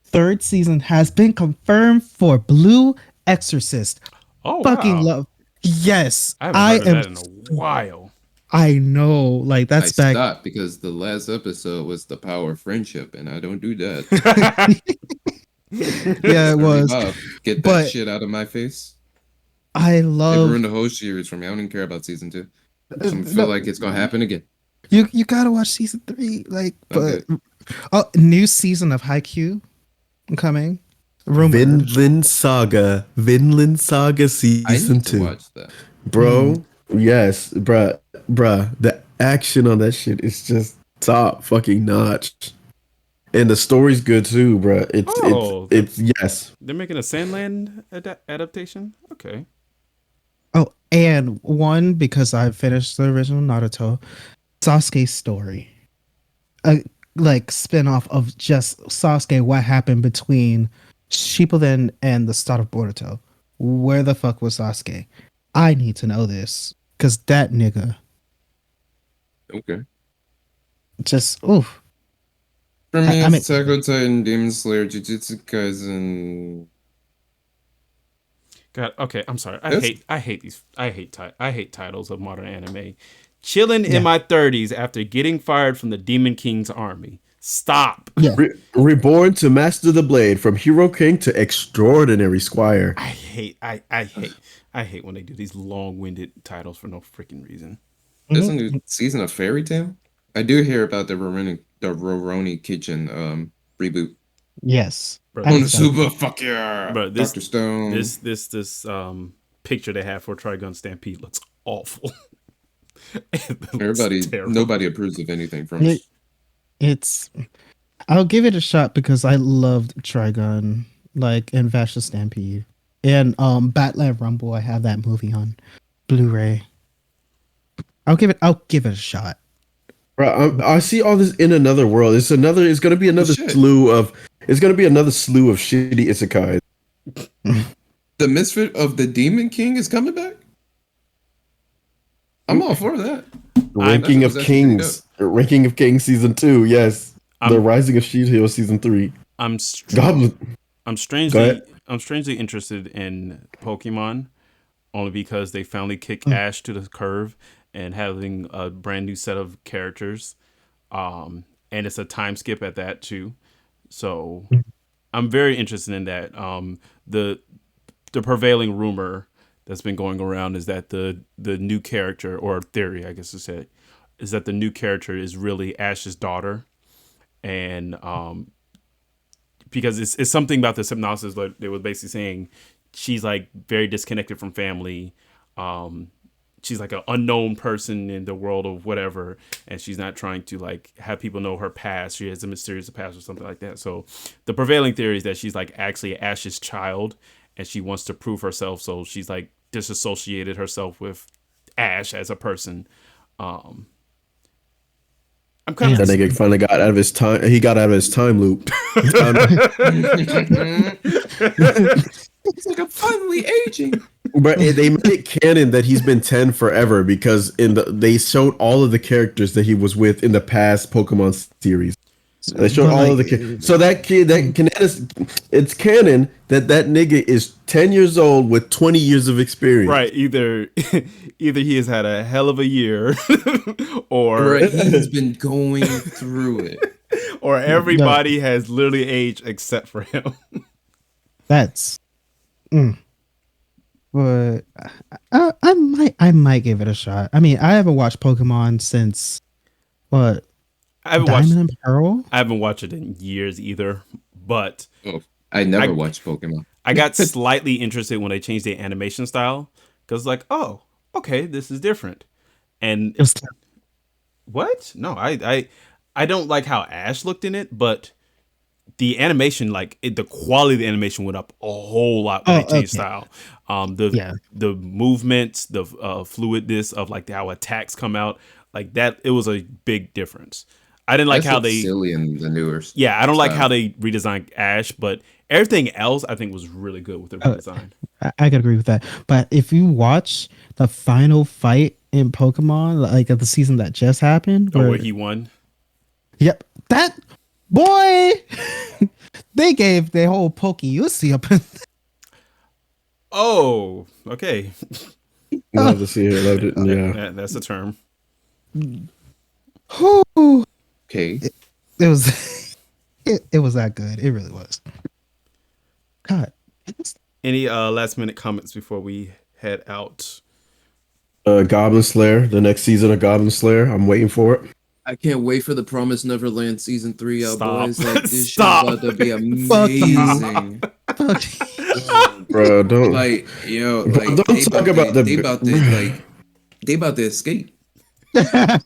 Speaker 4: Third season has been confirmed for Blue Exorcist.
Speaker 1: Oh,
Speaker 4: fucking
Speaker 1: wow.
Speaker 4: Love. Yes,
Speaker 1: I haven't heard of that in a while.
Speaker 4: I know, like that's back.
Speaker 3: Stopped because the last episode was the power of friendship, and I don't do that.
Speaker 4: Yeah, it was.
Speaker 3: Get that shit out of my face.
Speaker 4: I
Speaker 3: They
Speaker 4: love
Speaker 3: ruined the whole series for me. I don't even care about season 2. So I feel
Speaker 4: no,
Speaker 3: like it's gonna happen again.
Speaker 4: you gotta watch season 3. Like,
Speaker 3: Okay.
Speaker 4: but new season of Haikyuu coming. Rumored.
Speaker 2: Vinland Saga
Speaker 3: I
Speaker 2: season
Speaker 3: need to
Speaker 2: 2.
Speaker 3: watch that.
Speaker 2: Bro, yes, bruh. The action on that shit is just top fucking notch. And the story's good too, bruh.
Speaker 1: Oh,
Speaker 2: It's yes.
Speaker 1: they're making a Sandland adaptation. Okay.
Speaker 4: Oh, and one because I finished the original Naruto, Sasuke's story. A like spin-off of just Sasuke, what happened between Shippuden and the start of Boruto. Where the fuck was Sasuke? I need to know this. Cause that nigga
Speaker 3: Okay.
Speaker 4: just oof.
Speaker 3: For me,
Speaker 4: I
Speaker 3: it's
Speaker 4: mean
Speaker 3: Attack on Titan, Demon Slayer, Jujutsu Kaisen.
Speaker 1: God. Okay. I'm sorry.
Speaker 3: Yes.
Speaker 1: I hate titles of modern anime. Chilling in
Speaker 4: yeah.
Speaker 1: my 30s after getting fired from the Demon King's army. Stop.
Speaker 4: Yeah.
Speaker 2: Reborn to master the blade from hero king to extraordinary squire.
Speaker 1: I hate when they do these long-winded titles for no freaking reason.
Speaker 3: There's a
Speaker 4: Mhm.
Speaker 3: new season of Fairy Tail. I do hear about the Roroni Kitchen reboot.
Speaker 4: Yes.
Speaker 1: Bro,
Speaker 4: That is gotta be.
Speaker 3: Konosuba, fuck yeah.
Speaker 1: Bro,
Speaker 3: Dr. Stone.
Speaker 1: this picture they have for Trigun Stampede looks awful. It looks terrible.
Speaker 3: Nobody approves of anything from
Speaker 4: It, it's I'll give it a shot because I loved Trigun, like and Vasha Stampede. And Batland Rumble, I have that movie on Blu-ray. I'll give it a shot.
Speaker 2: Bro, I see all this in another world. It's gonna be another
Speaker 3: shit.
Speaker 2: slew of shitty isekai.
Speaker 3: The Misfit of the Demon King is coming back? I'm all for that.
Speaker 2: Ranking of
Speaker 3: That's actually pretty
Speaker 2: Kings. Ranking of Kings season 2, yes. The Rising of Shield Hero season 3. Goblin.
Speaker 1: I'm
Speaker 2: Go ahead.
Speaker 1: strangely interested in Pokemon only because they finally kick Ash to the curve and having a brand new set of characters. And it's a time skip at that too. So I'm very interested in that. The prevailing rumor that's been going around is that the new character, or theory I guess to say, is that the new character is really Ash's daughter. And because it's something about this hypnosis that they were basically saying she's like very disconnected from family. She's like an unknown person in the world of whatever, and she's not trying to like have people know her past. She has a mysterious past or something like that. So the prevailing theory is that she's like actually Ash's child, and she wants to prove herself. So she's like disassociated herself with Ash as a person. I'm kind
Speaker 2: That nigga finally got out of his time. He got out of his time loop.
Speaker 3: It's like I'm finally aging.
Speaker 2: But they made it canon that he's been 10 forever because they showed all of the characters that he was with in the past Pokemon series. They showed all of the so that kid it's canon that nigga is 10 years old with 20 years of experience.
Speaker 1: right. Either he has had a hell of a year, or
Speaker 3: He's been going through it.
Speaker 1: or everybody has literally aged except for him.
Speaker 4: That's but I might give it a shot. I mean, I haven't watched Pokemon since what?
Speaker 1: I haven't
Speaker 4: Diamond
Speaker 1: watched.
Speaker 4: and Pearl?
Speaker 1: I haven't watched it in years either. But
Speaker 3: Oh, I never watched Pokemon.
Speaker 1: I got slightly interested when they changed the animation style because, like, oh, okay, this is different. And
Speaker 4: It was
Speaker 1: what? No, I don't like how Ash looked in it, but the animation, the quality of the animation went up a whole lot when they changed style. The movements, the fluidness of like how attacks come out, like that, it was a big difference. I didn't like how they
Speaker 3: silly in the newer.
Speaker 1: Yeah, I don't like how they redesigned Ash, but everything else I think was really good with the redesign.
Speaker 4: I could agree with that. But if you watch the final fight in Pokemon, like of the season that just happened,
Speaker 1: Where he won.
Speaker 4: Yep, that boy. They gave the whole Pokeyusi up.
Speaker 1: Oh, okay.
Speaker 2: Love to see it. Loved it. Yeah.
Speaker 1: That's the term.
Speaker 3: Okay.
Speaker 4: It was it was that good. It really was. God.
Speaker 1: Any last minute comments before we head out.
Speaker 2: Goblin Slayer, the next season of Goblin Slayer. I'm waiting for it.
Speaker 3: I can't wait for the Promised Neverland season 3 out,
Speaker 1: Stop.
Speaker 3: boys. Like this
Speaker 1: Stop.
Speaker 3: shit's about to be
Speaker 4: Fuck you.
Speaker 3: amazing.
Speaker 2: Bro, don't
Speaker 3: Like, yo,
Speaker 2: Bro,
Speaker 3: like
Speaker 2: don't talk about
Speaker 3: they about to escape.
Speaker 2: how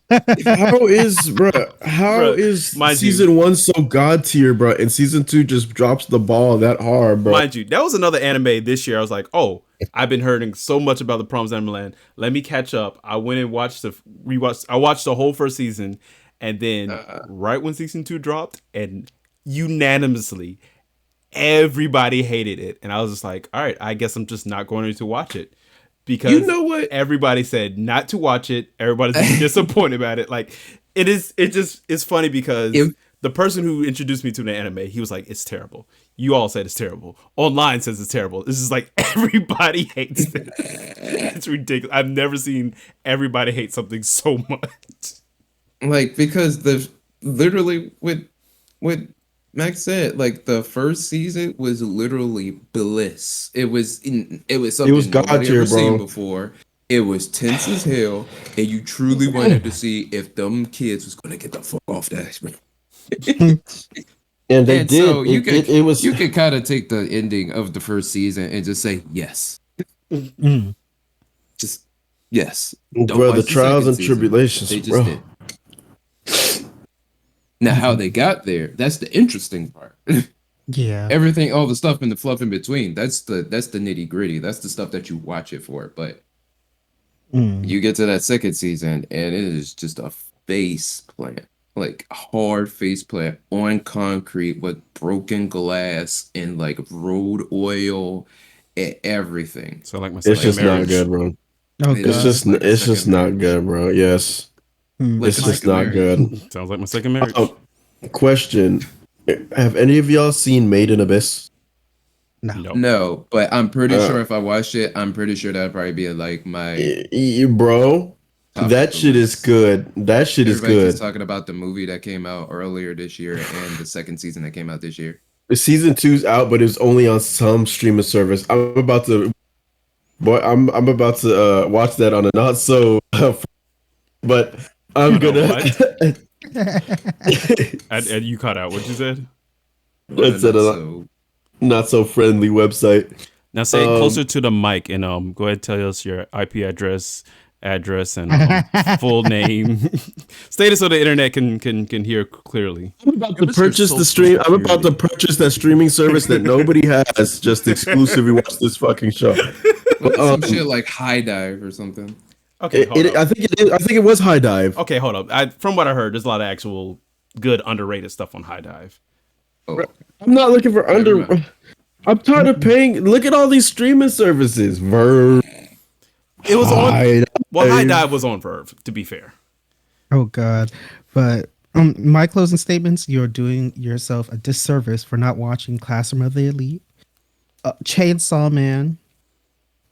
Speaker 2: is
Speaker 1: Bruh, mind
Speaker 2: season 1 so god tier, bro, and season 2 just drops the ball that hard, bro.
Speaker 1: Mind you, that was another anime this year. I was like, oh, I've been hearing so much about the Promised Neverland. Let me catch up. I went and watched I watched the whole first season, and then right when season 2 dropped, and unanimously everybody hated it, and I was just like, all right, I guess I'm just not going to watch it. Because
Speaker 2: You know what?
Speaker 1: everybody said not to watch it. Everybody's disappointed about it. Like it's funny because the person who introduced me to the anime, he was like, it's terrible. You all said it's terrible. Online says it's terrible. This is like everybody hates it. It's ridiculous. I've never seen everybody hate something so much.
Speaker 3: Like, because the literally what Max said, like the first season was literally bliss. It was something
Speaker 2: god
Speaker 3: nobody
Speaker 2: tier,
Speaker 3: ever seen
Speaker 2: bro.
Speaker 3: before. It was tense as hell, and you truly wanted to see if them kids was gonna get the fuck off that.
Speaker 2: And they
Speaker 3: And
Speaker 2: did.
Speaker 3: so you
Speaker 2: It
Speaker 3: could kind of take the ending of the first season and just say yes, just yes. Don't
Speaker 2: bro,
Speaker 3: watch
Speaker 2: the trials
Speaker 3: second
Speaker 2: and
Speaker 3: season.
Speaker 2: tribulations,
Speaker 3: They just
Speaker 2: bro.
Speaker 3: did. Now, how they got there, that's the interesting part.
Speaker 4: Yeah.
Speaker 3: Everything, all the stuff and the fluff in between, that's the nitty gritty. That's the stuff that you watch it for. But you get to that second season, and it is just a face plant, like a hard face plant on concrete with broken glass and like road oil and everything.
Speaker 1: So like my
Speaker 2: It's just not good, bro.
Speaker 4: Oh,
Speaker 3: It
Speaker 2: It's
Speaker 4: God.
Speaker 2: just
Speaker 3: like a
Speaker 2: it's just
Speaker 3: second
Speaker 2: not
Speaker 3: marriage.
Speaker 2: good, bro. Yes.
Speaker 3: Like
Speaker 2: It's
Speaker 3: a
Speaker 2: just
Speaker 3: second
Speaker 2: not
Speaker 3: marriage.
Speaker 2: good.
Speaker 1: Sounds like my second marriage.
Speaker 2: Question. Have any of y'all seen Made in Abyss?
Speaker 4: No.
Speaker 3: No, but I'm pretty sure if I watched it, I'm pretty sure that'd probably be like my
Speaker 2: Bro,
Speaker 3: top
Speaker 2: that
Speaker 3: of the
Speaker 2: shit is
Speaker 3: list.
Speaker 2: good. That shit is
Speaker 3: Everybody
Speaker 2: good.
Speaker 3: keeps talking about the movie that came out earlier this year and the second season that came out this year.
Speaker 2: Season 2's out, but it's only on some streaming service. I'm about to watch that on a not so but I'm
Speaker 1: Hold on,
Speaker 2: gonna
Speaker 1: And you cut out what you said.
Speaker 2: it's a not so friendly website.
Speaker 1: Now say it closer to the mic and go ahead and tell us your IP address and full name. State it so the internet can hear clearly.
Speaker 2: I'm about to purchase that streaming service that nobody has, just exclusively watch this fucking show.
Speaker 3: Some shit like High Dive or something.
Speaker 1: Okay, hold up.
Speaker 2: I think it was High Dive.
Speaker 1: Okay, hold up. From what I heard, there's a lot of actual good underrated stuff on High Dive.
Speaker 3: Oh,
Speaker 2: I'm not looking for I'm tired of paying. Look at all these streaming services. Verve.
Speaker 1: It was
Speaker 2: High
Speaker 1: on. Well, High
Speaker 2: Dive.
Speaker 1: Dive was on Verve. To be fair.
Speaker 4: Oh, God. But my closing statements, you're doing yourself a disservice for not watching Classroom of the Elite, Chainsaw Man,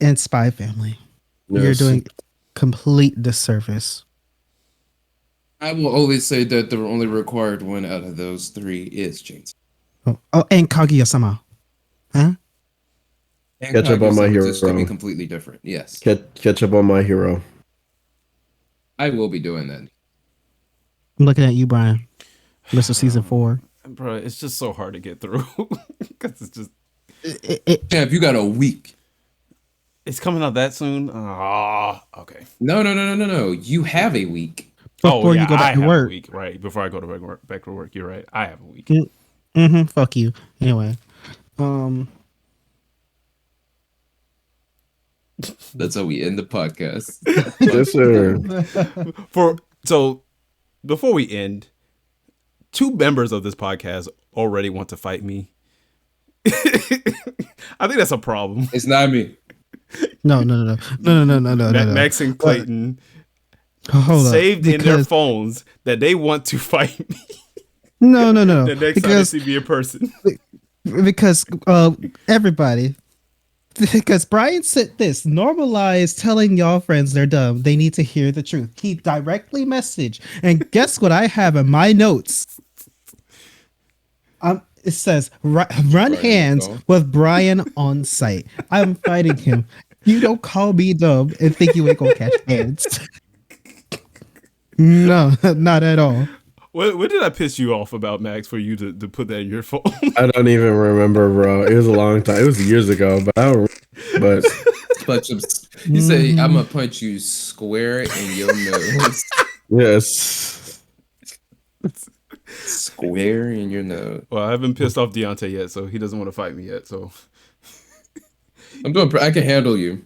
Speaker 4: and Spy Family. You're
Speaker 2: Yes.
Speaker 4: doing complete disservice.
Speaker 3: I will always say that the only required one out of those three is Chainsaw.
Speaker 4: Oh, and Kaguya-sama. Huh?
Speaker 3: And
Speaker 2: Catch up on My
Speaker 3: Kaguya-sama, just to be
Speaker 2: Hero.
Speaker 3: completely different. Yes,
Speaker 2: Catch up on My Hero.
Speaker 3: I will be doing that.
Speaker 4: I'm looking at you, Bryan. Mr. Season 4.
Speaker 1: Bro, it's just so hard to get through because it's just
Speaker 3: Yeah, if you got a week.
Speaker 1: it's coming out that soon. Okay.
Speaker 3: No. You have a week.
Speaker 4: Before you go back
Speaker 1: I
Speaker 4: to
Speaker 1: have
Speaker 4: work.
Speaker 1: a week, right? Before I go to back to work, you're right. I have a week.
Speaker 4: Fuck you. Anyway.
Speaker 3: That's how we end the podcast.
Speaker 2: Yes, sir.
Speaker 1: So before we end, 2 members of this podcast already want to fight me. I think that's a problem.
Speaker 3: It's not me.
Speaker 4: No.
Speaker 1: Max and Clayton
Speaker 4: Hold up.
Speaker 1: saved in their
Speaker 4: Because-
Speaker 1: phones that they want to fight me
Speaker 4: No.
Speaker 1: the next time they
Speaker 4: Because
Speaker 1: see me in person.
Speaker 4: Everybody. Because Bryan said this, normalize telling y'all friends they're dumb. They need to hear the truth. He directly messaged. And guess what I have in my notes? It says, run hands
Speaker 3: gone.
Speaker 4: with Bryan on site. I'm fighting him You don't call me dumb and think you ain't gonna catch hands. No, not at all.
Speaker 1: What did I piss you off about, Max, for you to put that in your phone?
Speaker 2: I don't even remember, bro. It was a long time. It was years ago, but I don't. But
Speaker 3: He said, "I'm gonna punch you square in your nose."
Speaker 2: yes,
Speaker 3: Square in your nose.
Speaker 1: Well, I haven't pissed off DeYante yet, so he doesn't want to fight me yet. So
Speaker 3: I can handle you.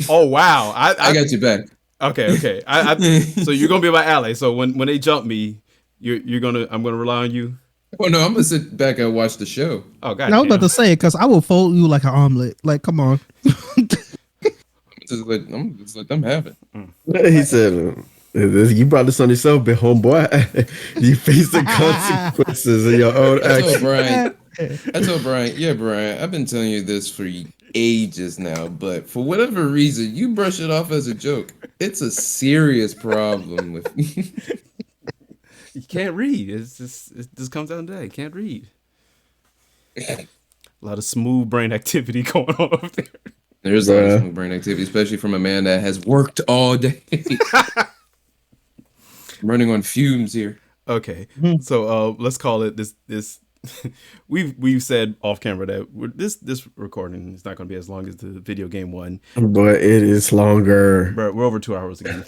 Speaker 1: oh wow,
Speaker 3: I got you back.
Speaker 1: Okay. So you're gonna be my ally. So when they jump me, I'm gonna rely on you.
Speaker 3: Well, no, I'm gonna sit back and watch the show.
Speaker 1: Oh god.
Speaker 4: I was about to say because I will fold you like an omelet. Like, come on.
Speaker 3: I'm just let them have it.
Speaker 2: he said. You brought this on yourself, big homeboy. You face the consequences of your own actions.
Speaker 3: I told Bryan, yeah, Bryan, I've been telling you this for ages now, but for whatever reason, you brush it off as a joke. It's a serious problem with me.
Speaker 1: You can't read. It just comes out today. Can't read. A lot of smooth brain activity going on up there.
Speaker 3: There's a lot of smooth brain activity, especially from a man that has worked all day. I'm running on fumes here.
Speaker 1: Okay, so let's call it this. We've said off camera that this recording is not going to be as long as the video game one,
Speaker 2: but it is longer.
Speaker 1: But we're over 2 hours again.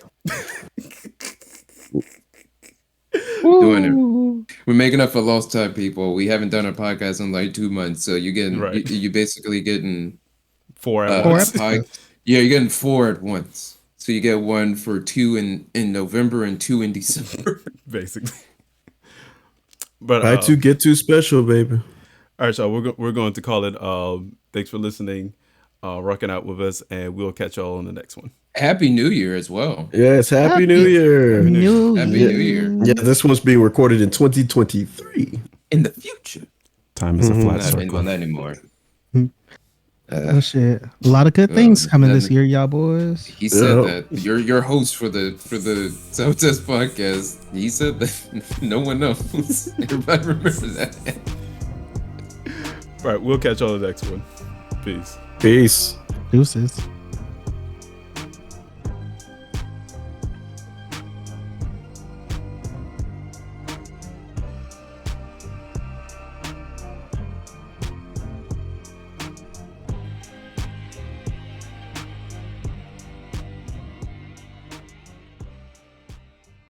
Speaker 3: Doing it. We're making up for lost time, people. We haven't done a podcast in like 2 months, so you're getting you basically getting
Speaker 1: 4 hours.
Speaker 3: Yeah, you're getting 4 at once. So you get 1 for 2 in November and 2 in December,
Speaker 1: basically. But
Speaker 2: I too get too special, baby.
Speaker 1: All right, so we're going to call it. Thanks for listening, rocking out with us, and we'll catch y'all on the next one.
Speaker 3: Happy New Year as well.
Speaker 2: Yes, Happy New Year.
Speaker 3: Happy New Year.
Speaker 2: Yeah, this one's being recorded in 2023.
Speaker 3: In the future.
Speaker 1: Time is a flat
Speaker 3: Not
Speaker 1: circle.
Speaker 3: on that anymore.
Speaker 4: Oh shit! A lot of good things coming this year, y'all boys.
Speaker 3: He said that your host for the Self-Test podcast. He said that no one knows. Everybody remember that.
Speaker 1: All right, we'll catch y'all on the next one. Peace.
Speaker 2: Peace.
Speaker 4: Deuces.